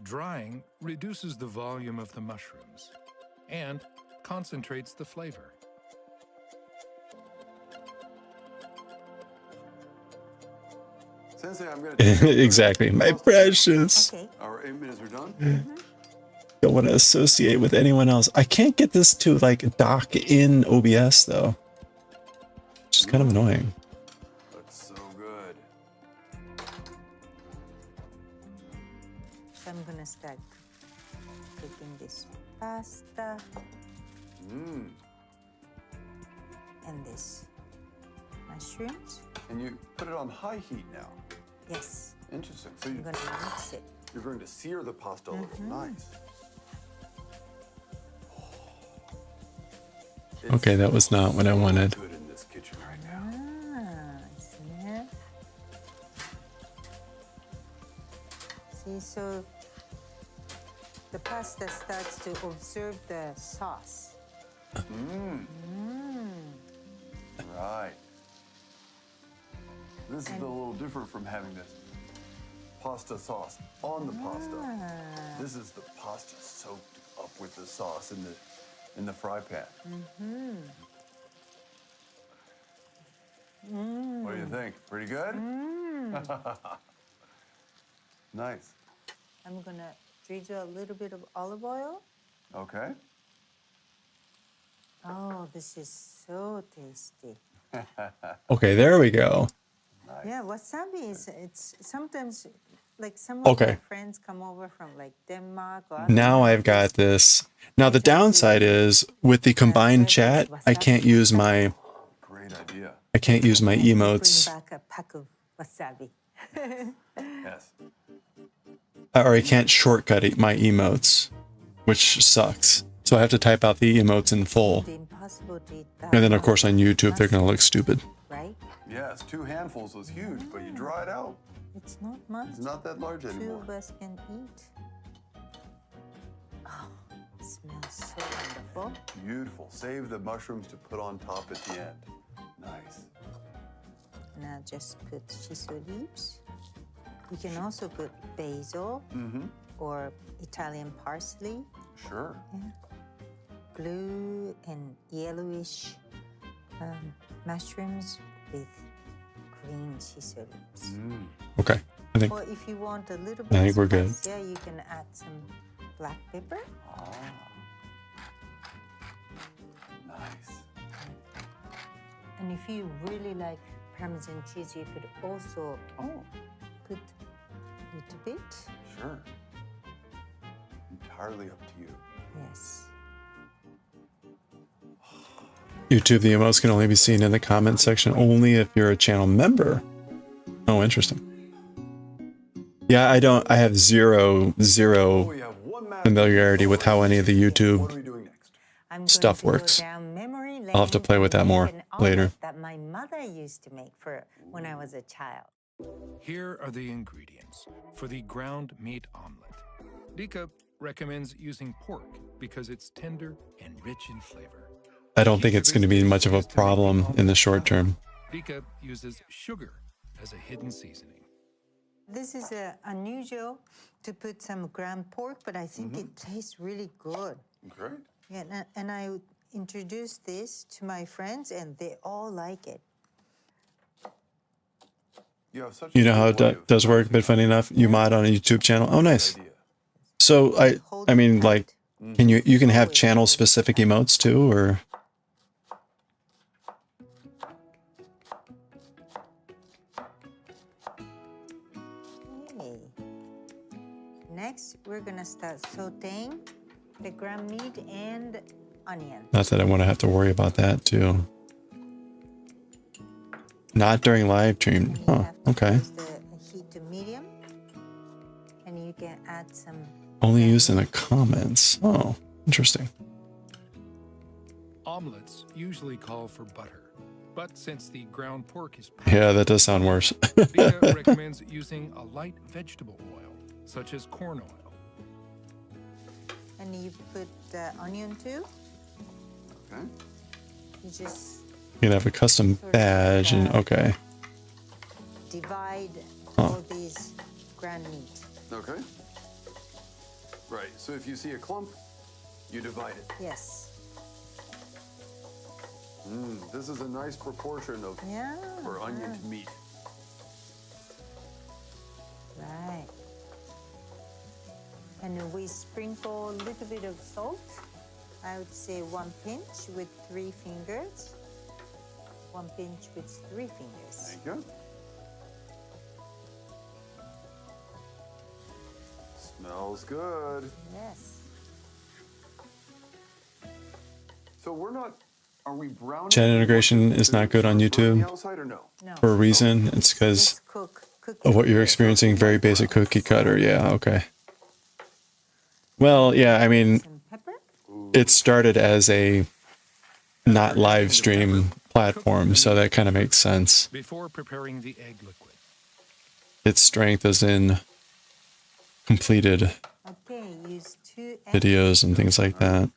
Drying reduces the volume of the mushrooms and concentrates the flavor. Sensei, I'm going to Exactly, my precious. Okay. Our 8 minutes are done. Don't want to associate with anyone else. I can't get this to like dock in OBS though, which is kind of annoying. Looks so good. So I'm gonna start cooking this pasta Mmm. and this mushrooms. And you put it on high heat now. Yes. Interesting. So I'm gonna mix it. you're going to sear the pasta a little. Nice. Okay, that was not what I wanted. Good in this kitchen right now. Isn't it? See, so the pasta starts to observe the sauce. Right. This is a little different from having this pasta sauce on the pasta. This is the pasta soaked up with the sauce in the fry pan. What do you think? Pretty good? Nice. I'm gonna drizzle a little bit of olive oil. Okay. Oh, this is so tasty. Okay, there we go. Yeah, wasabi is, it's sometimes like some of my friends come over from like Denmark or Now I've got this. Now the downside is with the combined chat, I can't use my Great idea. emotes, bring back a pack of wasabi. Yes. or I can't shortcut my emotes, which sucks. So I have to type out the emotes in full. The impossible to eat that And then of much course on YouTube, they're gonna look stupid. right? Yes, 2 handfuls was huge, but you dry it out. It's not much. It's not that large Two anymore. of us can eat. Oh, it smells so wonderful. Beautiful. Save the mushrooms to put on top at the end. Nice. And I'll just put shiso leaves. You can also put basil or Italian parsley. Sure. Blue and yellowish mushrooms with green shiso leaves. Okay, I think Or if you want a little I bit think we're good. spicier, you can add some black pepper. Nice. And if you really like Parmesan cheese, you could also put a little bit. Sure. Entirely up to you. Yes. YouTube, the emotes can only be seen in the comment section only if you're a channel member. Oh, interesting. Yeah, I have zero We have one match. familiarity with how any of the What are YouTube we doing next? I'm stuff going to works. Go down memory lane I'll have to play with that and more make an later. omelet that my mother used to make for when I was a child. Here are the ingredients for the ground meat omelet. Rika recommends using pork because it's tender and rich in flavor. I don't think it's going to be much of a problem in the short term. Rika uses sugar as a hidden seasoning. This is unusual to put some ground pork, but I think it tastes really good. Great. Yeah, and I introduced this to my friends, and they all like it. You have such You a know how good way it of does work, but funny enough, you mod on a YouTube channel. Oh, nice. idea. So I mean, like, can you can have channel specific emotes too, or? Okay. Next, we're gonna start sauteing the ground meat and onion. Not that I want to have to worry about that too. Not during live stream. You Oh, have to okay. raise the heat to medium, and you can add some. Only used in the comments. Oh, interesting. Omelets usually call for butter, but since the ground pork is Yeah, that does sound worse. Rika recommends using a light vegetable oil, such as corn oil. And you put the onion too. Okay. You just You can have a custom badge and okay. divide Huh. all these ground meat. Okay. Right. So if you see a clump, you divide it. Yes. This is a nice proportion of Yeah. for onion to meat. Right. And then we sprinkle a little bit of salt. I would say 1 pinch with 3 fingers. 1 pinch with 3 fingers. Thank you. Smells good. Yes. So we're not. Are we browning? Channel integration is not good on the YouTube outside or no? No. for a reason. It's because Just cook of it. what you're experiencing. Very basic cookie cutter. Yeah, okay. Well, yeah, I mean, Some pepper. it started as a not live stream platform, so that kind of makes sense. Before preparing the egg liquid, Its strength is in completed Okay, use 2 eggs. videos and things like that.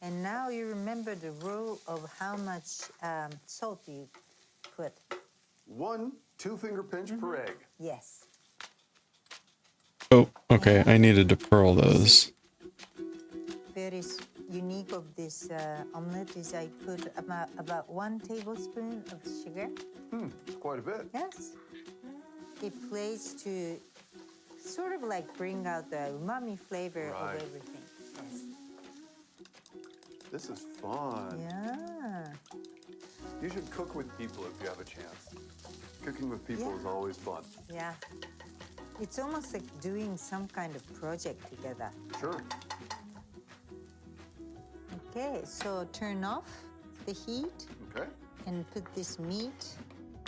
And now you remember the rule of how much salt you put. 1 2-finger pinch per egg. Yes. Oh, okay. I needed to pearl those. Very unique of this omelet is I put about 1 tablespoon of sugar. Quite a bit. Yes. It plays to sort of like bring out the umami flavor Right. of everything. Yes. This is fun. Yeah. You should cook with people if you have a chance. Cooking with people Yeah. is always fun. Yeah. It's almost like doing some kind of project together. Sure. Okay, so turn off the heat Okay. and put this meat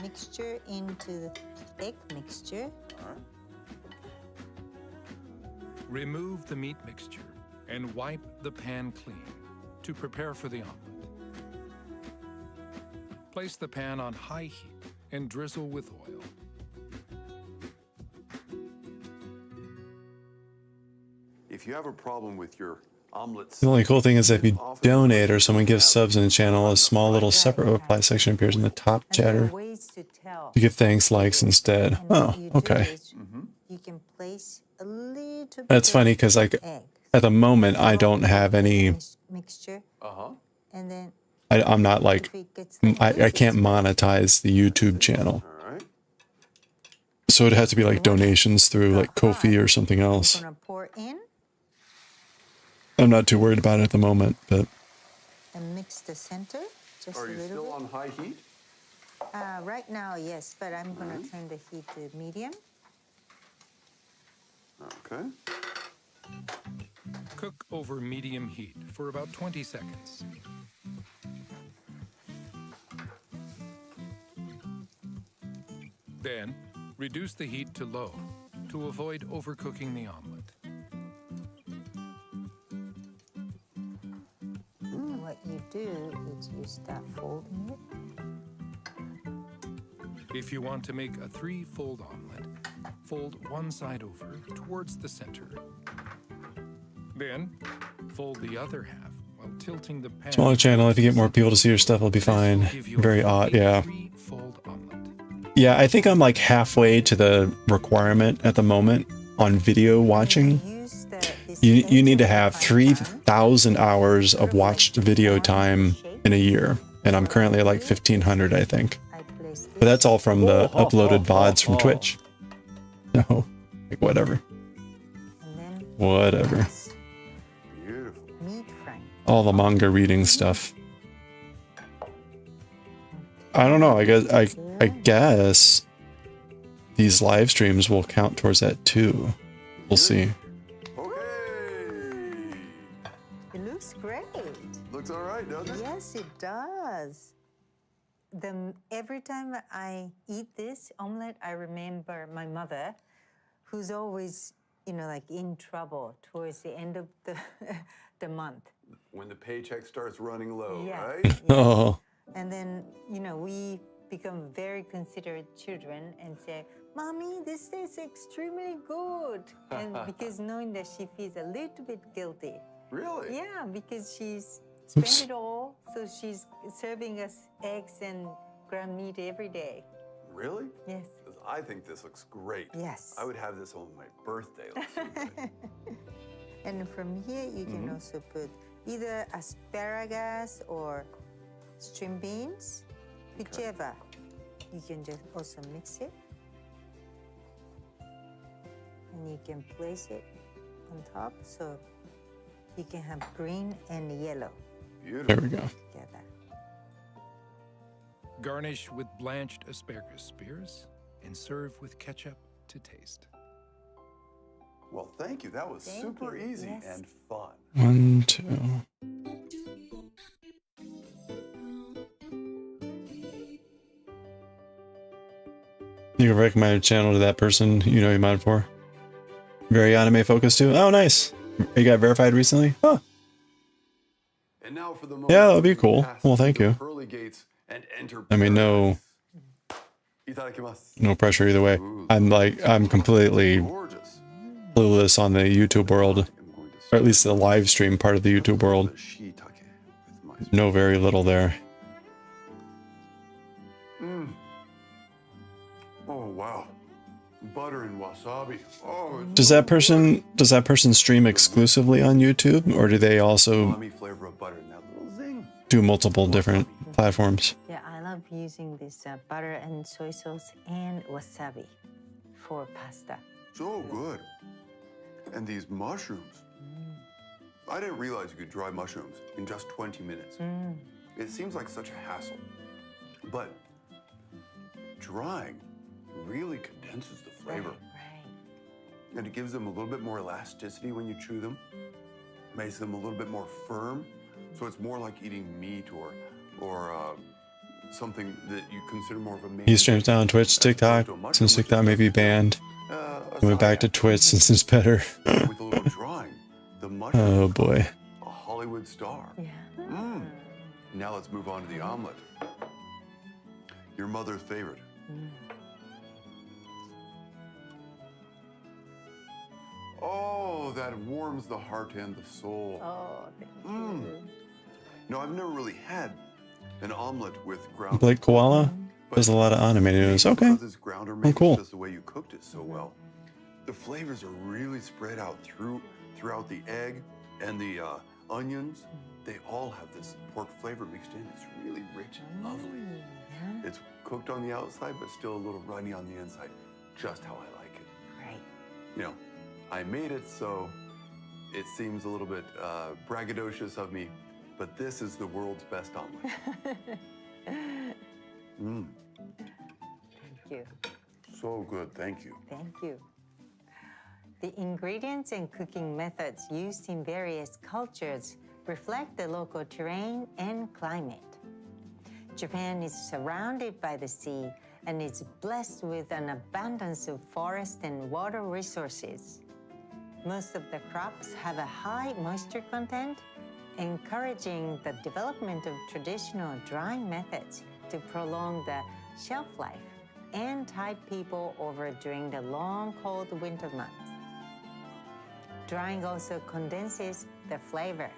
mixture into the egg mixture. All right. remove the meat mixture and wipe the pan clean to prepare for the omelet. Place the pan on high heat and drizzle with oil. If you have a problem with your omelets, The only cool thing is if you donate or someone gives subs in the channel, a small little separate reply section appears in the top And there are chatter ways to tell. to give thanks, likes instead. And what Oh, you do okay. is You can place a little bit That's funny of because like egg. at the moment I don't have any. Mixture, uh-huh. and then I'm not like if it gets I can't monetize the YouTube channel, All right. so it'd have to be like donations through like Ko-fi or something I'm else. gonna pour in I'm not too worried about it at the moment, but and mix the center just Are a you little still bit. on high heat? Right now, yes, but I'm gonna turn the heat to medium. Okay. Cook over medium heat for about 20 seconds. Then, reduce the heat to low to avoid overcooking the omelet. And what you do is you start folding it. If you want to make a 3-fold omelet, fold one side over towards the center. Then, fold the other half while tilting the pan. Smaller channel. If you get more people to see your stuff, it'll be fine. Very odd. Yeah. Fold omelet. Yeah, I think I'm like halfway to the requirement at the moment on video watching. You need to have 3,000 hours of watched video time in a year, and I'm currently at like 1,500, I think. But that's all from the uploaded VODs from Twitch. No, like whatever. Whatever. All the manga reading stuff. I don't know. I guess these live streams will count towards that too. We'll see. It looks great. Looks all right, doesn't it? Yes, it does. Every time I eat this omelet, I remember my mother, who's always, you know, like in trouble towards the end of the month. When the paycheck starts running low, Yes, right? yes. Oh, And then, you know, we become very considerate children and say, Mommy, this tastes extremely good. And because knowing that she feels a little bit guilty. Really? Yeah, because she's spent it all, so she's serving us eggs and ground meat every day. Really? Yes. 'Cause I think this looks great. Yes. I would have this on my birthday. Looks so good. And from here, you can also put either asparagus or string beans, whichever. You can just also mix it. And you can place it on top, so you can have green and yellow Beautiful. there we go. together. Garnish with blanched asparagus spears and serve with ketchup to taste. Well, thank you. That was Thank super you. easy Yes. and fun. 1, 2. You can recommend a channel to that person you know you might for. Very anime focused too. Oh, nice. You got verified recently? Oh, And now for the Yeah, that would be we cool. pass Well, thank through the you. Pearly gates and enter I mean, no, Itadakimasu. no pressure either way. I'm completely Gorgeous. clueless on the YouTube world, I'm going to or at least the live stream part of the YouTube world. the shiitake with my Know very little there. Oh wow. Butter and wasabi. Oh, it's Does that person stream exclusively on YouTube, or do they also umami flavor of butter and that little zing. do multiple different platforms? Yeah, I love using this butter and soy sauce and wasabi for pasta. So good. And these mushrooms. I didn't realize you could dry mushrooms in just 20 minutes. It seems like such a hassle. But drying really condenses the flavor. Right. And it gives them a little bit more elasticity when you chew them. Makes them a little bit more firm. So it's more like eating meat or something that you consider more of a main He streams now on Twitch, TikTok, since TikTok may be banned. He went back to Twitch since it's better. With a little drawing, the mushroom Oh becomes boy. a Hollywood star. Yeah. Now let's move on to the omelet. Your mother's favorite. Oh, that warms the heart and the soul. Oh, thank you. No, I've never really had an omelet with ground. Blake Koala does a lot of anime news. Okay. Because this grounder makes cool. just the way you cooked it so well. The flavors are really spread out throughout the egg and the onions. They all have this pork flavor mixed in. It's really rich and lovely. Yeah. It's cooked on the outside, but still a little runny on the inside. Just how I like it. Right. You know, I made it, so it seems a little bit braggadocious of me, but this is the world's best omelet. Thank you. So good, thank you. Thank you. The ingredients and cooking methods used in various cultures reflect the local terrain and climate. Japan is surrounded by the sea and is blessed with an abundance of forest and water resources. Most of the crops have a high moisture content, encouraging the development of traditional drying methods to prolong the shelf life and tide people over during the long, cold winter months. Drying also condenses the flavor.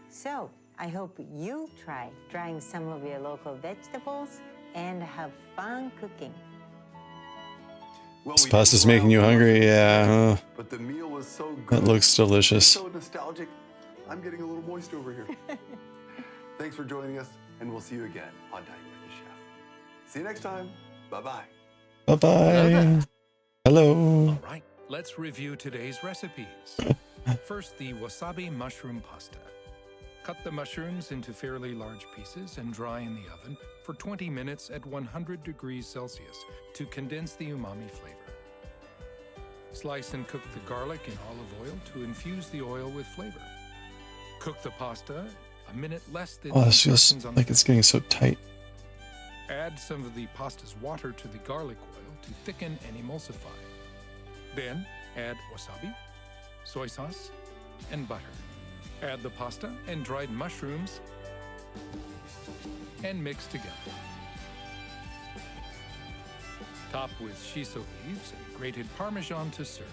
So I hope you try drying some of your local vegetables and have fun cooking. Well, This we pasta's didn't run making you out of hungry, mushrooms yeah. today, but the meal was so good. That looks delicious. So nostalgic. I'm getting a little moist over here. Thanks for joining us, and we'll see you again on Dining with the Chef. See you next time. Bye-bye. Bye-bye. Hello. All right, let's review today's recipes. First, the wasabi mushroom pasta. Cut the mushrooms into fairly large pieces and dry in the oven for 20 minutes at 100 degrees Celsius to condense the umami flavor. Slice and cook the garlic in olive oil to infuse the oil with flavor. Cook the pasta a minute less than Oh, this feels instructions on the like it's getting so tight. Add some of the pasta's water to the garlic oil to thicken and emulsify. Then add wasabi, soy sauce, and butter. Add the pasta and dried mushrooms and mix together. Top with shiso leaves and grated Parmesan to serve.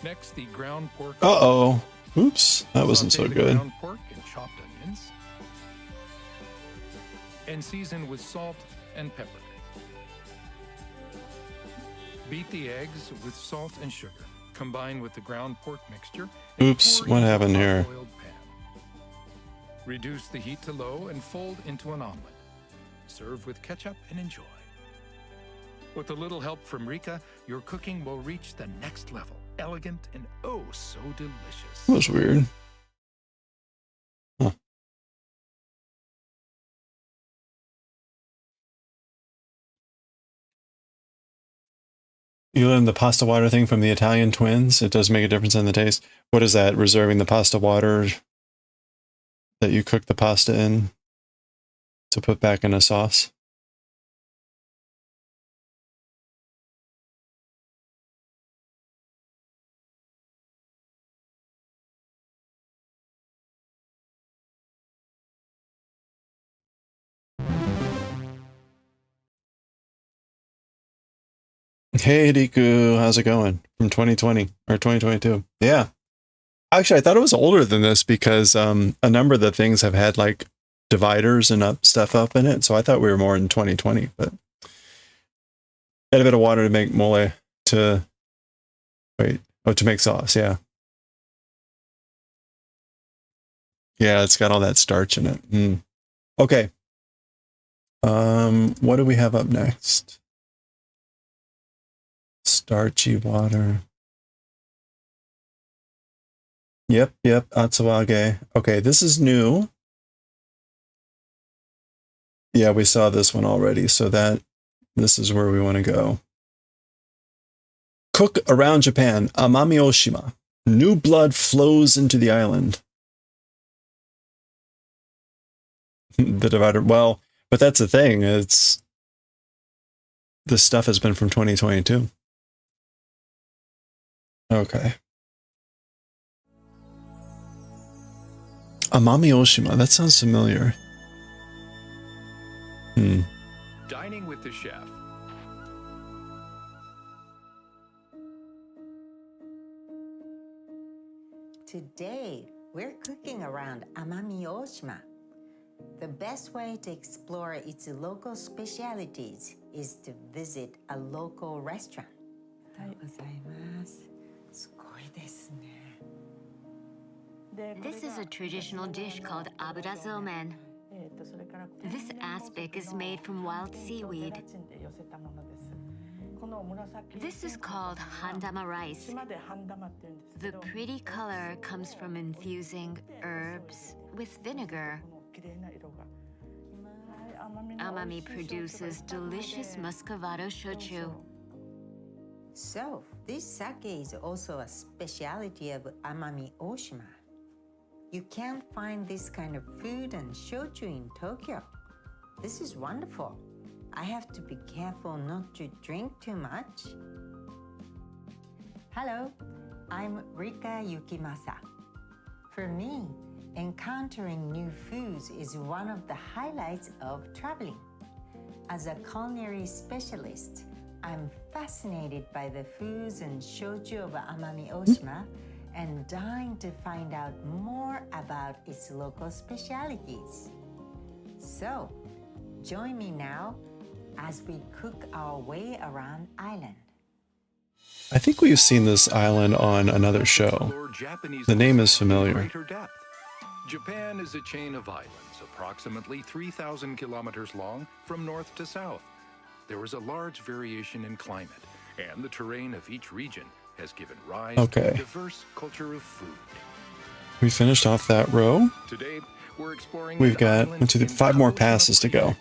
Next, the ground pork. Uh-oh. Oops, that wasn't so Saute the good. ground pork and chopped onions, and season with salt and pepper. Beat the eggs with salt and sugar. Combine with the ground pork mixture. And Oops, pour what into a happened here? hot-oiled pan. Reduce the heat to low and fold into an omelet. Serve with ketchup and enjoy. With a little help from Rika, your cooking will reach the next level. Elegant and oh so delicious. That was weird. Huh. You learned the pasta water thing from the Italian twins. It does make a difference in the taste. What is that? Reserving the pasta water that you cook the pasta in to put back in a sauce? Hey Riku, how's it going? From 2020 or 2022? Yeah. Actually, I thought it was older than this because a number of the things have had like dividers and stuff up in it. So I thought we were more in 2020, but add a bit of water to make mole to to make sauce. Yeah. Yeah, it's got all that starch in it. Mm. Okay. What do we have up next? Starchy water. Yep, Atsuage. Okay, this is new. Yeah, we saw this one already, so this is where we want to go. Cook around Japan, Amami Oshima. New blood flows into the island. The divider. Well, but that's the thing. This stuff has been from 2022. Okay. Amami Oshima. That sounds familiar. Dining with the chef. Today, we're cooking around Amami Oshima. The best way to explore its local specialities is to visit a local restaurant. This is a traditional dish called aburazomen. This aspic is made from wild seaweed. This is called handama rice. The pretty color comes from infusing herbs with vinegar. Amami produces delicious muscovado shochu. So, this sake is also a specialty of Amami Oshima. You can't find this kind of food and shochu in Tokyo. This is wonderful. I have to be careful not to drink too much. Hello, I'm Rika Yukimasa. For me, encountering new foods is one of the highlights of traveling. As a culinary specialist, I'm fascinated by the foods and shochu of Amami Oshima and dying to find out more about its local specialities. So, join me now as we cook our way around island. I think we've seen this island on another show. The name is familiar. Japan is a chain of islands approximately 3,000 kilometers long from north to south. There is a large variation in climate, and the terrain of each region has given rise to a diverse culture of food. We finished off that row. Today, we're exploring We've got 5 more passes to go.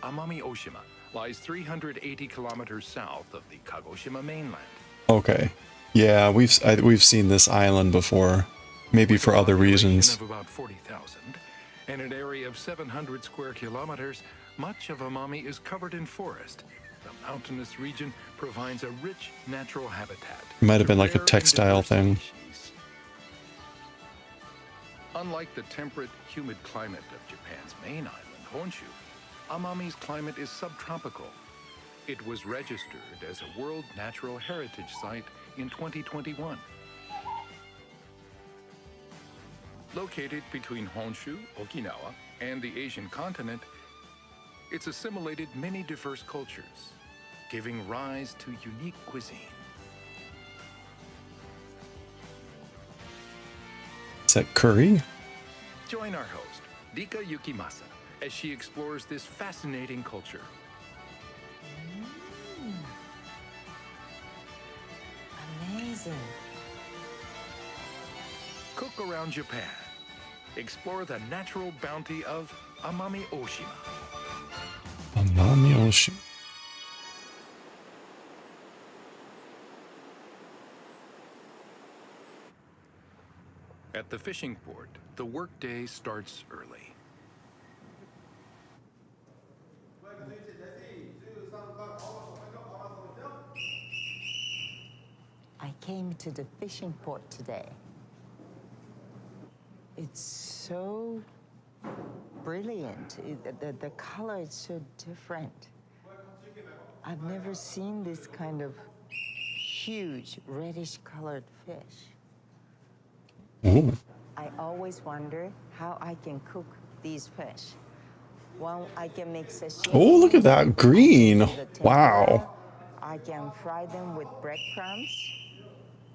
Amami Oshima lies 380 kilometers south of the Kagoshima mainland. Okay. Yeah, we've seen this island before, maybe for other reasons. Of about 40,000 and an area of 700 square kilometers, much of Amami is covered in forest. The mountainous region provides a rich natural habitat. It might have been like a textile thing. Unlike the temperate, humid climate of Japan's main island, Honshu, Amami's climate is subtropical. It was registered as a World Natural Heritage Site in 2021. Located between Honshu, Okinawa, and the Asian continent, it's assimilated many diverse cultures, giving rise to unique cuisine. Is that curry? Join our host, Rika Yukimasa, as she explores this fascinating culture. Amazing. Cook around Japan. Explore the natural bounty of Amami Oshima. Amami Oshima. At the fishing port, the workday starts early. I came to the fishing port today. It's so brilliant. The color is so different. I've never seen this kind of huge reddish colored fish. Ooh. I always wonder how I can cook these fish. One, I can make sashimi. Oh, look at that green. The tempura. Wow. I can fry them with breadcrumbs,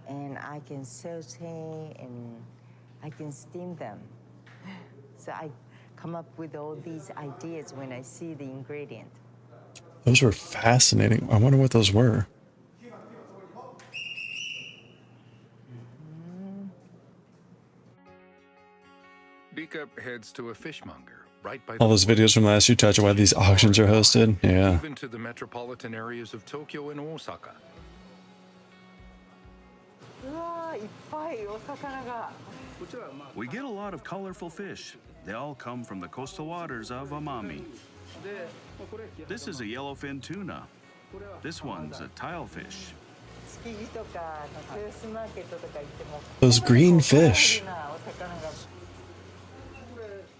and I can saute and I can steam them. So I come up with all these ideas when I see the ingredient. Those were fascinating. I wonder what those were. Rika heads to a fishmonger right by All those videos from last year touch on why these auctions are hosted. Yeah. Even to the metropolitan areas of Tokyo and Osaka. We get a lot of colorful fish. They all come from the coastal waters of Amami. This is a yellowfin tuna. This one's a tilefish. Those green fish.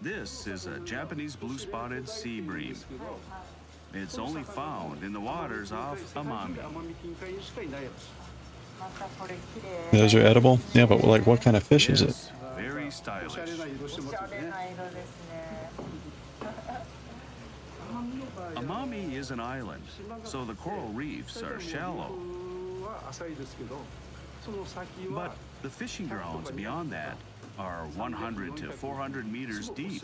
This is a Japanese blue-spotted sea bream. It's only found in the waters of Amami. Those are edible? Yeah, but like what kind of fish is it? Very stylish. Amami is an island, so the coral reefs are shallow. But the fishing grounds beyond that are 100 to 400 meters deep.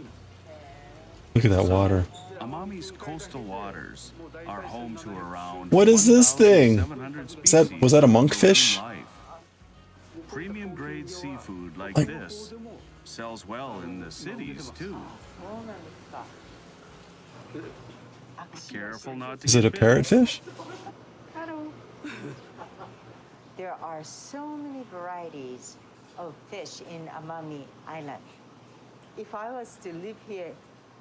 Look at that water. Amami's coastal waters are home to around What is this thing? 1,700 Was that a species monkfish? of marine life. Premium grade seafood like this sells well in the cities too. Careful not to Is it a get bitten. parrotfish? There are so many varieties of fish in Amami Island. If I was to live here,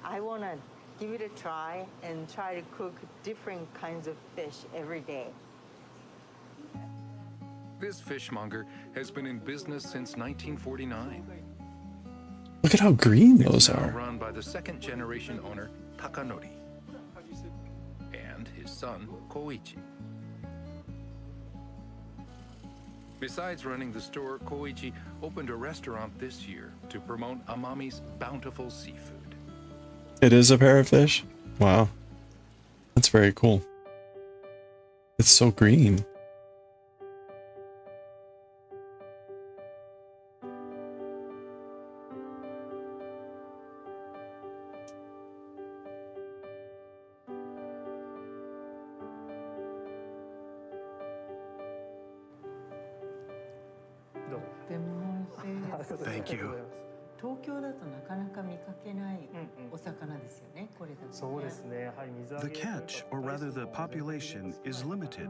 I want to give it a try and try to cook different kinds of fish every day. This fishmonger has been in business since 1949. Look at how green those Now are. run by the second generation owner, Takanori. son, Koichi. Besides running the store, Koichi opened a restaurant this year to promote Amami's bountiful seafood. It is a parrotfish? Wow. That's very cool. It's so green. Thank you. 東京だとなかなか見かけないお魚ですよね、これだとね。そうですね。はい、水揚 The げ catch, or rather the population, is limited.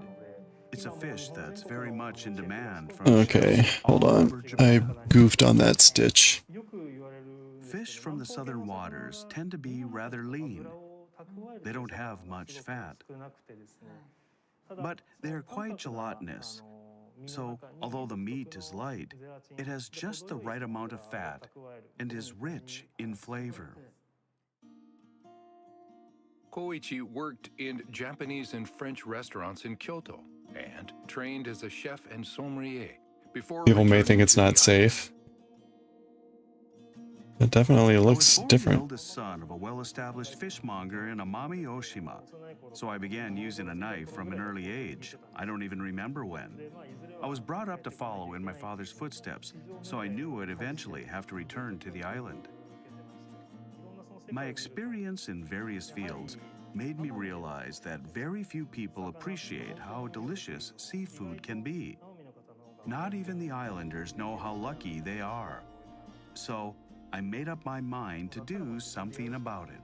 It's a fish that's very much in demand from Okay, chefs hold all on. over Japan. I goofed on that stitch. よく言われる Fish from the southern waters tend to be rather lean. 油を蓄える They don't have much fat, 少なくてですね。ただ but they're quite gelatinous. So, although the meat is light, it has just the right amount of fat and is rich in flavor. Koichi worked in Japanese and French restaurants in Kyoto and trained as a chef and sommelier before People may returning think it's to the not island. safe. It definitely I was looks born the different. eldest son of a well-established fishmonger in Amami Oshima, so I began using a knife from an early age. I don't even remember when. I was brought up to follow in my father's footsteps, so I knew I'd eventually have to return to the island. My experience in various fields made me realize that very few people appreciate how delicious seafood can be. Not even the islanders know how lucky they are. So, I made up my mind to do something about it.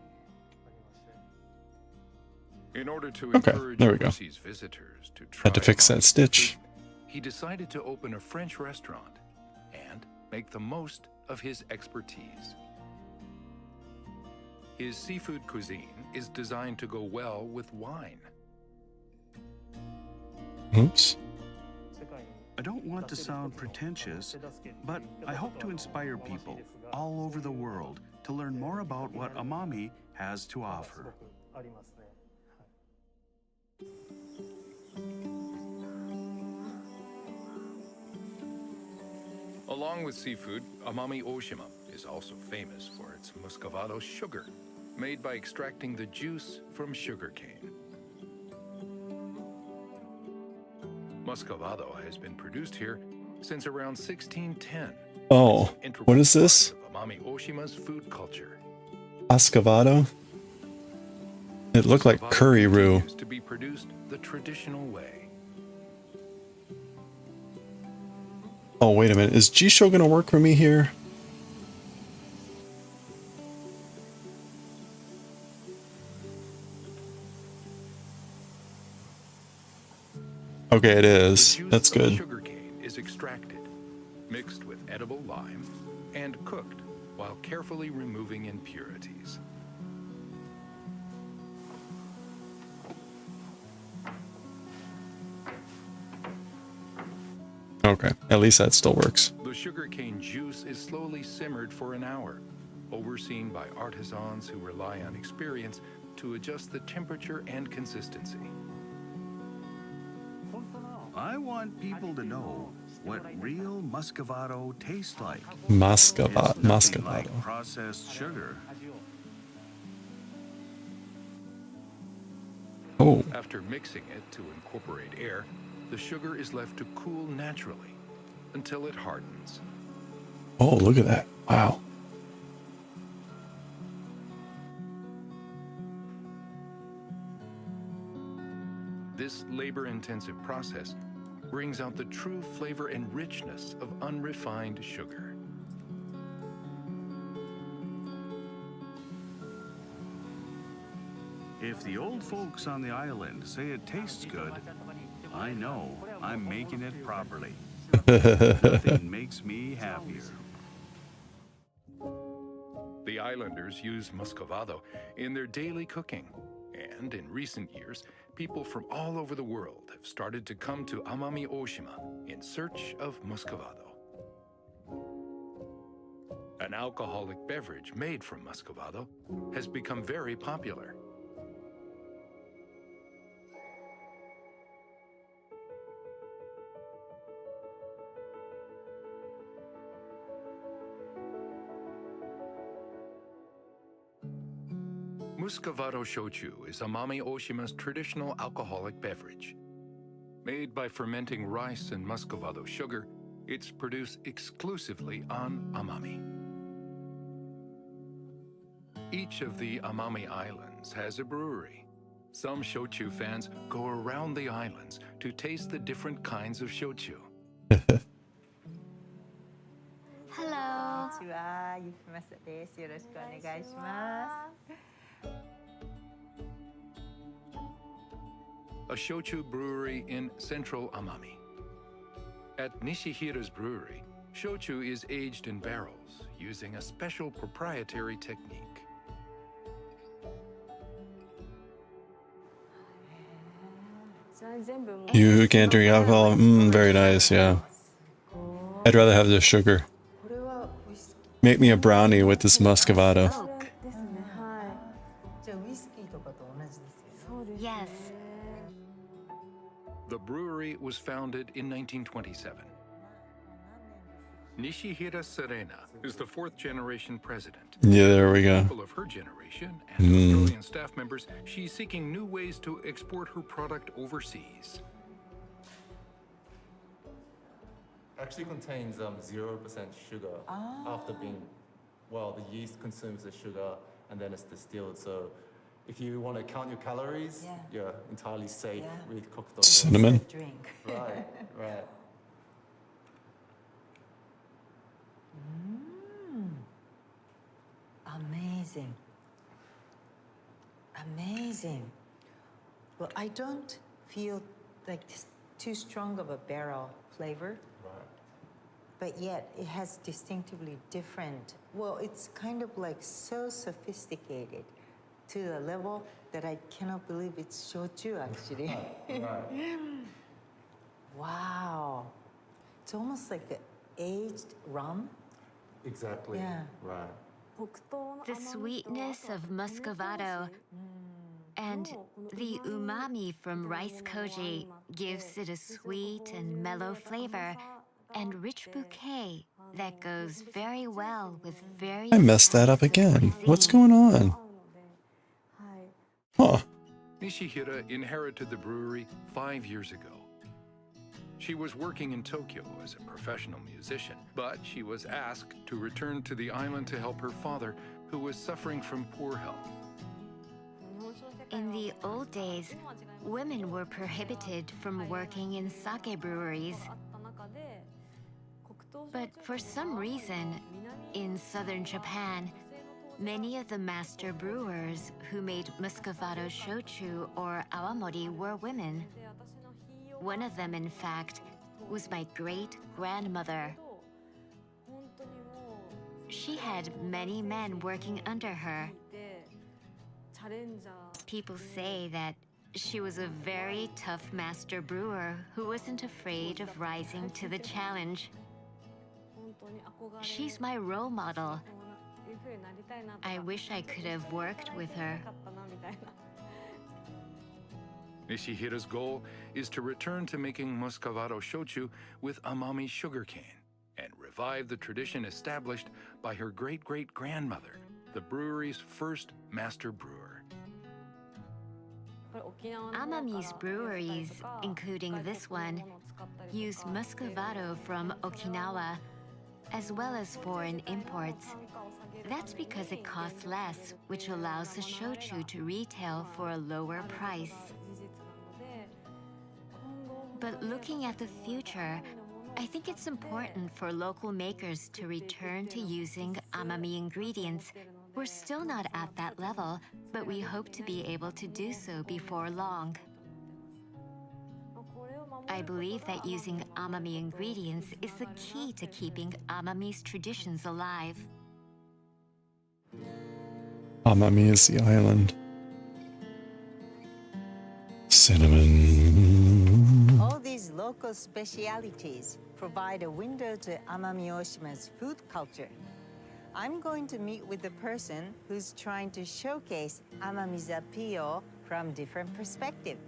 In order to Okay, encourage there we go. overseas visitors to try Had to fix that Amami's stitch. food, he decided to open a French restaurant and make the most of his expertise. His seafood cuisine is designed to go well with wine. Oops. I don't want to sound pretentious, but I hope to inspire people all over the world to learn more about what Amami has to offer. ありますね。 Along with seafood, Amami Oshima is also famous for its muscovado sugar, made by extracting the juice from sugarcane. Muscovado has been produced here since around 1610. Oh, It's an integral what is this? part of Amami Oshima's food culture. Ascovado? It looked like Muscovado curry roux. continues to be produced the traditional way. Oh, wait a minute. Is Jisho gonna work for me here? Okay, it is. The juice That's from good. sugarcane is extracted, mixed with edible lime, and cooked while carefully removing impurities. Okay, at least that still works. The sugarcane juice is slowly simmered for an hour, overseen by artisans who rely on experience to adjust the temperature and consistency. I want people to know what real muscovado tastes like. Muscovado. It's nothing like Muscovado. processed sugar. Oh, After mixing it to incorporate air, the sugar is left to cool naturally until it hardens. oh, look at that. Wow. This labor-intensive process brings out the true flavor and richness of unrefined sugar. If the old folks on the island say it tastes good, I know I'm making it properly. Nothing makes me happier. The islanders use muscovado in their daily cooking, and in recent years, people from all over the world have started to come to Amami Oshima in search of muscovado. An alcoholic beverage made from muscovado has become very popular. Muscovado shochu is Amami Oshima's traditional alcoholic beverage. Made by fermenting rice and Muscovado sugar, it's produced exclusively on Amami. Each of the Amami Islands has a brewery. Some shochu fans go around the islands to taste the different kinds of shochu. Hello. こんにちは、ゆきまさです。よろしくお願いします。 A shochu brewery in central Amami. At Nishihira's brewery, shochu is aged in barrels using a special proprietary technique. You can't drink alcohol. Very nice, yeah. I'd rather have the sugar. Make me a brownie with this muscovado. Oak. じゃあウイスキーとかと同じですよね。 Yes. The brewery was founded in 1927. Nishihira Serena is the fourth generation president. Yeah, there we go. People of her generation and Australian staff members, she's seeking new ways to export her product overseas. Actually contains 0% sugar after being, well, the yeast consumes the sugar and then it's distilled. So if you want to count your calories, Yeah. you're entirely safe with cooked Cinnamon. Drink. Right, right. Amazing. Amazing. Well, I don't feel like this too strong of a barrel flavor, Right. but yet it has distinctively different. Well, it's kind of like so sophisticated to the level that I cannot believe it's shochu actually. Right. Wow. It's almost like an aged rum. Exactly. Yeah. Right. The sweetness of muscovado and the umami from rice koji gives it a sweet and mellow flavor and rich bouquet that goes very well with very. I messed that up again. What's going on? Huh. Nishihira inherited the brewery 5 years ago. She was working in Tokyo as a professional musician, but she was asked to return to the island to help her father, who was suffering from poor health. In the old days, women were prohibited from working in sake breweries. But for some reason, in southern Japan, many of the master brewers who made muscovado shochu or awamori were women. One of them, in fact, was my great-grandmother. She had many men working under her. People say that she was a very tough master brewer who wasn't afraid of rising to the challenge. She's my role model. I wish I could have worked with her. Nishihira's goal is to return to making muscovado shochu with amami sugarcane and revive the tradition established by her great-great-grandmother, the brewery's first master brewer. Amami's breweries, including this one, use muscovado from Okinawa, as well as foreign imports. That's because it costs less, which allows the shochu to retail for a lower price. But looking at the future, I think it's important for local makers to return to using amami ingredients. We're still not at that level, but we hope to be able to do so before long. I believe that using amami ingredients is the key to keeping amami's traditions alive. Amami is the island. Cinnamon. All these local specialities provide a window to Amami Oshima's food culture. I'm going to meet with the person who's trying to showcase Amami's appeal from different perspectives.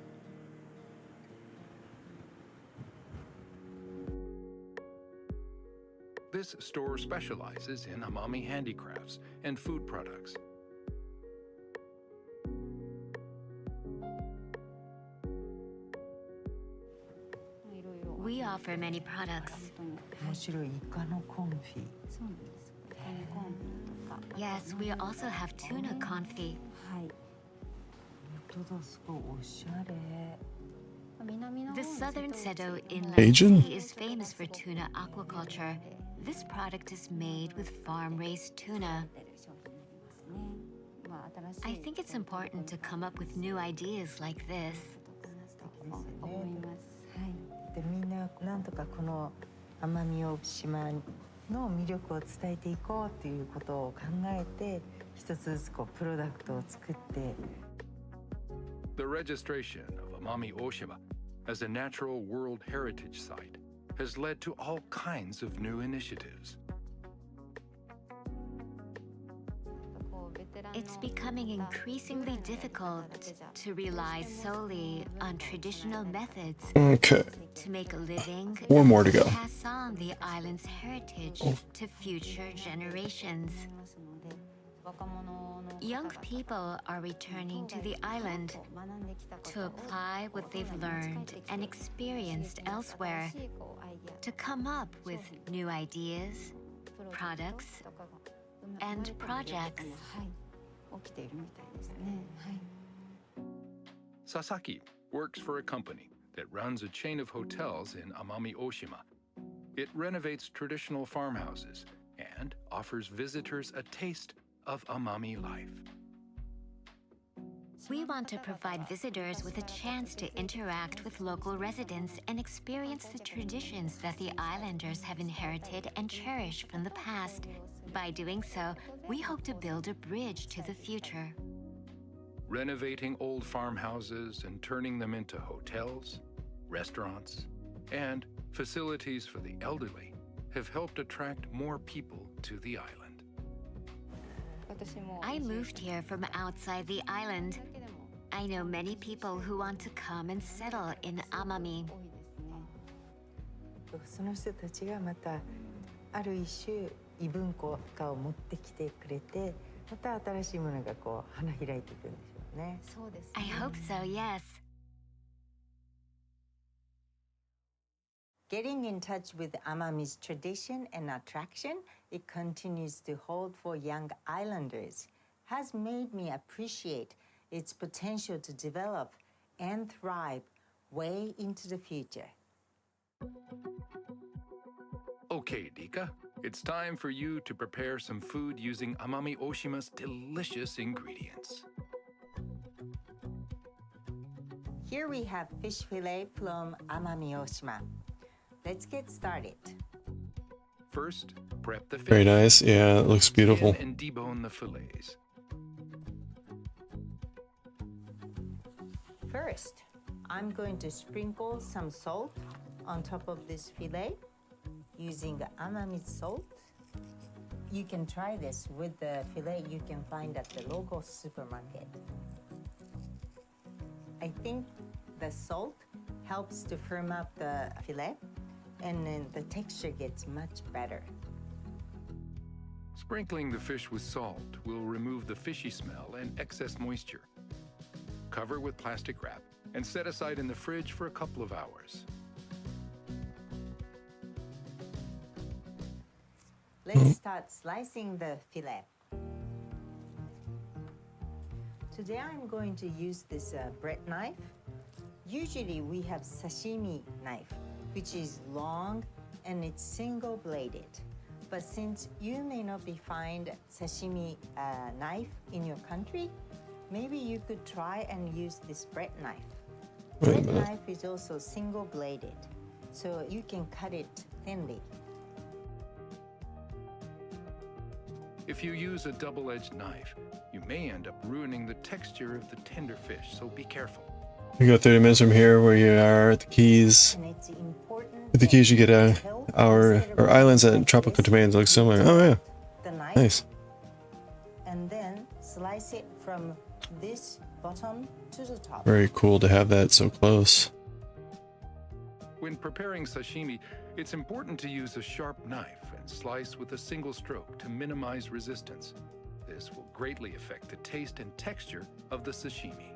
This store specializes in amami handicrafts and food products. offer many products. 面白いイカのコンフィ。 Yes, we also have tuna confit. 本当だ、すごいおしゃれ。 The southern Seto Inland Cajun? Sea is famous for tuna aquaculture. This product is made with farm-raised tuna. I think it's important to come up with new ideas like this. でみんななんとかこの奄美大島の魅力を伝えていこうということを考えて一つずつこうプロダクトを作って。 The registration of Amami Oshima as a natural World Heritage Site has led to all kinds of new initiatives. It's becoming increasingly difficult to rely solely on traditional methods Okay. to make a living 4 more to and go. pass on the island's heritage to future generations. Young people are returning to the island to apply what they've learned and experienced elsewhere, to come up with new ideas, products, and projects. Sasaki works for a company that runs a chain of hotels in Amami Oshima. It renovates traditional farmhouses and offers visitors a taste of Amami life. We want to provide visitors with a chance to interact with local residents and experience the traditions that the islanders have inherited and cherished from the past. By doing so, we hope to build a bridge to the future. Renovating old farmhouses and turning them into hotels, restaurants, and facilities for the elderly have helped attract more people to the island. I moved here from outside the island. I know many people who want to come and settle in Amami. その人たちがまたある一種異文化を持ってきてくれて、また新しいものがこう花開いていくんでしょうね。 I hope so, yes. Getting in touch with Amami's tradition and attraction it continues to hold for young islanders has made me appreciate its potential to develop and thrive way into the future. Okay, Dika, it's time for you to prepare some food using Amami Oshima's delicious ingredients. Here we have fish fillet from Amami Oshima. Let's get started. First, prep the fish. Very nice. Yeah, it looks beautiful. Skin and debone the fillets. First, I'm going to sprinkle some salt on top of this fillet using Amami salt. You can try this with the fillet you can find at the local supermarket. I think the salt helps to firm up the fillet, and then the texture gets much better. Sprinkling the fish with salt will remove the fishy smell and excess moisture. Cover with plastic wrap and set aside in the fridge for a couple of hours. Let's start slicing the fillet. Today I'm going to use this bread knife. Usually we have sashimi knife, which is long and it's single-bladed. But since you may not be find sashimi knife in your country, maybe you could try and use this bread knife. Bread knife is also single-bladed, so you can cut it thinly. If you use a double-edged knife, you may end up ruining the texture of the tender fish, so be careful. We go 30 minutes from here where you are at the Keys. And it's important At the Keys, you get our islands at tropical domains look similar. Oh yeah, the knife, nice. and then slice it from this bottom to the top. Very cool to have that so close. When preparing sashimi, it's important to use a sharp knife and slice with a single stroke to minimize resistance. This will greatly affect the taste and texture of the sashimi.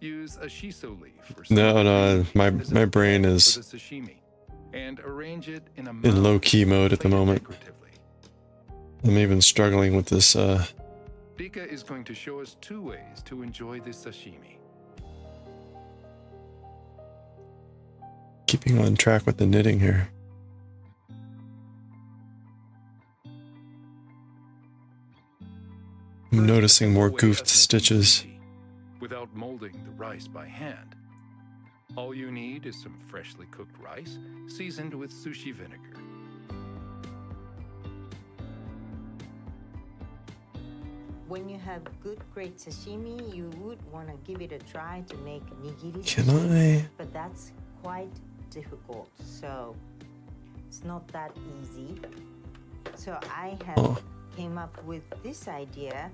Use a shiso leaf or No, my brain for is the sashimi, and arrange it in a in low key mound mode at the plated moment. decoratively. I'm even struggling with this, Rika is going to show us 2 ways to enjoy this sashimi. keeping on track with the knitting here. I'm First, noticing more way goofed of making stitches. sushi without molding the rice by hand. All you need is some freshly cooked rice seasoned with sushi vinegar. When you have good, great sashimi, you would want to give it a try to make nigiri Can sashimi, I? but that's quite difficult. So it's not that easy. So I have came up with this idea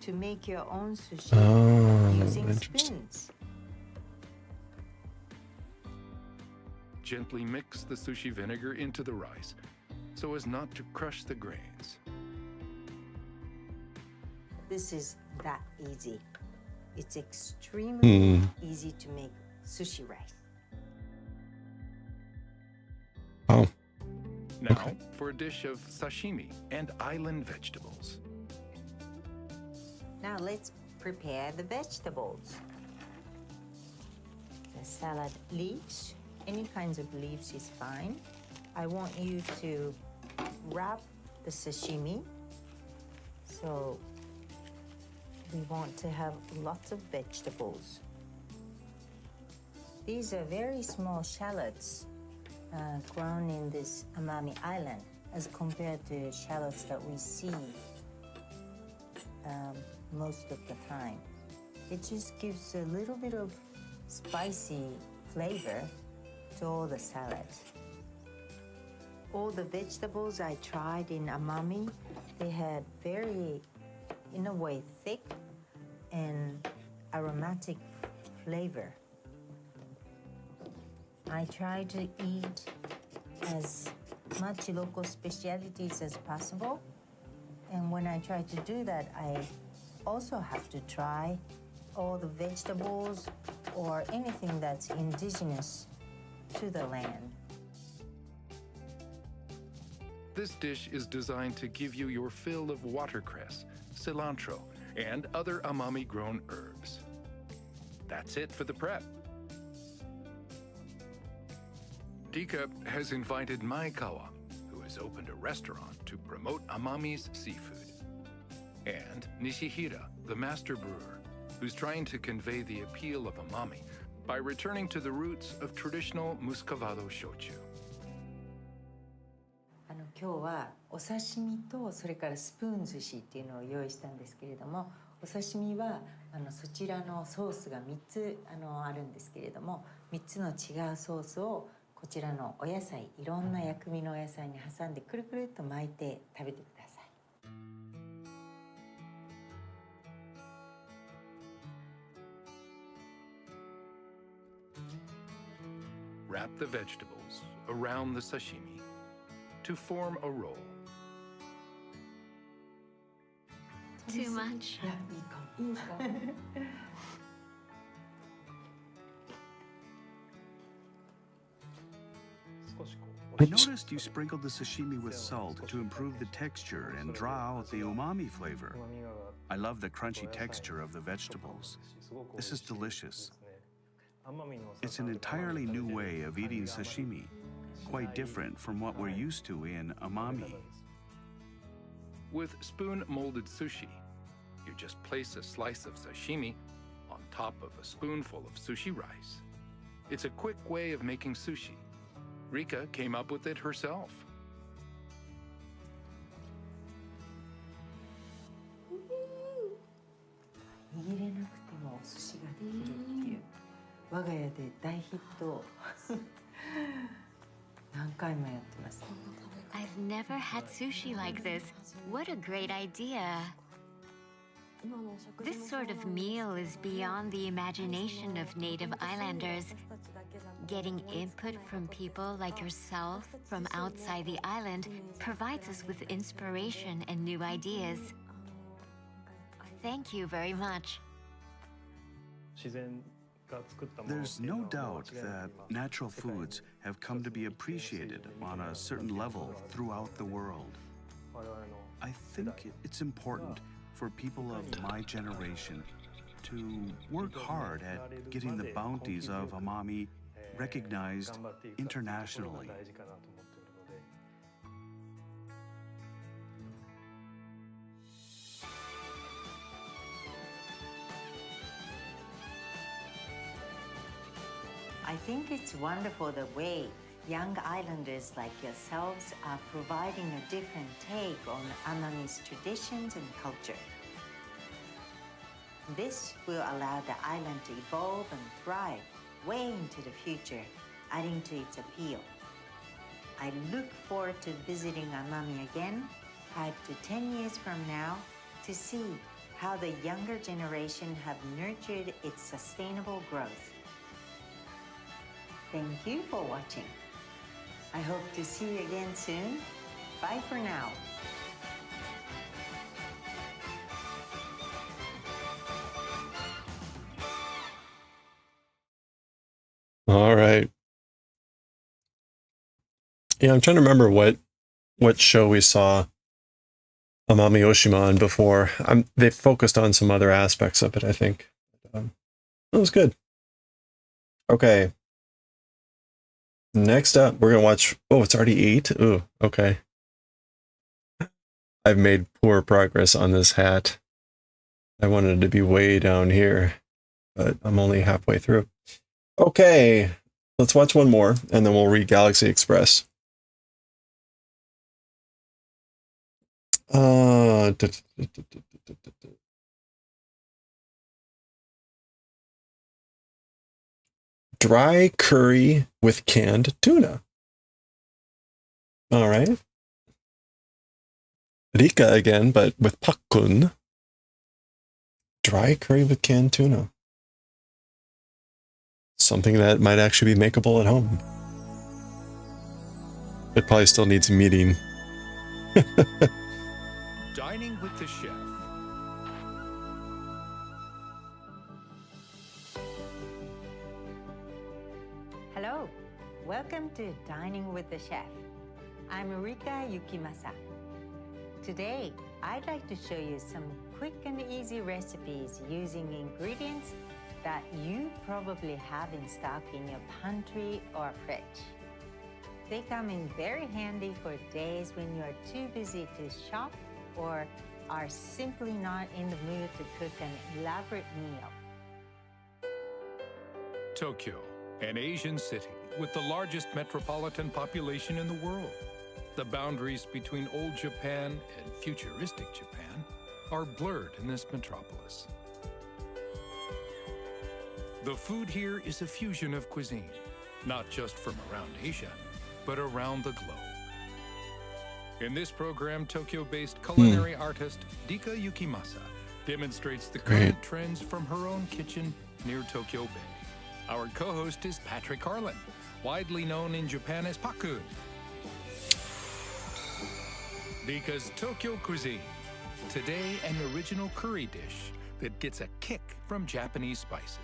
to make your own sushi Oh, using interesting. spoons. Gently mix the sushi vinegar into the rice so as not to crush the grains. This is that easy. It's extremely easy to make sushi rice. Oh, Now for a dish of sashimi and island vegetables. Now let's prepare the vegetables. The salad leaves, any kinds of leaves is fine. I want you to wrap the sashimi. So we want to have lots of vegetables. These are very small shallots grown in this Amami Island as compared to shallots that we see most of the time. It just gives a little bit of spicy flavor to all the salad. All the vegetables I tried in Amami, they had very, in a way, thick and aromatic flavor. I try to eat as much local specialties as possible. And when I try to do that, I also have to try all the vegetables or anything that's indigenous to the land. This dish is designed to give you your fill of watercress, cilantro, and other Amami-grown herbs. That's it for the prep. Dika has invited Maekawa, who has opened a restaurant to promote Amami's seafood, and Nishihira, the master brewer, who's trying to convey the appeal of Amami by returning to the roots of traditional Muscovado shochu. 今日はお刺身とそれからスプーン寿司っていうのを用意したんですけれども、お刺身はそちらのソースが3つあるんですけれども、3つの違うソースをこちらのお野菜、いろんな薬味のお野菜に挟んでくるくるっと巻いて食べてください。Wrap the vegetables around the sashimi to form a roll. Too much. いや、いいかも。いいですかI noticed you sprinkled the sashimi with salt to improve the texture and draw out the umami flavor. I love the crunchy texture of the vegetables. This is delicious. It's an entirely new way of eating sashimi, quite different from what we're used to in Amami. With spoon-molded sushi, you just place a slice of sashimi on top of a spoonful of sushi rice. It's a quick way of making sushi. Rika came up with it herself. 握れなくてもお寿司ができるっていう我が家で大ヒットを何回もやってます。 I've never had sushi like this. What a great idea. This sort of meal is beyond the imagination of native islanders. Getting input from people like yourself from outside the island provides us with inspiration and new ideas. Thank you very much. 自然 There's no doubt that natural foods have come to be appreciated on a certain level throughout the world. I think it's important for people of my generation to work hard at getting the bounties of umami recognized internationally. I think it's wonderful the way young islanders like yourselves are providing a different take on Amami's traditions and culture. This will allow the island to evolve and thrive way into the future, adding to its appeal. I look forward to visiting Amami again 5 to 10 years from now to see how the younger generation have nurtured its sustainable growth. Thank you for watching. I hope to see you again soon. Bye for now. All right. Yeah, I'm trying to remember what show we saw Amami Oshima on before. They focused on some other aspects of it, I think. It was good. Okay. Next up, we're going to watch... Oh, it's already 8? Ooh, okay. I've made poor progress on this hat. I wanted it to be way down here, but I'm only halfway through. Okay, let's watch one more, and then we'll read Galaxy Express. Dry curry with canned tuna. All right. Rika again, but with pakkun. Dry curry with canned tuna. Something that might actually be makeable at home. It probably still needs meating. Dining with the Chef. Hello, welcome to Dining with the Chef. I'm Rika Yukimasa. Today, I'd like to show you some quick and easy recipes using ingredients that you probably have in stock in your pantry or fridge. They come in very handy for days when you're too busy to shop or are simply not in the mood to cook an elaborate meal. Tokyo, an Asian city with the largest metropolitan population in the world. The boundaries between old Japan and futuristic Japan are blurred in this metropolis. The food here is a fusion of cuisine, not just from around Asia, but around the globe. In this program, Tokyo-based culinary artist Rika Yukimasa demonstrates the current trends from her own kitchen near Tokyo Bay. Our co-host is Patrick Harlan, widely known in Japan as Pakkun. Rika's Tokyo cuisine. Today, an original curry dish that gets a kick from Japanese spices.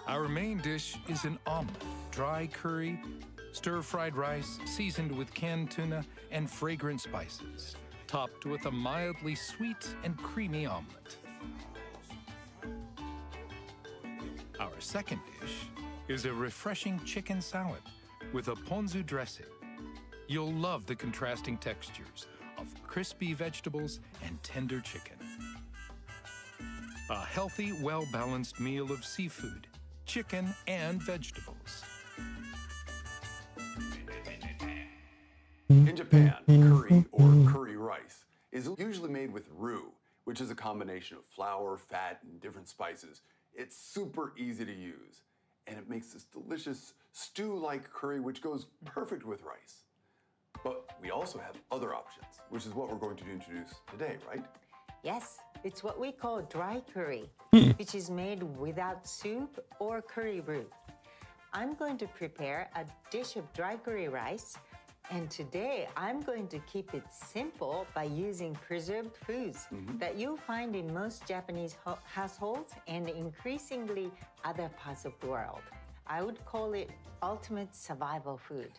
Our main dish is an omelet, dry curry, stir-fried rice seasoned with canned tuna and fragrant spices, topped with a mildly sweet and creamy omelet. Our second dish is a refreshing chicken salad with a ponzu dressing. You'll love the contrasting textures of crispy vegetables and tender chicken. A healthy, well-balanced meal of seafood, chicken, and vegetables. In Japan, curry or curry rice is usually made with roux, which is a combination of flour, fat, and different spices. It's super easy to use, and it makes this delicious stew-like curry which goes perfect with rice. But we also have other options, which is what we're going to introduce today, right? Yes, it's what we call dry curry, which is made without soup or curry roux. I'm going to prepare a dish of dry curry rice And today, I'm going to keep it simple by using preserved foods that you'll find in most Japanese households and increasingly other parts of the world. I would call it ultimate survival food.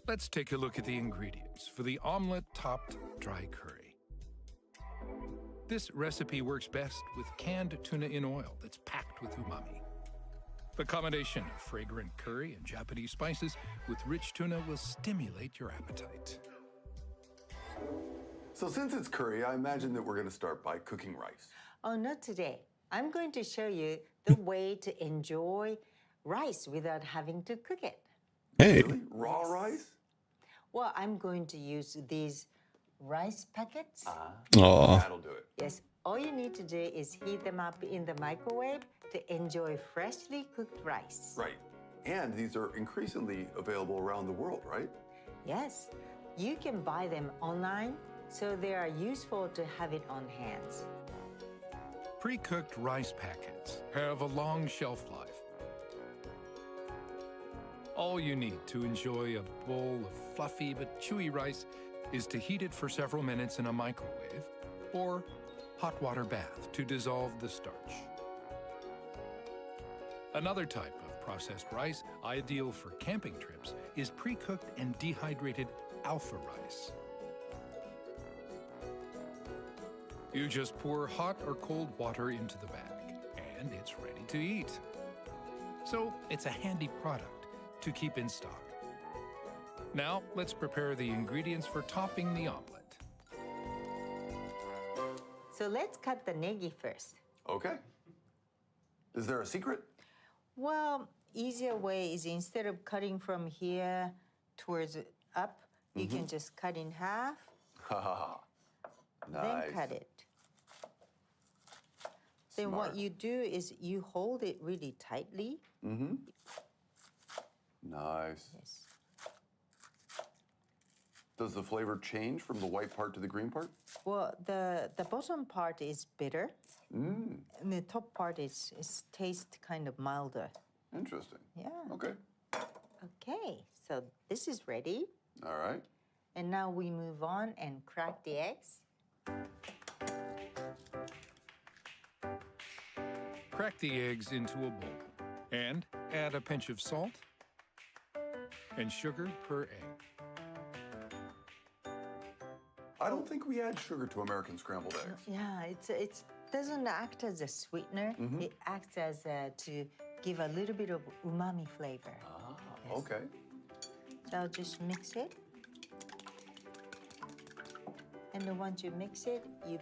Let's take a look at the ingredients for the omelet-topped dry curry. This recipe works best with canned tuna in oil that's packed with umami. The combination of fragrant curry and Japanese spices with rich tuna will stimulate your appetite. So since it's curry, I imagine that we're going to start by cooking rice. Oh, not today. I'm going to show you the way to enjoy rice without having to cook it. Hey. Really? Raw rice? Well, I'm going to use these rice packets. Aw. That'll do it. Yes, all you need to do is heat them up in the microwave to enjoy freshly cooked rice. Right. And these are increasingly available around the world, right? Yes, you can buy them online, so they are useful to have it on hand. Pre-cooked rice packets have a long shelf life. All you need to enjoy a bowl of fluffy but chewy rice is to heat it for several minutes in a microwave or hot water bath to dissolve the starch. Another type of processed rice, ideal for camping trips, is pre-cooked and dehydrated alpha rice. You just pour hot or cold water into the bag, and it's ready to eat. So it's a handy product to keep in stock. Now, let's prepare the ingredients for topping the omelet. So let's cut the negi first. Okay. Is there a secret? Well, easier way is instead of cutting from here towards up, you can just cut in half, Ha ha ha. Nice. then cut it. Then what Smart. you do is you hold it really tightly. Nice. Yes. Does the flavor change from the white part to the green part? Well, the bottom part is bitter, and the top part is taste kind of milder. Interesting. Yeah. Okay. Okay, so this is ready. All right. And now we move on and crack the eggs. Crack the eggs into a bowl and add a pinch of salt and sugar per egg. I don't think we add sugar to American scrambled eggs. Yeah, it doesn't act as a sweetener. It acts as to give a little bit of umami flavor. Ah, Yes. okay. So I'll just mix it. And then once you mix it, you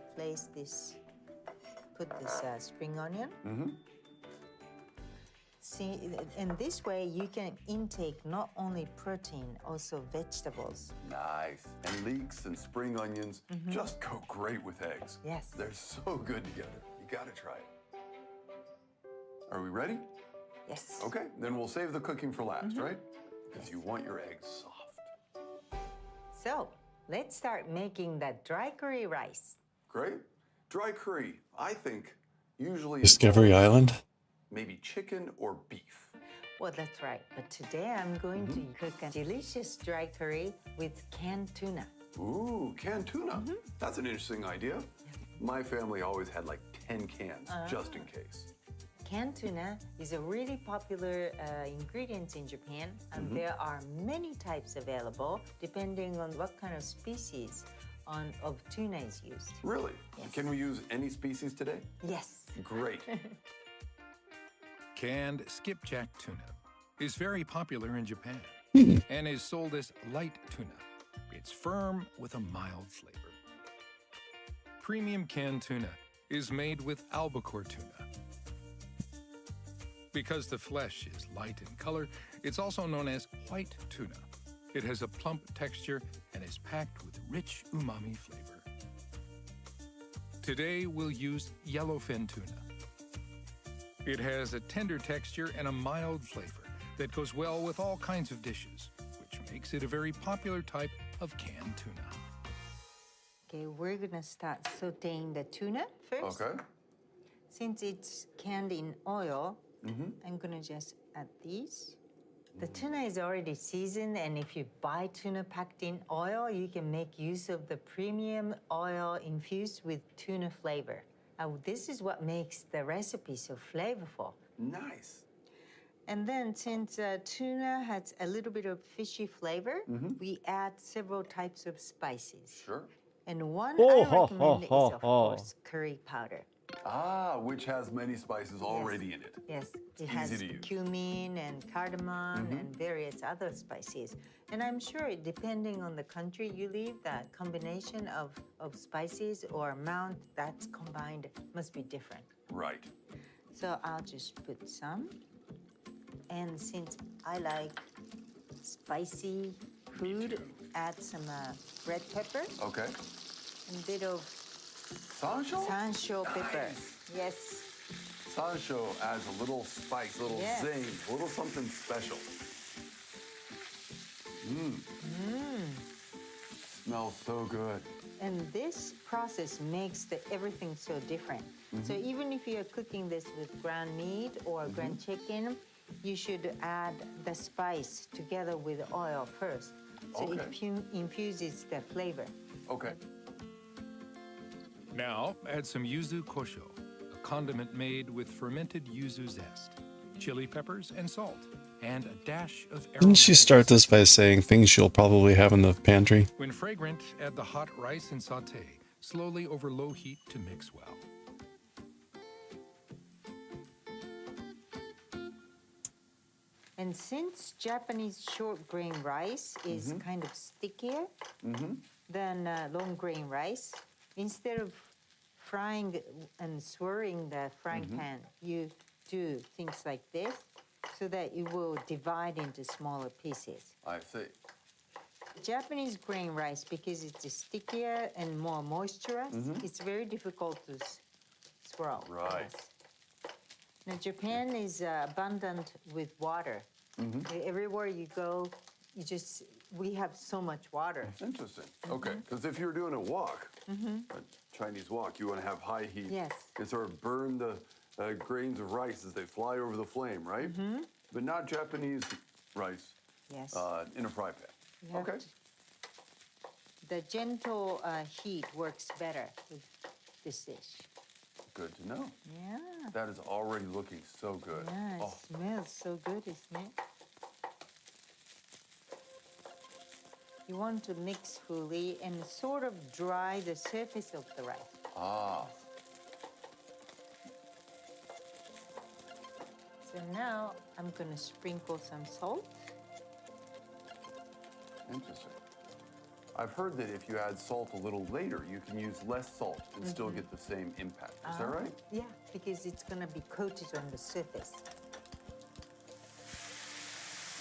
put this spring onion. See, and this way you can intake not only protein, also vegetables. Nice. And leeks and spring onions just go great with eggs. Yes. They're so good together. You gotta try it. Are we ready? Yes. Okay, then we'll save the cooking for last, right? Because you want your eggs soft. So let's start making that dry curry rice. Great. Dry curry, I think, usually Discovery Island. maybe chicken or beef. Well, that's right. But today I'm going to cook a delicious dry curry with canned tuna. Ooh, canned tuna. That's an interesting idea. My family always had like 10 cans, just in case. Canned tuna is a really popular ingredient in Japan, and there are many types available depending on what kind of species of tuna is used. Really? Yes. Can we use any species today? Yes. Great. Canned skipjack tuna is very popular in Japan and is sold as light tuna. It's firm with a mild flavor. Premium canned tuna is made with albacore tuna. Because the flesh is light in color, it's also known as white tuna. It has a plump texture and is packed with rich umami flavor. Today we'll use yellowfin tuna. It has a tender texture and a mild flavor that goes well with all kinds of dishes, which makes it a very popular type of canned tuna. Okay, we're gonna start sauteing the tuna first. Okay. Since it's canned in oil, I'm gonna just add these. The tuna is already seasoned, and if you buy tuna packed in oil, you can make use of the premium oil infused with tuna flavor. This is what makes the recipe so flavorful. Nice. And then since tuna has a little bit of fishy flavor, we add several types of spices. Sure. And one Oh, I ho, recommend ho, is, of ho. course, curry powder. Ah, which has many spices already in it. Yes, it easy has to use. cumin and cardamom and various other spices. And I'm sure, depending on the country you live, that combination of spices or amount that's combined must be different. Right. So I'll just put some. And since I like spicy food, add some red pepper, Okay. and a bit of Sancho? sansho pepper. Yes. Sancho adds a little spice, a little Yes. zing, a little something special. Smells so good. And this process makes everything so different. So even if you're cooking this with ground meat or ground chicken, you should add the spice together with oil first. So it infuses the flavor. Okay. Now, add some yuzu kosho, a condiment made with fermented yuzu zest, chili peppers, and salt, and a dash of Didn't she aromatic start this by saying things she'll probably have in the pantry? When fragrant, add the hot rice and sauté, slowly over low heat to mix well. And since Japanese short grain rice is kind of stickier than long grain rice, instead of frying and swirling the frying pan, you do things like this so that it will divide into smaller pieces. I see. Japanese grain rice, because it's stickier and more moisturous, it's very difficult to swirl. Right. Yes. Now, Japan is abundant with water. Everywhere you go, we have so much water. Interesting. Okay, because if you're doing a wok, a Chinese wok, you want to have high heat. Yes. And sort of burn the grains of rice as they fly over the flame, right? But not Japanese rice Yes. in a fry pan. You have Okay. The gentle heat works better with this dish. Good to know. Yeah. That is already looking so good. Yeah, it Oh, smells so good, isn't it? You want to mix fully and sort of dry the surface of the rice. ah. So now I'm going to sprinkle some salt. Interesting. I've heard that if you add salt a little later, you can use less salt and still get the same impact. Is that right? Yeah, because it's going to be coated on the surface.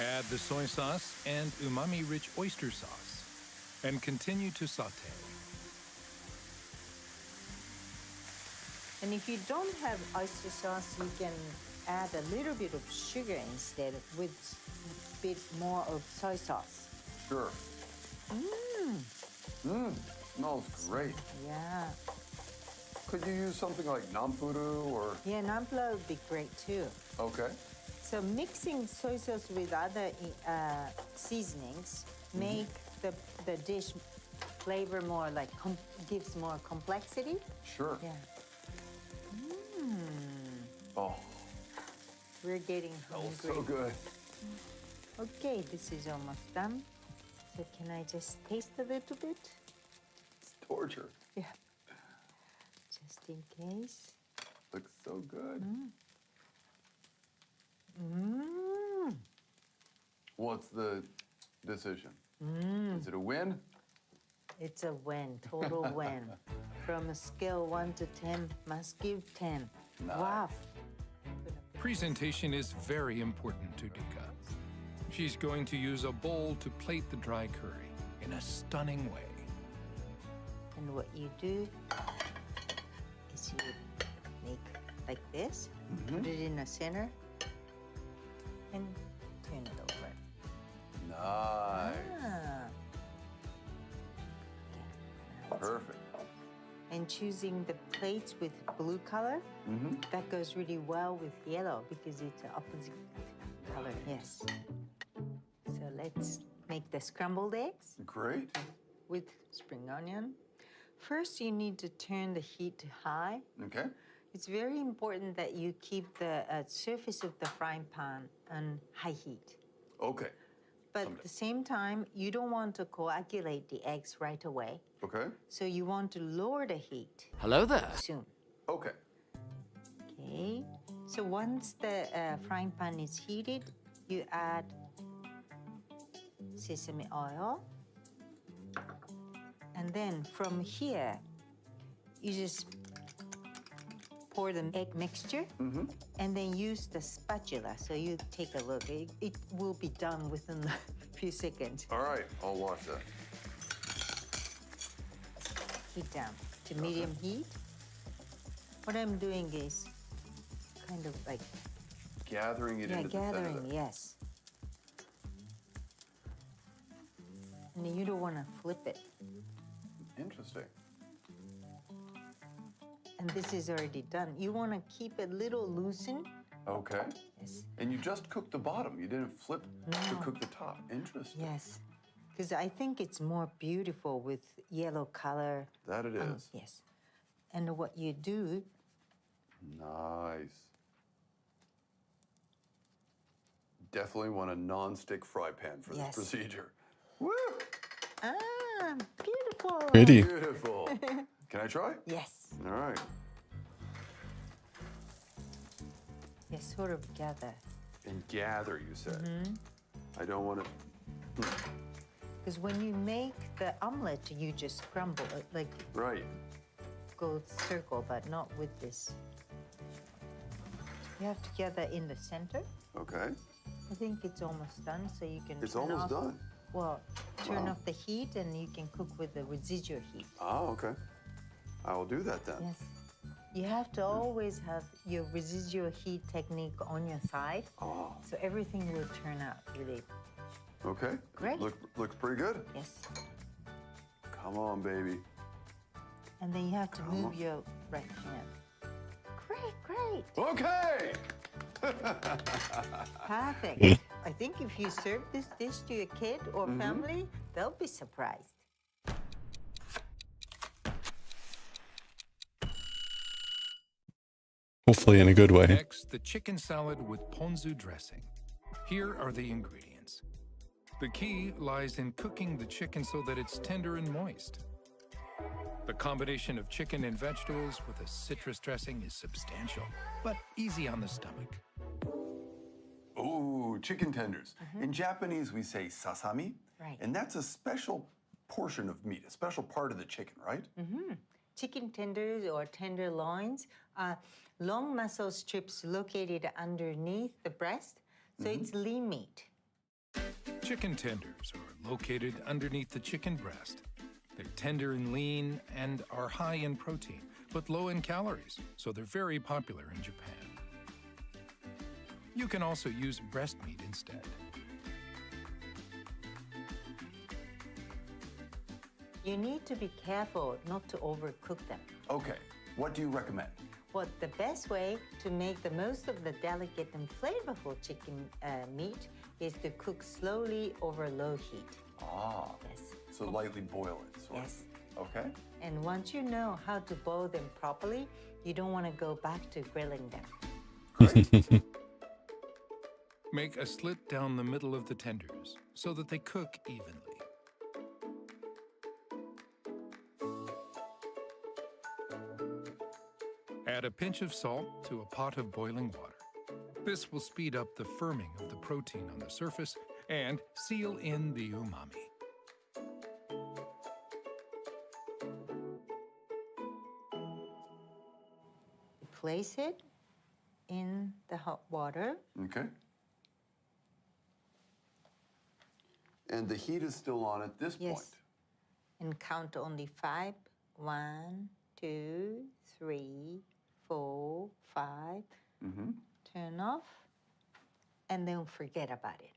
Add the soy sauce and umami-rich oyster sauce, and continue to sauté. And if you don't have oyster sauce, you can add a little bit of sugar instead with a bit more of soy sauce. Sure. Smells great. Yeah. Could you use something like nampuru or? Yeah, nampla would be great too. Okay. So mixing soy sauce with other seasonings make the dish flavor more like, gives more complexity. Sure. Yeah. Oh, We're getting smells hungry. so good. Okay, this is almost done. So can I just taste a little bit? It's torture. Yeah. Just in case. Looks so good. What's the decision? Is it a win? It's a win, total win. From a scale 1 to 10, must give 10. Wow. Presentation is very important to Dika. She's going to use a bowl to plate the dry curry in a stunning way. And what you do is you make like this, put it in the center, and turn it over. Nice. Ah. Okay. Perfect. And choosing the plates with blue color, that goes really well with yellow because it's the opposite color. Yes. let's make the scrambled eggs Great. with spring onion. First, you need to turn the heat to high. Okay. It's very important that you keep the surface of the frying pan on high heat. Okay. But at the same time, you don't want to coagulate the eggs right away. Okay. So you want to lower the heat Hello there. soon. Okay. Okay. So once the frying pan is heated, you add sesame oil. And then from here, you just pour the egg mixture and then use the spatula. So you take a look. It will be done within a few seconds. All right. I'll watch that. Heat down to medium heat. What I'm doing is kind of like, Gathering it into the gathering, center. yes. And then you don't want to flip it. Interesting. And this is already done. You want to keep it a little loosened. Okay. Yes. And you just cooked the bottom. You didn't flip to No. cook the top. Interesting. Yes. Because I think it's more beautiful with yellow color. That it is. Yes. And what you do, Nice. Definitely want a non-stick fry pan for Yes. this procedure. Woo! beautiful. Pretty. Beautiful. Can I try? Yes. All right. Yes, sort of gather. And gather, you said. I don't want to. Because when you make the omelet, you just crumble it, like Right. go circle, but not with this. You have to gather in the center. Okay. I think it's almost done, so you can It's turn almost off. done. Well, turn Wow. off the heat and you can cook with the residual heat. Oh, okay. I will do that then. Yes. You have to always have your residual heat technique on your side, Oh, so everything will turn out really. okay. Great. Looks pretty good. Yes. Come on, baby. And then you have to Come move on. your right hand. Great, great. Okay. Perfect. I think if you serve this dish to your kid or family, they'll be surprised. Hopefully in a good way. Next, the chicken salad with ponzu dressing. Here are the ingredients. The key lies in cooking the chicken so that it's tender and moist. The combination of chicken and vegetables with a citrus dressing is substantial, but easy on the stomach. Ooh, chicken tenders. In Japanese, we say sasami. Right. And that's a special portion of meat, a special part of the chicken, right? Chicken tenders or tenderloins are long muscle strips located underneath the breast, so it's lean meat. Chicken tenders are located underneath the chicken breast. They're tender and lean and are high in protein, but low in calories, so they're very popular in Japan. You can also use breast meat instead. You need to be careful not to overcook them. Okay. What do you recommend? Well, the best way to make the most of the delicate and flavorful chicken meat is to cook slowly over low heat. Ah. Yes. So lightly boil it. Sort of. Yes. Okay. And once you know how to boil them properly, you don't want to go back to grilling them. Great. Make a slit down the middle of the tenders so that they cook evenly. Add a pinch of salt to a pot of boiling water. This will speed up the firming of the protein on the surface and seal in the umami. Place it in the hot water. Okay. And the heat is still on at this Yes. point. And count only 5. 1, 2, 3, 4, 5. Turn off, and then forget about it.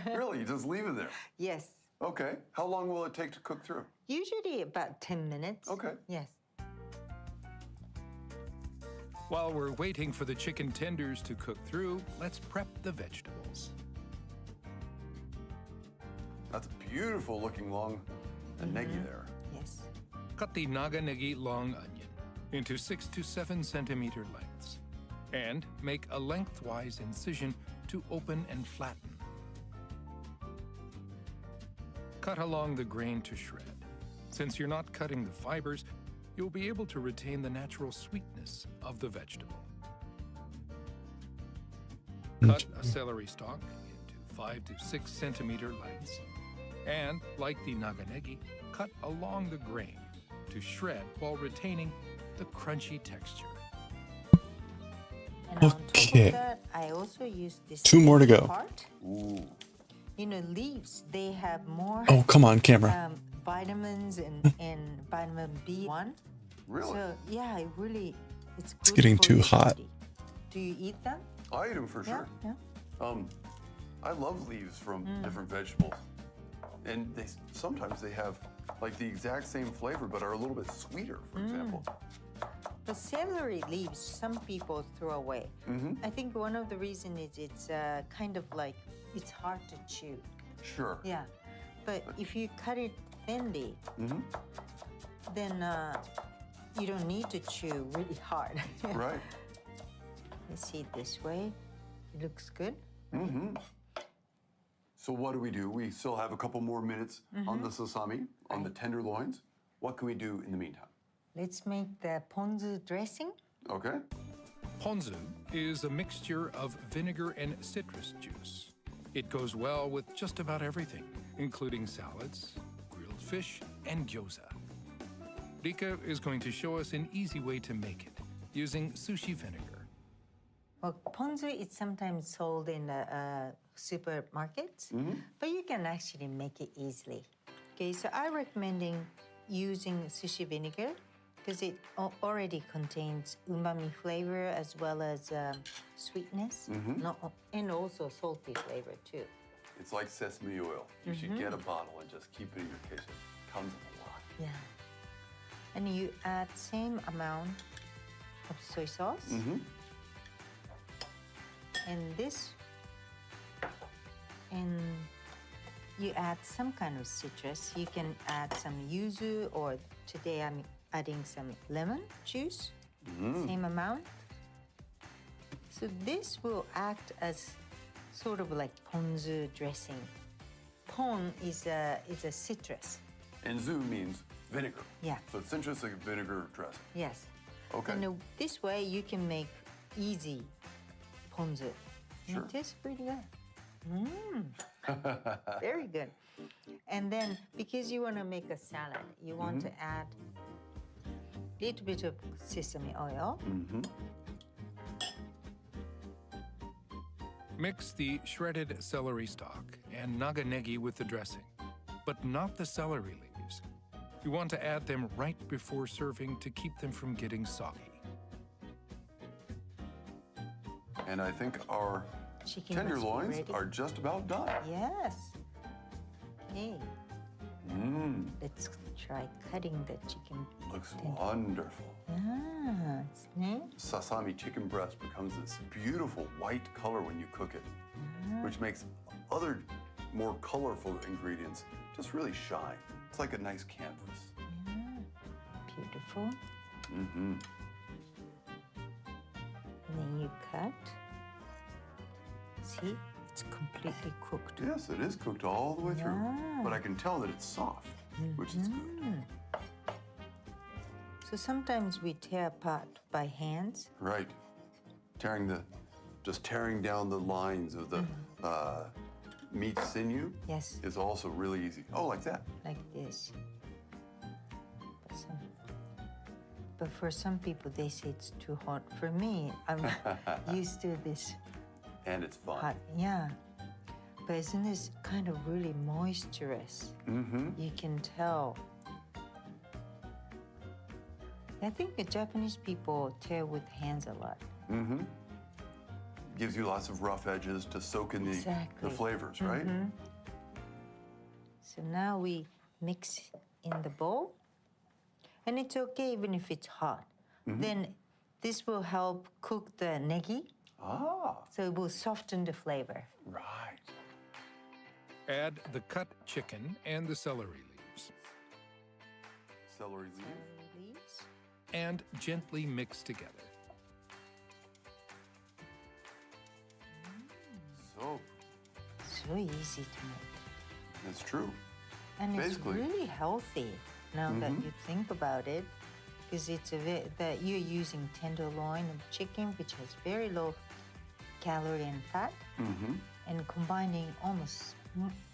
Really? You just leave it there? Yes. Okay. How long will it take to cook through? Usually about 10 minutes. Okay. Yes. While we're waiting for the chicken tenders to cook through, let's prep the vegetables. That's a beautiful looking long negi there. Yes. Cut the naga negi long onion into 6 to 7 centimeter lengths and make a lengthwise incision to open and flatten. Cut along the grain to shred. Since you're not cutting the fibers, you'll be able to retain the natural sweetness of the vegetable. Cut a celery stalk into 5 to 6 centimeter lengths, and, like the naganegi, cut along the grain to shred while retaining the crunchy texture. And on top Okay. of that, I also use this 2 more to go. part. Ooh. You know, leaves, they have more Oh, come on, camera. vitamins and vitamin B1. Really? So, yeah, it's good getting for too your hot. body. Do you eat them? I eat them for sure. Yeah. I love leaves from different vegetables. And sometimes they have like the exact same flavor, but are a little bit sweeter, for example. The celery leaves, some people throw away. I think one of the reasons is it's kind of like, it's hard to chew. Sure. Yeah. But if you cut it thinly, then you don't need to chew really hard. Right. Let's see it this way. It looks good. So what do? We still have a couple more minutes on the sasami, on the tenderloins. What can we do in the meantime? Let's make the ponzu dressing. Okay. Ponzu is a mixture of vinegar and citrus juice. It goes well with just about everything, including salads, grilled fish, and gyoza. Rika is going to show us an easy way to make it using sushi vinegar. Well, ponzu is sometimes sold in supermarkets, but you can actually make it easily. Okay, so I'm recommending using sushi vinegar because it already contains umami flavor as well as sweetness, and also salty flavor too. It's like sesame oil. You should get a bottle and just keep it in your case. It comes in a lot. Yeah. And you add same amount of soy sauce. And this, and you add some kind of citrus. You can add some yuzu, or today I'm adding some lemon juice, same amount. So this will act as sort of like ponzu dressing. Pon is a citrus. And zu means vinegar. Yeah. So it's citrus like vinegar dressing. Yes. Okay. And this way you can make easy ponzu. Sure. It tastes pretty good. Very good. And then because you want to make a salad, you want to add a little bit of sesame oil. Mix the shredded celery stalk and naganegi with the dressing, but not the celery leaves. You want to add them right before serving to keep them from getting soggy. And I think our Chicken must be tenderloins ready. are just about done. Yes. Hey. Let's try cutting the chicken. Looks wonderful. Yeah, it's neat. Sasami chicken breast becomes this beautiful white color when you cook it, which makes other more colorful ingredients just really shine. It's like a nice canvas. Beautiful. And then you cut. See, it's completely cooked. Yes, it is cooked all the way through, but I can tell that it's soft, which is good. So sometimes we tear apart by hands. Right. Just tearing down the lines of the meat sinew Yes, is also really easy. Oh, like that. like this. But for some people, they say it's too hot. For me, I'm used to this And it's fun. hot. Yeah. But isn't this kind of really moisturous? You can tell. I think the Japanese people tear with hands a lot. Gives you lots of rough edges to soak in the Exactly. flavors, right? So now we mix in the bowl. And it's okay even if it's hot. Then this will help cook the negi. Ah, So it will soften the flavor. right. Add the cut chicken and the celery leaves. Celery leaf. Leaves. And gently mix together. So, So easy to make. that's true. And it's Basically. really healthy now that you think about it, because it's that you're using tenderloin of chicken, which has very low calorie and fat, and combining almost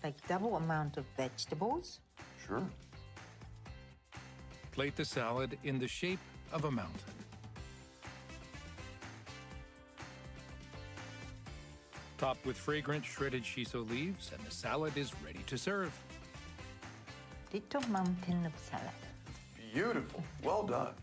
like double amount of vegetables. Sure. Plate the salad in the shape of a mountain. Top with fragrant shredded shiso leaves, and the salad is ready to serve. Little mountain of salad. Beautiful. Well done.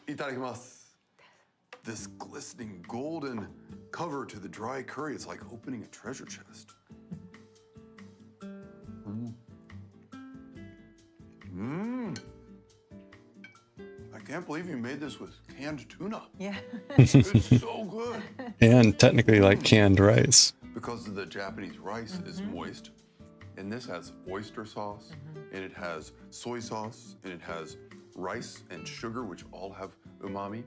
Itadakimasu. This glistening golden cover to the dry curry is like opening a treasure chest. I can't believe you made this with canned tuna. Yeah. It's so good. And technically like canned rice. Because the Japanese rice is moist, and this has oyster sauce, and it has soy sauce, and it has rice and sugar, which all have umami.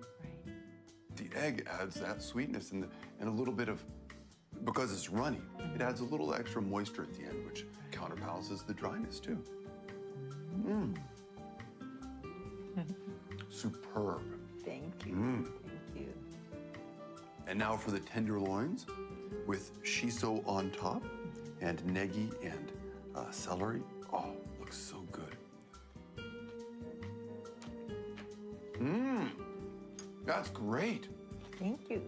The egg adds that sweetness and a little bit of, because it's runny, it adds a little extra moisture at the end, which counterbalances the dryness too. Superb. Thank you. Thank you. And now for the tenderloins with shiso on top and negi and celery. Oh, looks so good. That's great. Thank you.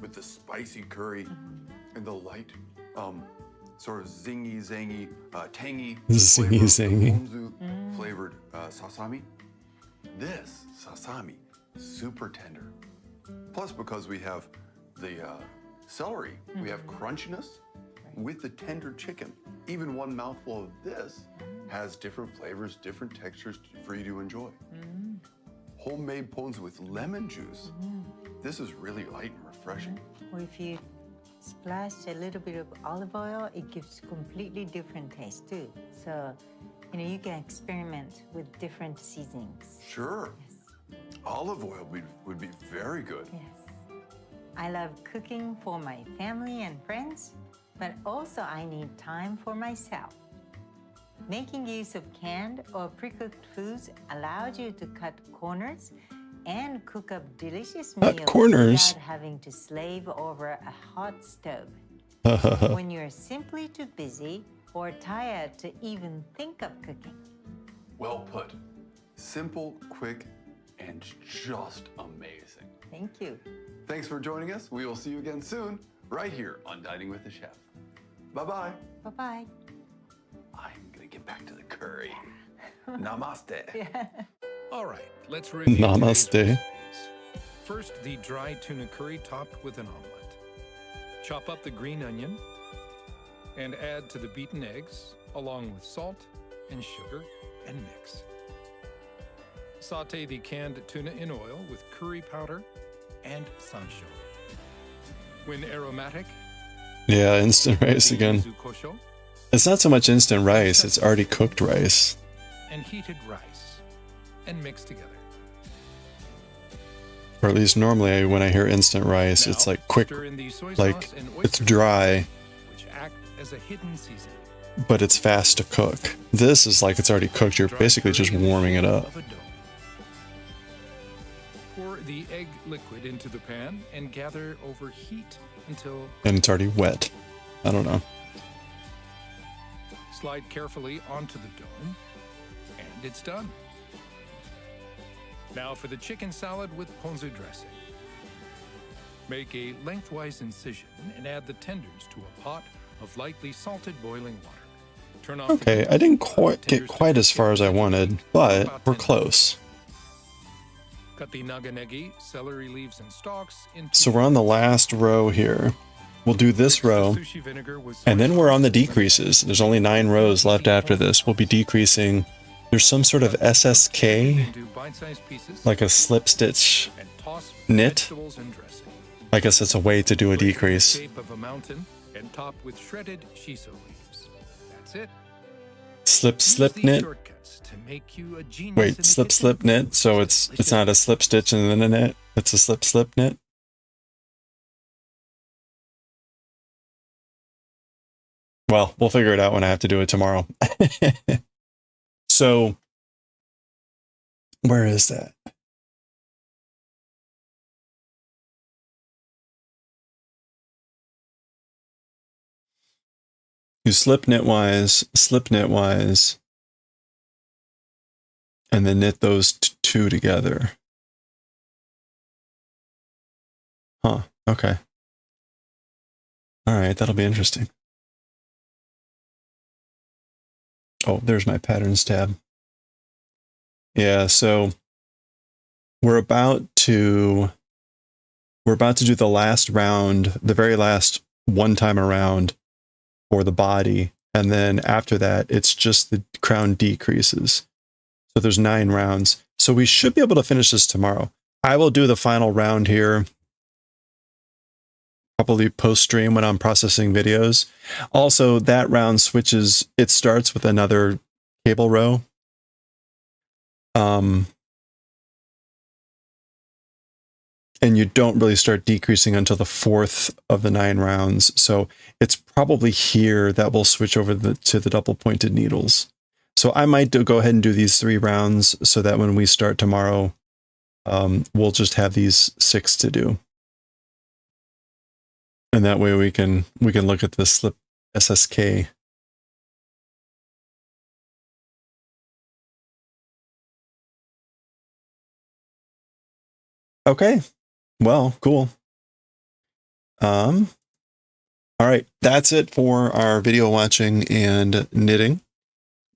With the spicy curry and the light, sort of zingy, zangy, tangy Zingy, flavor of the zangy. ponzu flavored sasami. This sasami, super tender. Plus, because we have the celery, we have crunchiness with the tender chicken. Even one mouthful of this has different flavors, different textures for you to enjoy. Homemade ponzu with lemon juice. This is really light and refreshing. Or if you splash a little bit of olive oil, it gives completely different taste too. So, you can experiment with different seasonings. Sure. Olive oil would be very good. Yes. I love cooking for my family and friends, but also I need time for myself. Making use of canned or pre-cooked foods allows you to cut corners and cook up delicious meals corners? without having to slave over a hot stove. When you're simply too busy or tired to even think of cooking. Well put. Simple, quick, and just amazing. Thank you. Thanks for joining us. We will see you again soon, right here on Dining with the Chef. Bye-bye. Bye-bye. I'm gonna get back to the curry. Namaste. All right, let's review today's Namaste. recipes. First, the dry tuna curry topped with an omelet. Chop up the green onion and add to the beaten eggs, along with salt and sugar, and mix. Saute the canned tuna in oil with curry powder and sansho. When aromatic, Yeah, instant rice the again. yuzu kosho It's not so much instant rice, it's already cooked rice. and heated rice, and mix together. Or at least normally when I hear instant rice, it's Now, like quick, stir in the soy like sauce and it's oyster dry, which act as a hidden seasoning. but it's fast to cook. This is like it's already cooked, you're Dry basically just curry in the warming it shape up. of a dough. Pour the egg liquid into the pan and gather over heat until And it's already wet. I don't know. slide carefully onto the dough, and it's done. Now for the chicken salad with ponzu dressing. Make a lengthwise incision and add the tenders to a pot of lightly salted boiling water. Turn off the Okay, heat, I didn't allow the quite get tenders to quite as cook far as I gently wanted, for but about we're 10 close. Cut the naganegi, celery leaves, and stalks into So we're on the last row here. We'll do this row, Sushi vinegar was and then soy we're on the sauce and decreases. There's only 9 rows left after this. We'll be decreasing. There's some sort of SSK, into bite-sized pieces like a slip stitch and toss knit. vegetables and dressing. I guess it's a way to do a Break in the decrease. shape of a mountain and top with shredded shiso leaves. That's it. Slip, Use slip, these knit. shortcuts to make you a genius in Wait, the slip, kitchen. slip, knit. So it's not a slip stitch and then a knit. It's a slip, slip, knit. Well, we'll figure it out when I have to do it tomorrow. So, where is that? You slip knitwise, and then knit those two together. Huh, okay. All right, that'll be interesting. Oh, there's my patterns tab. Yeah, so we're about to do the last round, the very last one time around for the body, and then after that it's just the crown decreases. So there's 9 rounds. So we should be able to finish this tomorrow. I will do the final round here probably post stream when I'm processing videos. Also, that round switches, it starts with another cable row. And you don't really start decreasing until the 4th of the 9 rounds. So it's probably here that we'll switch over to the double pointed needles. So I might go ahead and do these 3 rounds so that when we start tomorrow, we'll just have these 6 to do. And that way we can look at the slip SSK. Okay. Well, cool. All right, that's it for our video watching and knitting.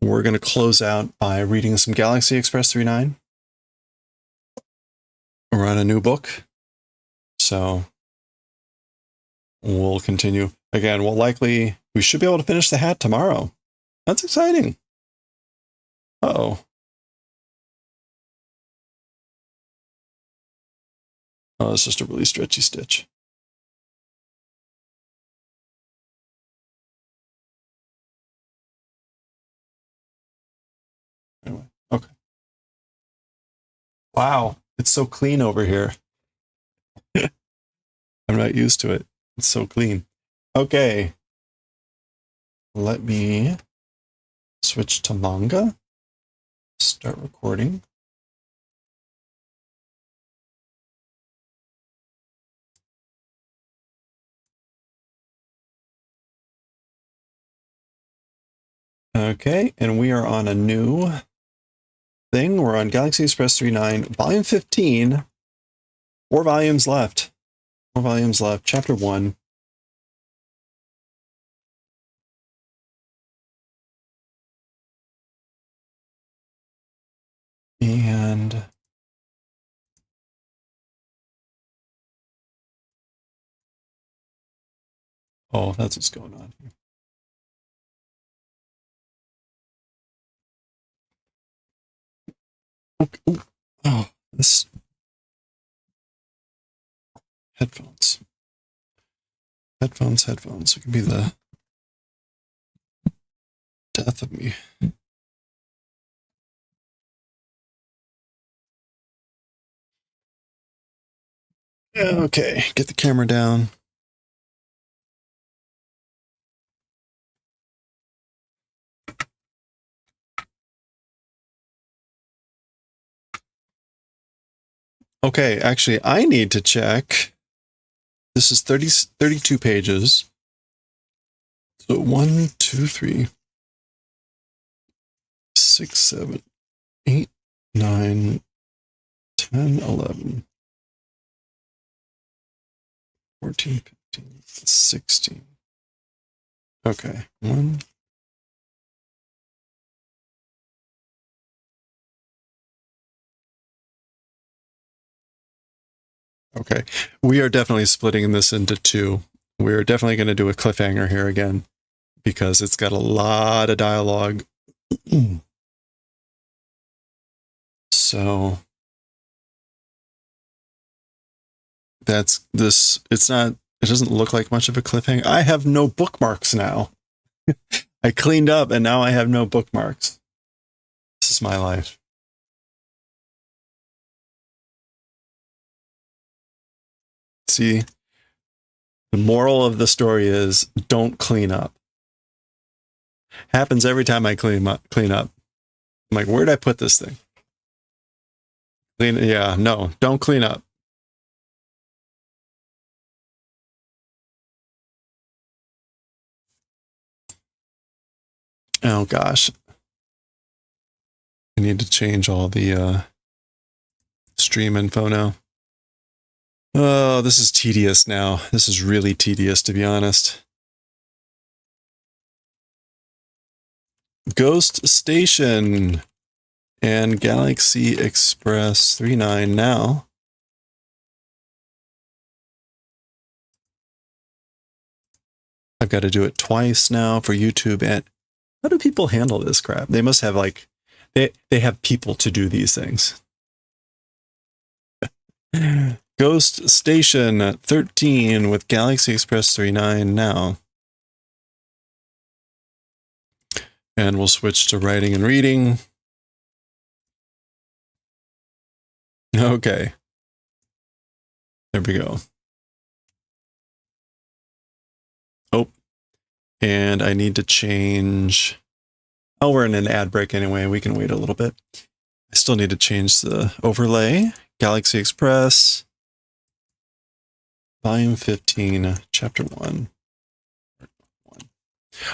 We're going to close out by reading some Galaxy Express 3.9. We're on a new book, so we'll continue. Again, we should be able to finish the hat tomorrow. That's exciting. Uh-oh. Oh, it's just a really stretchy stitch. Anyway, okay. Wow, it's so clean over here. I'm not used to it. It's so clean. Okay. Let me switch to Manga. Start recording. Okay, and we are on a new thing. We're on Galaxy Express 3.9, Volume 15. 4 volumes left. 4 volumes left. Chapter 1. And oh, that's what's going on here. Okay. Ooh. Oh, this headphones. Headphones. It could be the death of me. Okay, get the camera down. Okay, actually, I need to check. This is 32 pages. So 1, 2, 3, 6, 7, 8, 9, 10, 11, 14, 15, 16. Okay, 1. Okay, we are definitely splitting this into 2. We're definitely going to do a cliffhanger here again because it's got a lot of dialogue. So that's this. It doesn't look like much of a cliffhanger. I have no bookmarks now. I cleaned up and now I have no bookmarks. This is my life. See, the moral of the story is don't clean up. Happens every time I clean up. I'm like, where'd I put this thing? Yeah, no, don't clean up. Oh gosh. I need to change all the stream info now. Oh, this is tedious now. This is really tedious, to be honest. Ghost Station and Galaxy Express 39 now. I've got to do it twice now for YouTube. And how do people handle this crap? They must have like, they have people to do these things. Ghost Station 13 with Galaxy Express 39 now. And we'll switch to writing and reading. Okay. There we go. Oh, and I need to change. Oh, we're in an ad break anyway. We can wait a little bit. I still need to change the overlay. Galaxy Express. Volume 15, Chapter 1.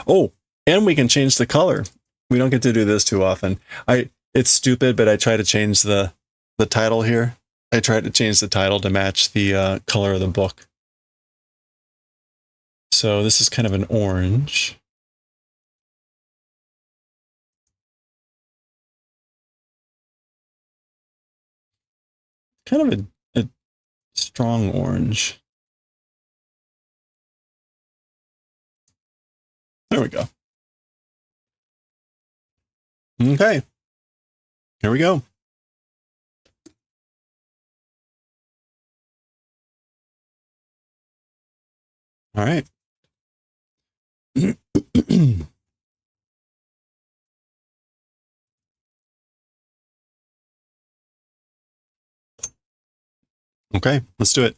Oh, and we can change the color. We don't get to do this too often. It's stupid, but I try to change the title here. I tried to change the title to match the color of the book. So this is kind of an orange. Kind of a strong orange. There we go. Okay. Here we go. All right. Okay, let's do it.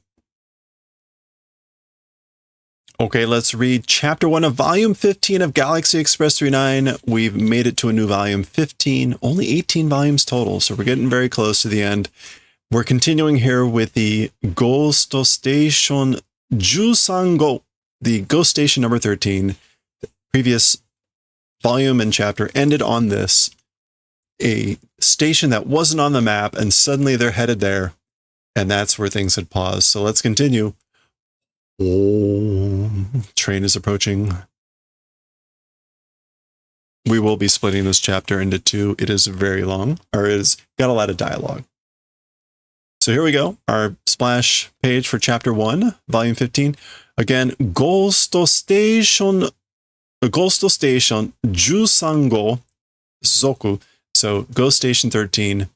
Okay, let's read Chapter 1 of Volume 15 of Galaxy Express 39. We've made it to a new Volume 15, only 18 volumes total, so we're getting very close to the end. We're continuing here with the Ghost Station Jusango, the Ghost Station number 13. The previous volume and chapter ended on this, a station that wasn't on the map, and suddenly they're headed there, and that's where things had paused. So let's continue. Oh, train is approaching. We will be splitting this chapter into two. It is very long, or it's got a lot of dialogue. So here we go. Our splash page for chapter 1, volume 15. Again, Ghost Station Jusango Zoku. So Ghost Station 13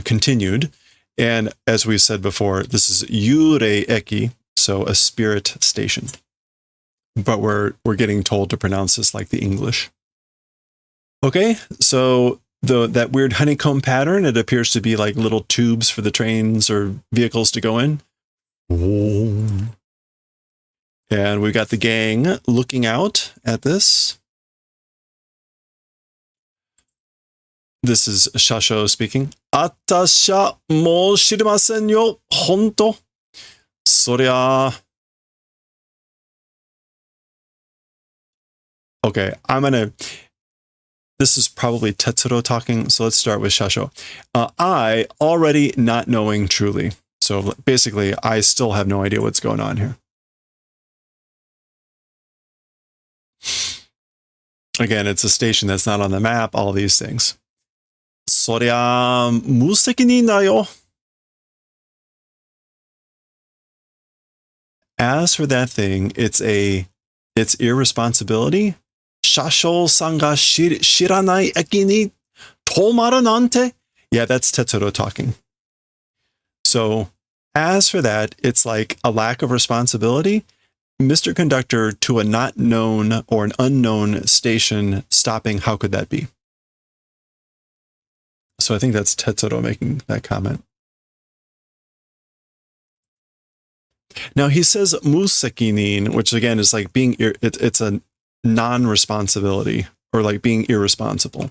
continued. And as we said before, this is Yurei Eki. So a spirit station. But we're getting told to pronounce this like the English. Okay, so that weird honeycomb pattern, it appears to be like little tubes for the trains or vehicles to go in. And we've got the gang looking out at this. This is Shasho speaking. Atasha mo shirimasen yo, honto. Sorya. Okay, this is probably Tetsuro talking, so let's start with Shasho. I already not knowing truly. So basically, I still have no idea what's going on here. Again, it's a station that's not on the map, all these things. Sorya, museki ni da yo. as for that thing, it's irresponsibility. Shasho sanga shiranai eki ni tomaru nante. Yeah, that's Tetsuro talking. So as for that, it's like a lack of responsibility. Mr. Conductor to a not known or an unknown station stopping, how could that be? So I think that's Tetsuro making that comment. Now he says musakinin, which again is like being, it's a non-responsibility or like being irresponsible.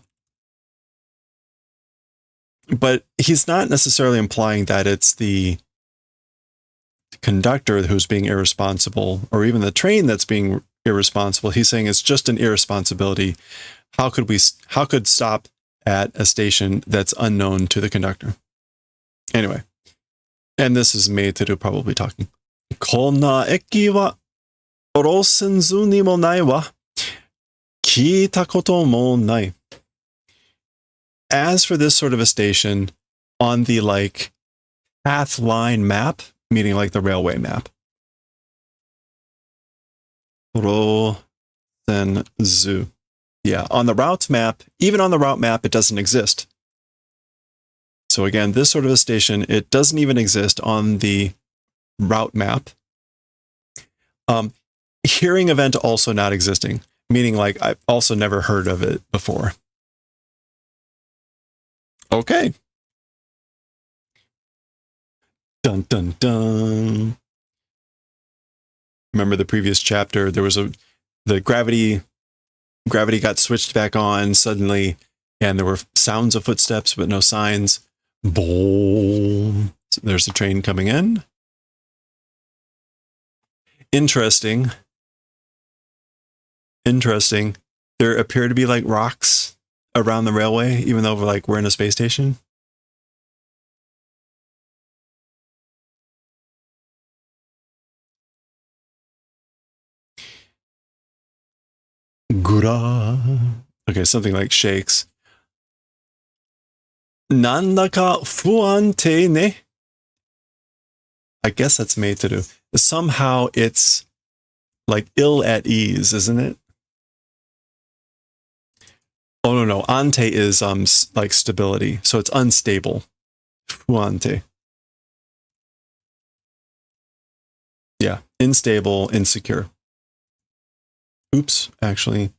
But he's not necessarily implying that it's the conductor who's being irresponsible or even the train that's being irresponsible. He's saying it's just an irresponsibility. How could stop at a station that's unknown to the conductor? Anyway, and this is Meiteru probably talking. Konna eki wa orosenzu ni mo nai wa kiita koto mo nai. As for this sort of a station on the like path line map, meaning like the railway map. Rosenzu. Yeah, on the route map, even on the route map, it doesn't exist. So again, this sort of a station, it doesn't even exist on the route map. Hearing event also not existing, meaning like I've also never heard of it before. Okay. Dun dun dun. Remember the previous chapter, there was the gravity got switched back on suddenly, and there were sounds of footsteps but no signs. Boom. So there's a train coming in. Interesting. There appear to be like rocks around the railway, even though we're in a space station. Gura. Okay, something like shakes. Nandaka fuante ne. I guess that's Meiteru. Somehow it's like ill at ease, isn't it? Oh no, ante is like stability, so it's unstable. Fuante. Yeah, unstable, insecure. Oops, actually.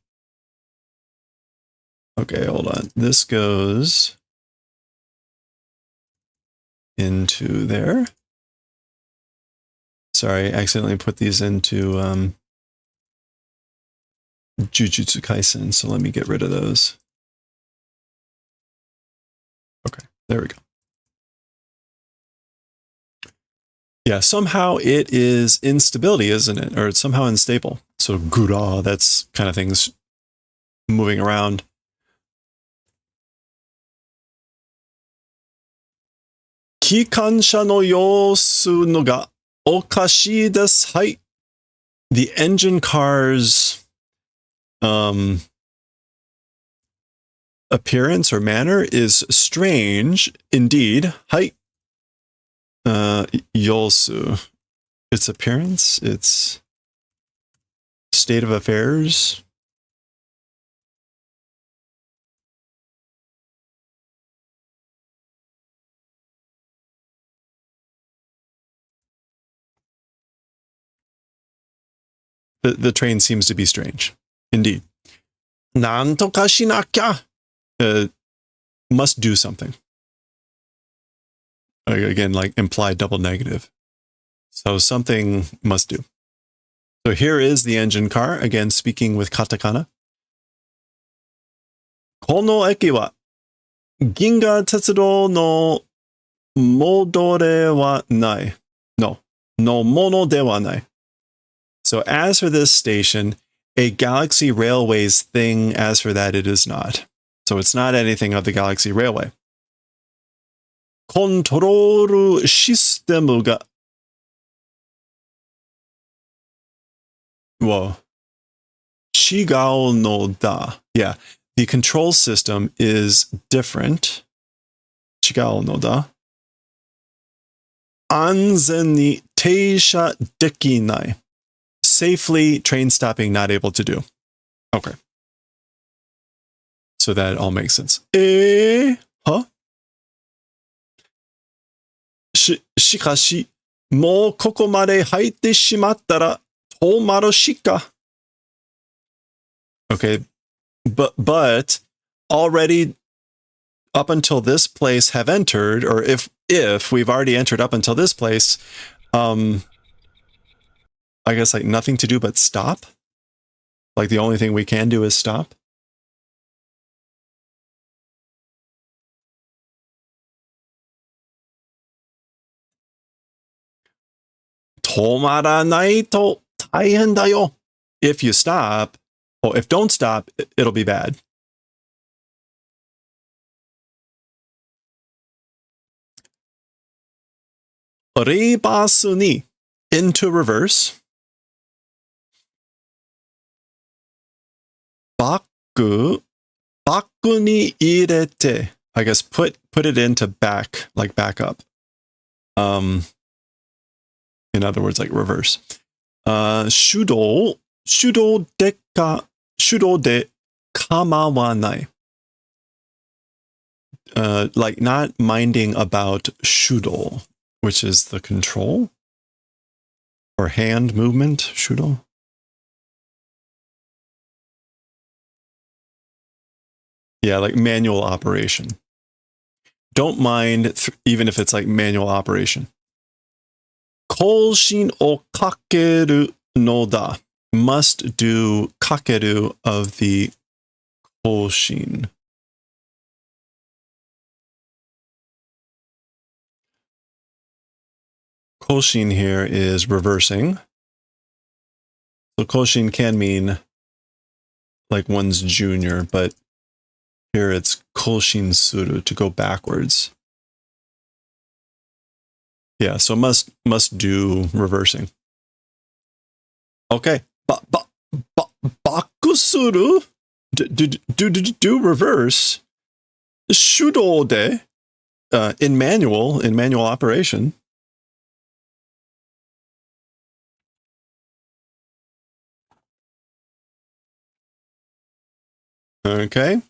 Okay, hold on. This goes into there. Sorry, I accidentally put these into Jujutsu Kaisen, so let me get rid of those. Okay, there we go. Yeah, somehow it is instability, isn't it? Or it's somehow unstable. So gura, that's kind of things moving around. Kikansha no yosu no ga okashii desu. Hai. The engine car's appearance or manner is strange indeed. Hai. Yosu. Its appearance, its state of affairs. The train seems to be strange. Indeed. Nantoka shinakya. Must do something. Again, like implied double negative. So something must do. So here is the engine car, again speaking with katakana. Kono eki wa Ginga Tetsudo no modore wa nai. No mono de wa nai. So as for this station, a Galaxy Railways thing, as for that, it is not. So it's not anything of the Galaxy Railway. Control system ga. Whoa. Chigao no da. Yeah. The control system is different. Chigao no da. 安全に停車できない. Safely train stopping, not able to do. Okay. So that all makes sense. Huh? しかし、もうここまで入ってしまったら止まるしか. Okay, but already up until this place have entered, or if we've already entered up until this place, I guess like nothing to do but stop. Like the only thing we can do is stop. Tomaranai to taihen da yo. If you stop, if don't stop, it'll be bad. Rebasu ni, into reverse. Baku ni irete. I guess put it into back, like back up. In other words, like reverse. Shudo de kamawanai. Like not minding about shudo, which is the control or hand movement. Shudo. Yeah, like manual operation. Don't mind even if it's like manual operation. Koushin o kakeru no da. Must do kakeru of the koushin. Koushin here is reversing. So koushin can mean like one's junior, but here it's koushin suru, to go backwards. Yeah, so must do reversing. Okay. Baku suru? Do reverse. Shudo de. In manual operation. Okay.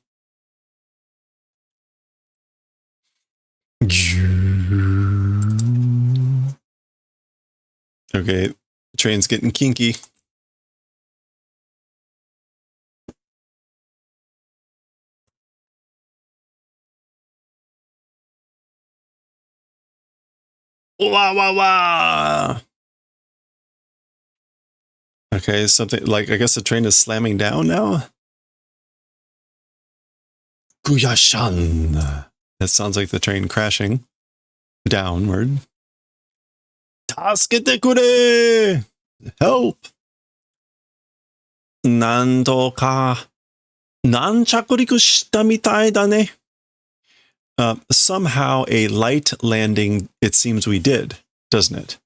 Okay, train's getting kinky. Wah, wah, wah. Okay, something like, I guess the train is slamming down now. Guyashan. That sounds like the train crashing downward. Tasukete kure! Help! Nando ka nanchakuriku shita mitai da ne. Somehow a light landing, it seems we did, doesn't it?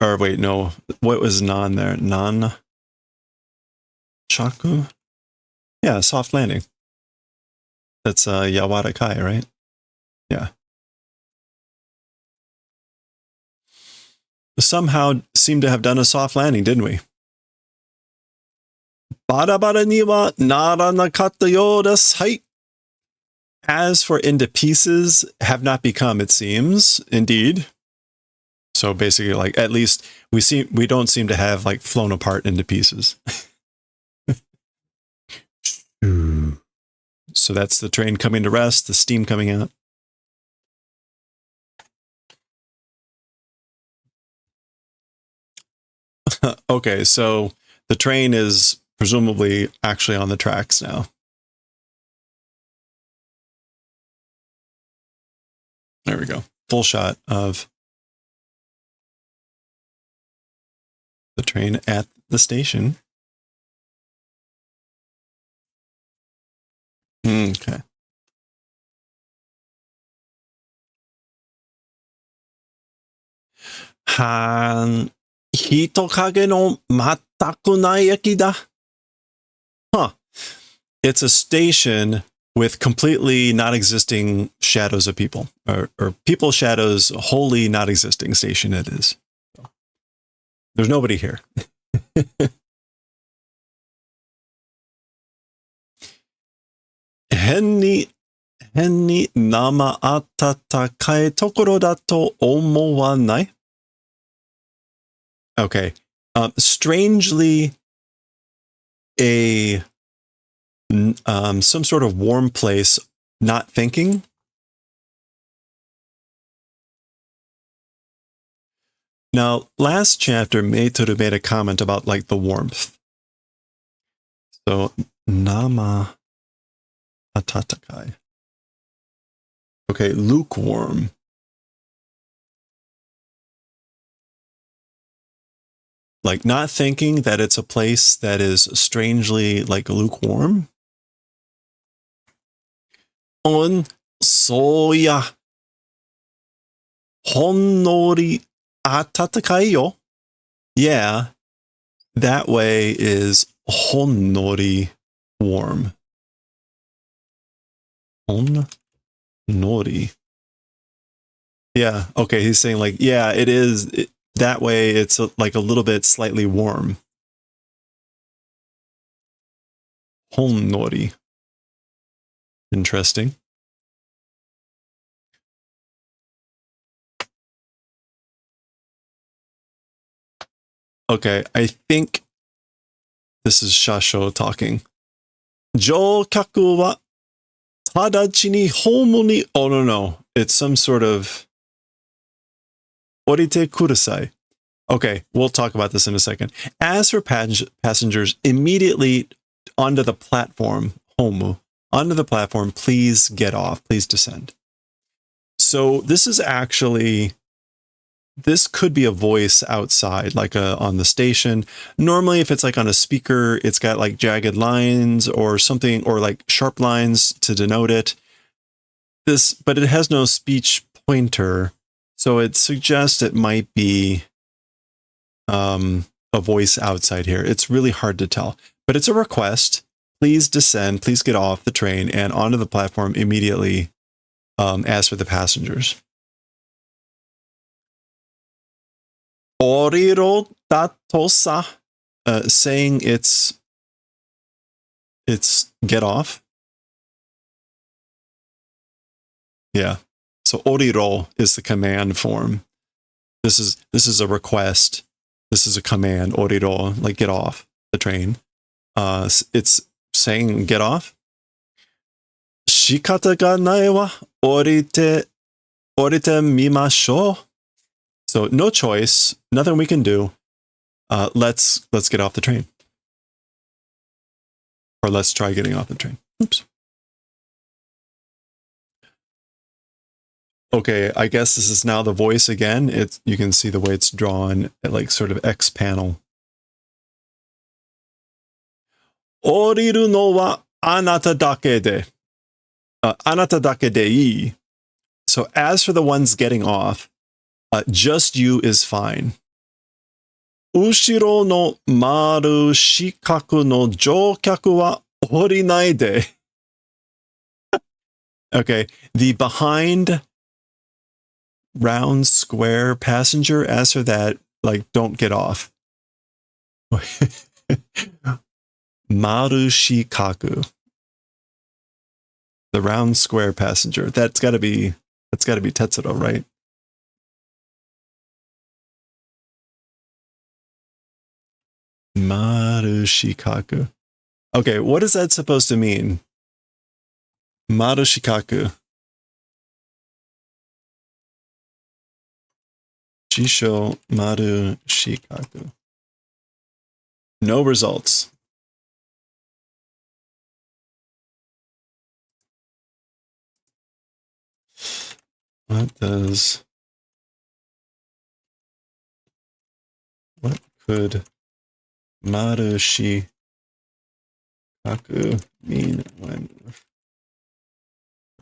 Or wait, no. What was nan there? Nan chaku? Yeah, soft landing. That's Yawara Kai, right? Yeah. Somehow seemed to have done a soft landing, didn't we? Barabara ni wa naranakatta you desu. Hai. As for into pieces, have not become, it seems. Indeed. So basically, like, at least we don't seem to have like flown apart into pieces. So that's the train coming to rest, the steam coming out. Okay, so the train is presumably actually on the tracks now. There we go. Full shot of the train at the station. Okay. Hitokage no mataku nai eki da. Huh. It's a station with completely not existing shadows of people, or people shadows wholly not existing station it is. There's nobody here. 変に生暖かいところだと思わない? Okay. Strangely, some sort of warm place, not thinking. Now, last chapter, Meitoru made a comment about like the warmth. So, nama atatakai. Okay, lukewarm. Like not thinking that it's a place that is strangely like lukewarm. On soya honnori atatakai yo. Yeah, that way is honnori warm. Honnori. Yeah, okay, he's saying like, yeah, it is. That way it's like a little bit slightly warm. Honnori. Interesting. Okay, I think this is Shasho talking. Jokaku wa tadachi ni homu ni... Oh, no. It's some sort of... Orite kudasai. Okay, we'll talk about this in a second. As for passengers, immediately onto the platform, homu, onto the platform, please get off, please descend. So this is actually... This could be a voice outside, like on the station. Normally, if it's like on a speaker, it's got like jagged lines or something, or like sharp lines to denote it. But it has no speech pointer, so it suggests it might be a voice outside here. It's really hard to tell, but it's a request. Please descend, please get off the train and onto the platform immediately. As for the passengers. Oriro datosa, saying it's get off. Yeah. So oriro is the command form. This is a request. This is a command. Oriro, like get off the train. It's saying get off. Shikata ga nai wa orite mimashou. So no choice, nothing we can do. Let's get off the train. Or let's try getting off the train. Oops. Okay, I guess this is now the voice again. You can see the way it's drawn at like sort of X panel. Oriru no wa anata dake de. Anata dake de ii. So as for the ones getting off, just you is fine. Ushiro no maru shikaku no joukyaku wa orinai de. Okay, the behind round square passenger, as for that, like, don't get off. Maru shikaku. The round square passenger. That's gotta be Tetsuro, right? Maru shikaku. Okay, what is that supposed to mean? Maru shikaku. Jisho maru shikaku. No results. What could maru shikaku mean when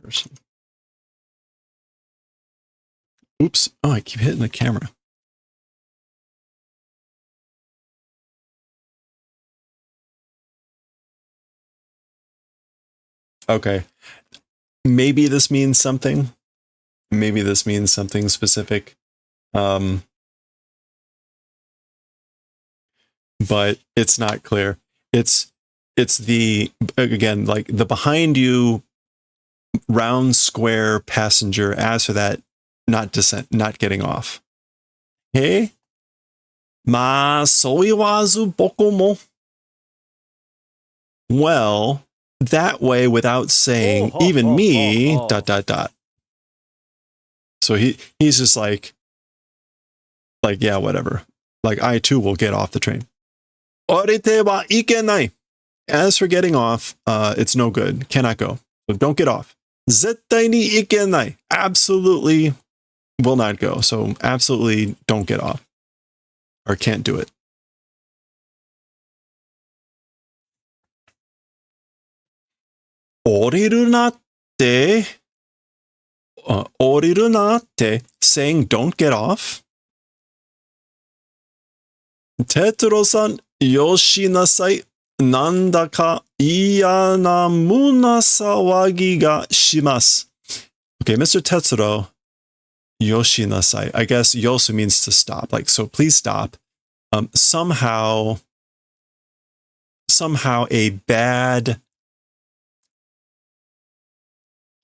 person? Oops. Oh, I keep hitting the camera. Okay. Maybe this means something. Maybe this means something specific. But it's not clear. It's the, again, like the behind you round square passenger. As for that, not getting off. Hey, ma soiwazu bokomo. Well, that way without saying even me, ... So he's just like, yeah, whatever. Like, I too will get off the train. Orite wa ikenai. As for getting off, it's no good. Cannot go. So don't get off. Zettai ni ikenai. Absolutely will not go. So absolutely don't get off. Or can't do it. Oriru natte. Oriru natte. Saying don't get off. Tetsuo-san, yoshinasai. Nandaka iyana munasawagi ga shimasu. Okay, Mr. Tetsuo, yoshinasai. I guess yosu means to stop. Like, so please stop. Somehow a bad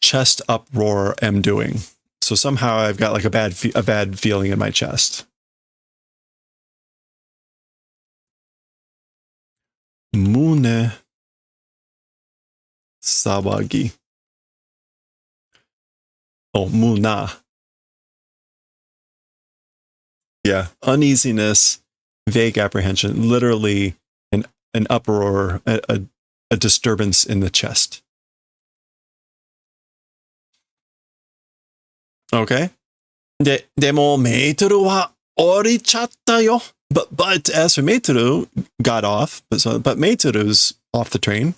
chest uproar am doing. So somehow I've got like a bad feeling in my chest. Mune sawagi. Oh, muna. Yeah, uneasiness, vague apprehension, literally an uproar, a disturbance in the chest. Okay. Demo Meitoru wa orichatta yo. But as for Meitoru, got off. But Meitoru's off the train.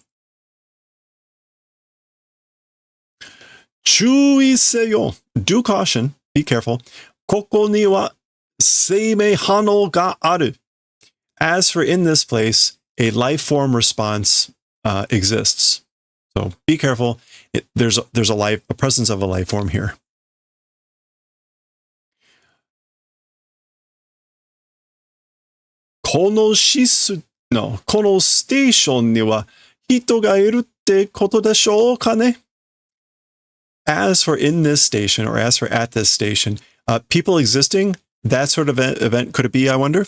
Chui seyo. Do caution. Be careful. Koko ni wa seimei hano ga aru. As for in this place, a life form response exists. So be careful. There's a presence of a life form here. Kono station ni wa hito ga iru tte koto deshou ka ne? As for in this station, or as for at this station, people existing, that sort of event could it be, I wonder?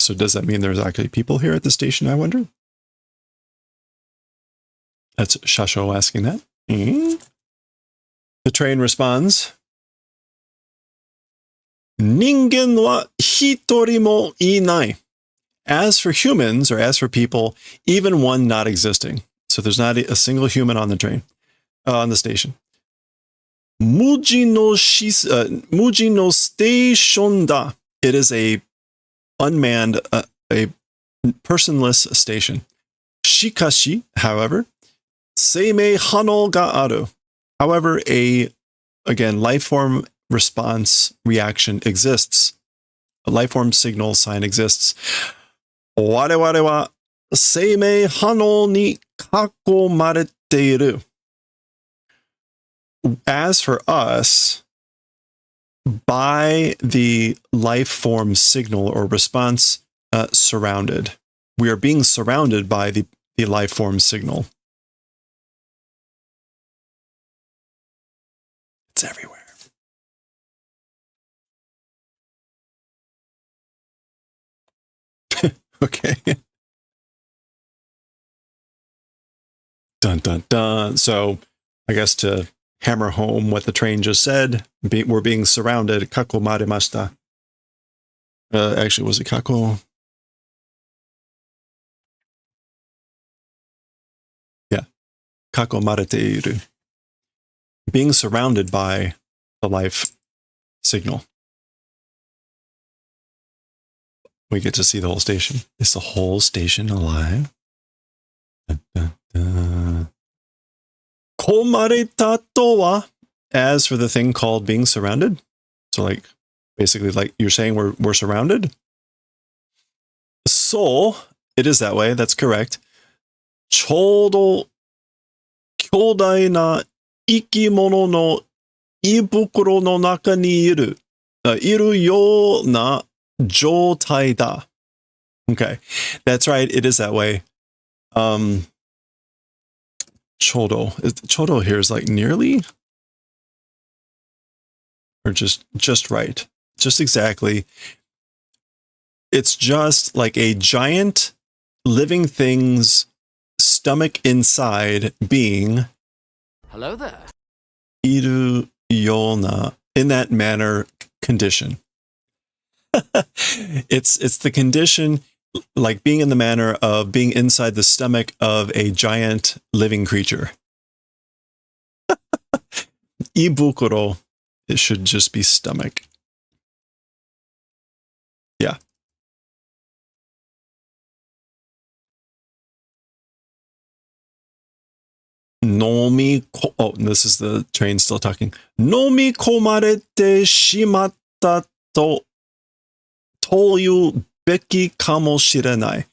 So does that mean there's actually people here at the station, I wonder? That's Shasho asking that. The train responds, Ningen wa hitori mo inai. As for humans, or as for people, even one not existing. So there's not a single human on the train, on the station. Muji no station da. It is a unmanned, a personless station. Shikashi, however, seimei hano ga aru. However, again, life form response reaction exists. A life form signal sign exists. Wareware wa seimei hano ni kakomarete iru. As for us, by the life form signal or response surrounded. We are being surrounded by the life form signal. It's everywhere. Okay. Dun, dun, dun. So I guess to hammer home what the train just said, we're being surrounded. Kako marimashita. Actually, was it kako? Yeah. Kako marete iru. Being surrounded by the life signal. We get to see the whole station. Is the whole station alive? Dun, dun, dun. Komareta to wa. As for the thing called being surrounded. So like, basically like you're saying we're surrounded. So, it is that way. That's correct. Chodo 強大な生き物の胃袋の中にいるような状態だ. Okay, that's right. It is that way. Chodo here is like nearly, or just right, just exactly. It's just like a giant living thing's stomach inside being. Hello there. Iru yona, in that manner, condition. It's the condition, like being in the manner of being inside the stomach of a giant living creature. Ibukuro, it should just be stomach. Yeah. Oh, this is the train still talking. Nomikomarete shimatta to toyu beki kamoshirenai.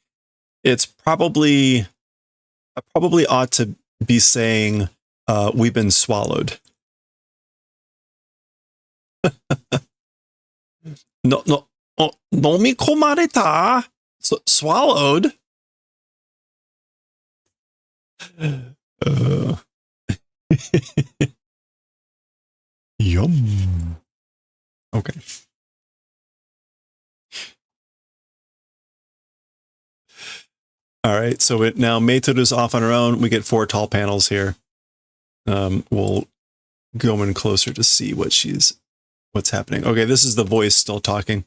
It's probably, I probably ought to be saying, we've been swallowed. Nomikomāreta? Swallowed? Yum. Okay. All right, so now Meitoru's off on her own. We get 4 tall panels here. We'll go in closer to see what's happening. Okay, this is the voice still talking.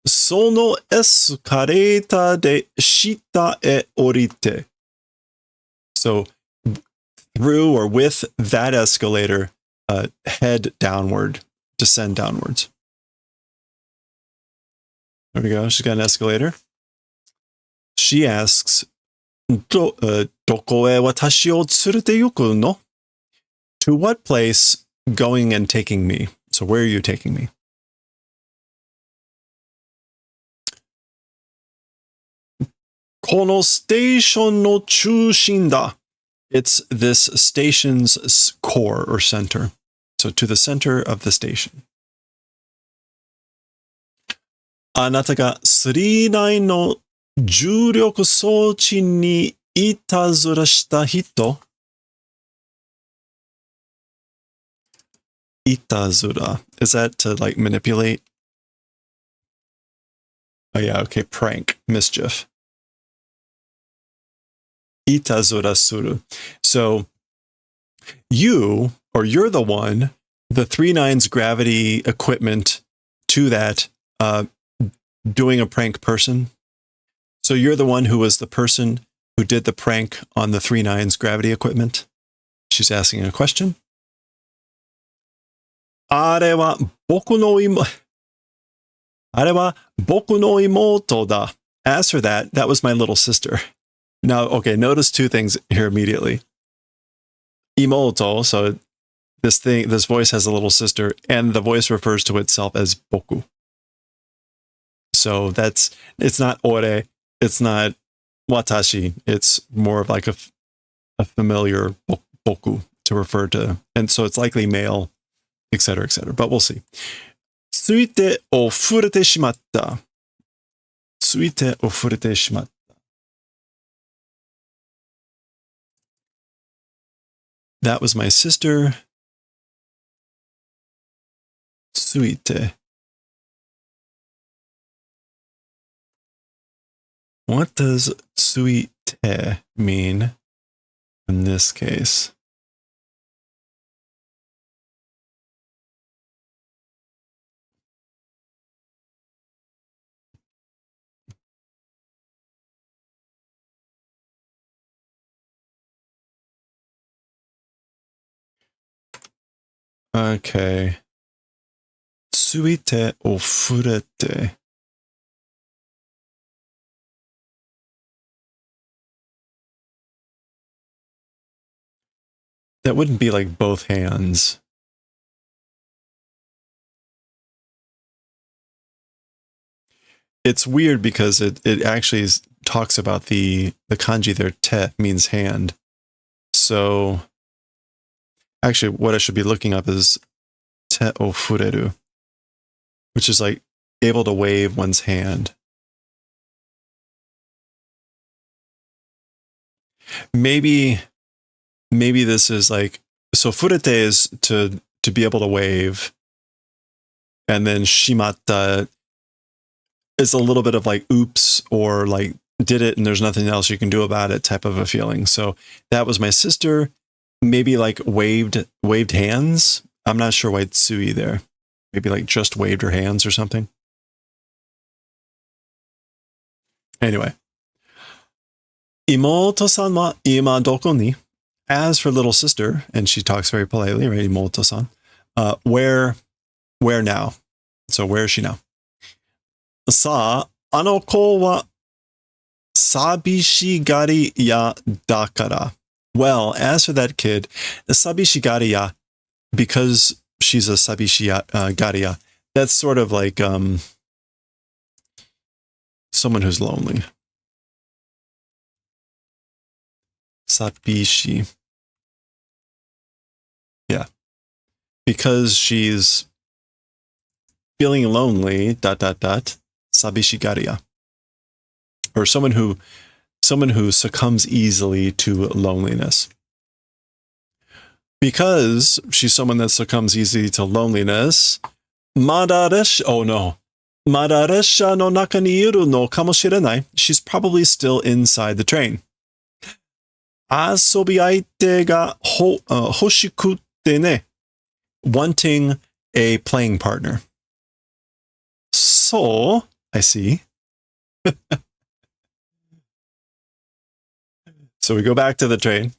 Sono escalata de shita e orite. So through or with that escalator, head downward, descend downwards. There we go. She's got an escalator. She asks, Doko e watashi o tsurute yuku no? To what place going and taking me? So where are you taking me? Kono station no chushin da. It's this station's core or center. So to the center of the station. Anata ga 39 no 重力装置にいたずらした人? Itazura. Is that to like manipulate? Oh yeah, okay, prank, mischief. Itazura suru. So you're the one, the 3-9's gravity equipment to that, doing a prank person. So you're the one who was the person who did the prank on the 3-9's gravity equipment? She's asking a question. Are wa boku no imoto da. As for that was my little sister. Now, okay, notice 2 things here immediately. Imoto, so this voice has a little sister, and the voice refers to itself as boku. So it's not ore, it's not watashi, it's more of like a familiar boku to refer to, and so it's likely male, etc., etc. But we'll see. Tsuite o furete shimatta. Tsuite o furete shimatta. That was my sister. Tsuite. What does tsuite mean in this case? Okay. Tsuite o furete. That wouldn't be like both hands. It's weird because it actually talks about the kanji there, te, means hand. So Actually, what I should be looking up is te o fureru, which is like able to wave one's hand. Maybe this is like, so furete is to be able to wave, and then shimatta is a little bit of like oops, or like did it and there's nothing else you can do about it type of a feeling. So that was my sister. Maybe like waved hands. I'm not sure why Tsui there. Maybe like just waved her hands or something. Anyway. Imoto-san wa ima doko ni? As for little sister, and she talks very politely, right? Imoto-san. Where now? So where is she now? Sa, ano ko wa sabishigari ya dakara. Well, as for that kid, sabishigari ya, because she's a sabishigari ya, that's sort of like someone who's lonely. Sabishi. Yeah. Because she's feeling lonely, ... sabishigari ya. Or someone who succumbs easily to loneliness. Because she's someone that succumbs easily to loneliness, madaresha no naka ni iru no kamoshirenai. She's probably still inside the train. Asobi aite ga hoshikutte ne. Wanting a playing partner. So, I see. So we go back to the train.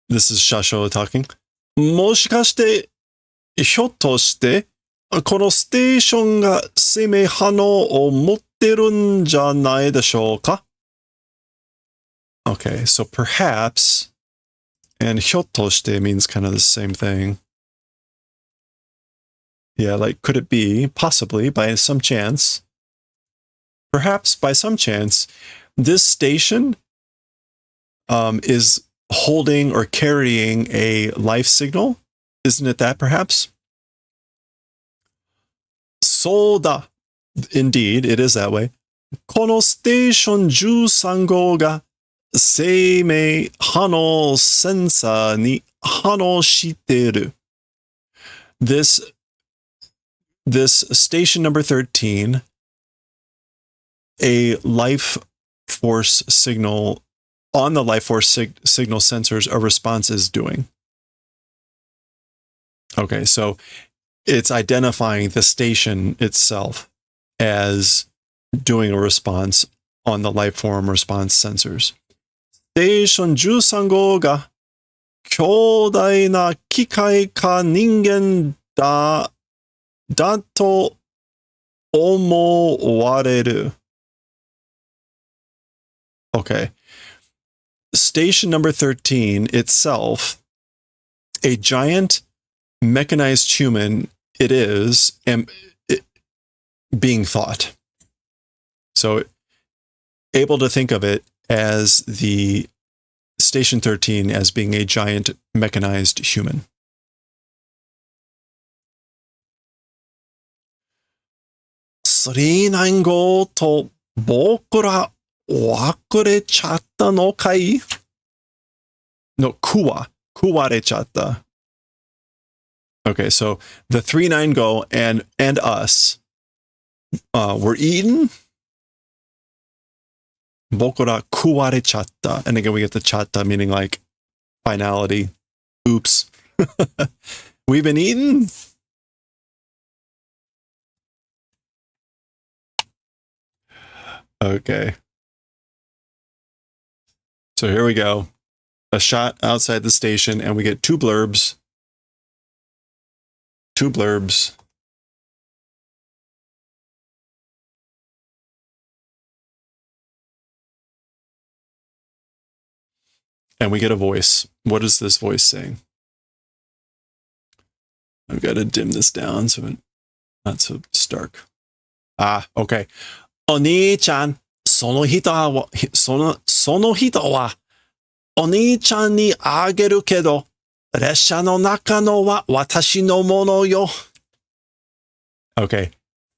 This is Shasho talking. Moshikashite, hyotto shite, kono station ga seimei hano o motteru n janai deshou ka? Okay, so perhaps, and hyotto shite means kind of the same thing. Yeah, like, could it be, possibly, by some chance, perhaps by some chance, this station is holding or carrying a life signal? Isn't it that, perhaps? Soda. Indeed, it is that way. Kono station 13号が生命波のセンサーに反応している. This station number 13, a life force signal on the life force signal sensors, a response is doing. Okay, so it's identifying the station itself as doing a response on the life form response sensors. Station 13号が強大な機械か人間だと思われる. Okay. Station number 13 itself, a giant mechanized human, it is, and being thought. So able to think of it as the Station 13 as being a giant mechanized human. Go to bokura wakurechatta no kai? No, kuwarechatta. Okay, so the 3-9 go and us were eaten. Bokura kuwarechatta. And again, we get the chatta meaning like finality. Oops. We've been eaten. Okay. So here we go. A shot outside the station, and we get two blurbs. Two blurbs. And we get a voice. What is this voice saying? I've got to dim this down so it's not so stark. Ah, okay. お兄ちゃん、その人はお兄ちゃんにあげるけど、列車の中のは私のものよ. Okay,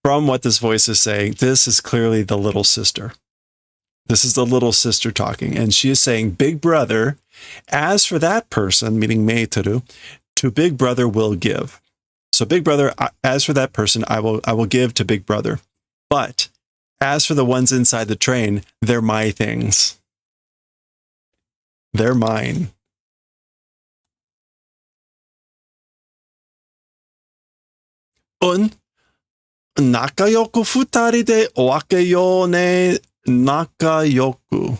from what this voice is saying, this is clearly the little sister. This is the little sister talking, and she is saying, Big Brother, as for that person, meaning Meitoru, to Big Brother will give. So Big Brother, as for that person, I will give to Big Brother. But as for the ones inside the train, they're my things. They're mine. Un, 仲良く二人でお分けようね。仲良く。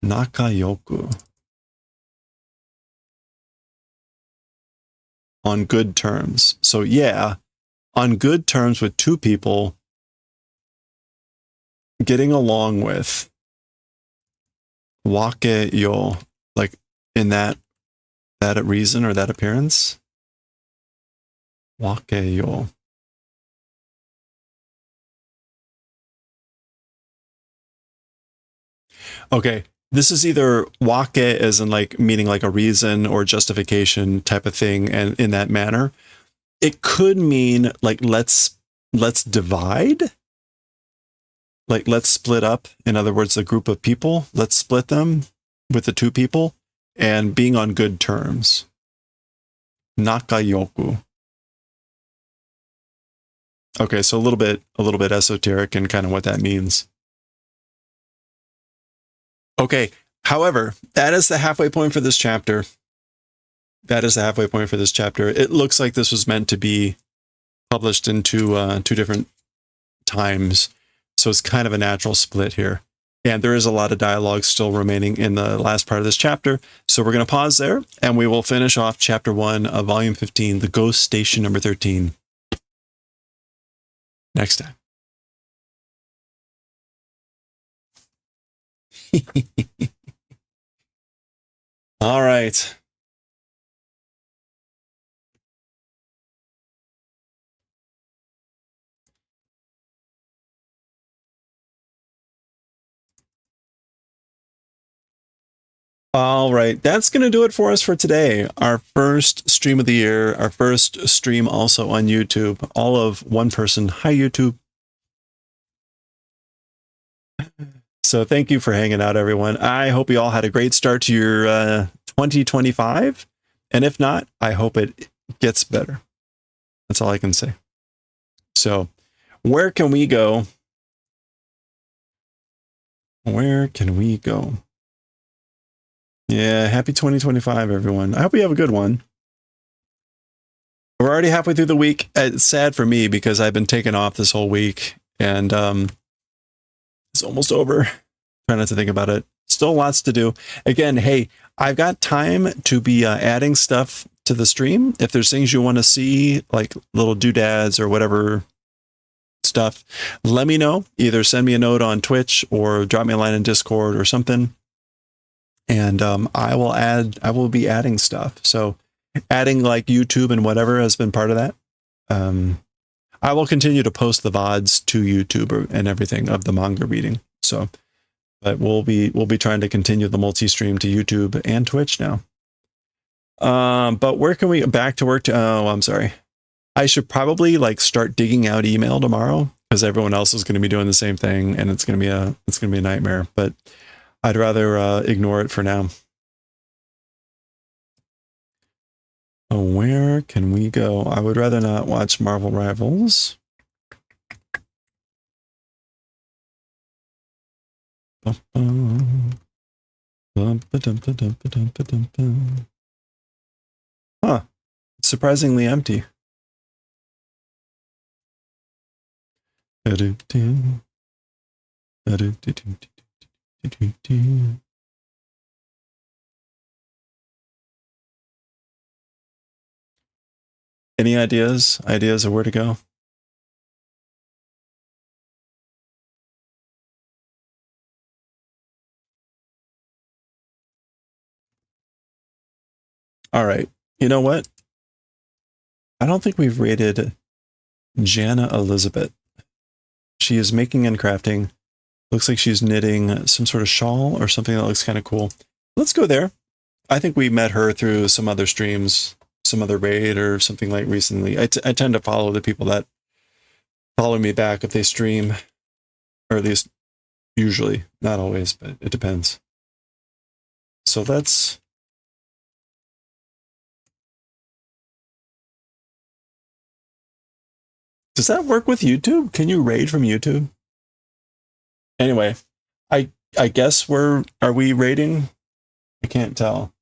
仲良く. On good terms. So yeah, on good terms with two people, getting along with. Wake yo, like in that reason or that appearance. Wake yo. Okay, this is either wake as in like meaning like a reason or justification type of thing, and in that manner. It could mean like let's divide. Like let's split up. In other words, a group of people, let's split them with the two people and being on good terms. Nakayoku. Okay, so a little bit esoteric and kind of what that means. Okay, however, that is the halfway point for this chapter. That is the halfway point for this chapter. It looks like this was meant to be published in two different times. So it's kind of a natural split here. And there is a lot of dialogue still remaining in the last part of this chapter. So we're going to pause there and we will finish off chapter 1 of volume 15, The Ghost Station number 13. Next time. All right. All right, that's going to do it for us for today. Our first stream of the year, our first stream also on YouTube, all of one person. Hi, YouTube. So thank you for hanging out, everyone. I hope you all had a great start to your 2025. And if not, I hope it gets better. That's all I can say. So where can we go? Where can we go? Yeah, happy 2025, everyone. I hope you have a good one. We're already halfway through the week. It's sad for me because I've been taken off this whole week and it's almost over. Try not to think about it. Still lots to do. Again, hey, I've got time to be adding stuff to the stream. If there's things you want to see, like little doodads or whatever stuff, let me know. Either send me a note on Twitch or drop me a line in Discord or something. And I will be adding stuff. So adding like YouTube and whatever has been part of that. I will continue to post the VODs to YouTube and everything of the manga reading. So, but we'll be trying to continue the multi-stream to YouTube and Twitch now. But where can we back to work? I'm sorry. I should probably like start digging out email tomorrow because everyone else is going to be doing the same thing, and it's going to be a nightmare. But I'd rather ignore it for now. Oh, where can we go? I would rather not watch Marvel Rivals. Huh. It's surprisingly empty. Any ideas? Ideas of where to go? All right. You know what? I don't think we've rated Jana Elizabeth. She is making and crafting. Looks like she's knitting some sort of shawl or something that looks kind of cool. Let's go there. I think we met her through some other streams, some other raid or something like recently. I tend to follow the people that follow me back if they stream, or at least usually, not always, but it depends. So let's... Does that work with YouTube? Can you raid from YouTube? Anyway, I guess are we raiding? I can't tell.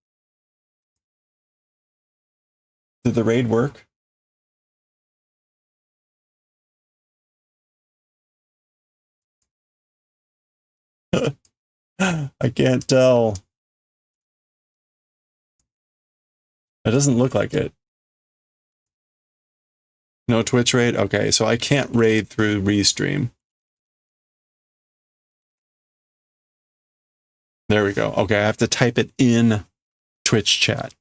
Did the raid work? I can't tell. It doesn't look like it. No Twitch raid? Okay, so I can't raid through Restream. There we go. Okay, I have to type it in Twitch chat.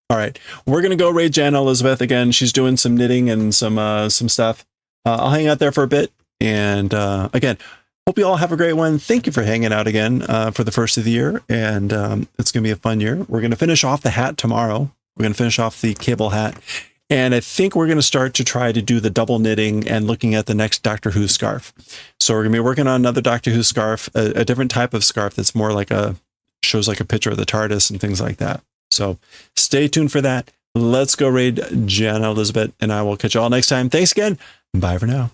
All right, we're gonna go raid Jan Elizabeth again. She's doing some knitting and some stuff. I'll hang out there for a bit, and again, hope you all have a great one. Thank you for hanging out again for the first of the year, and it's gonna be a fun year. We're gonna finish off the hat tomorrow. We're gonna finish off the cable hat, and I think we're gonna start to try to do the double knitting and looking at the next Doctor Who scarf. So we're gonna be working on another Doctor Who scarf, a different type of scarf that's more like shows like a picture of the TARDIS and things like that. So stay tuned for that. Let's go raid Jan Elizabeth, and I will catch you all next time. Thanks again. Bye for now.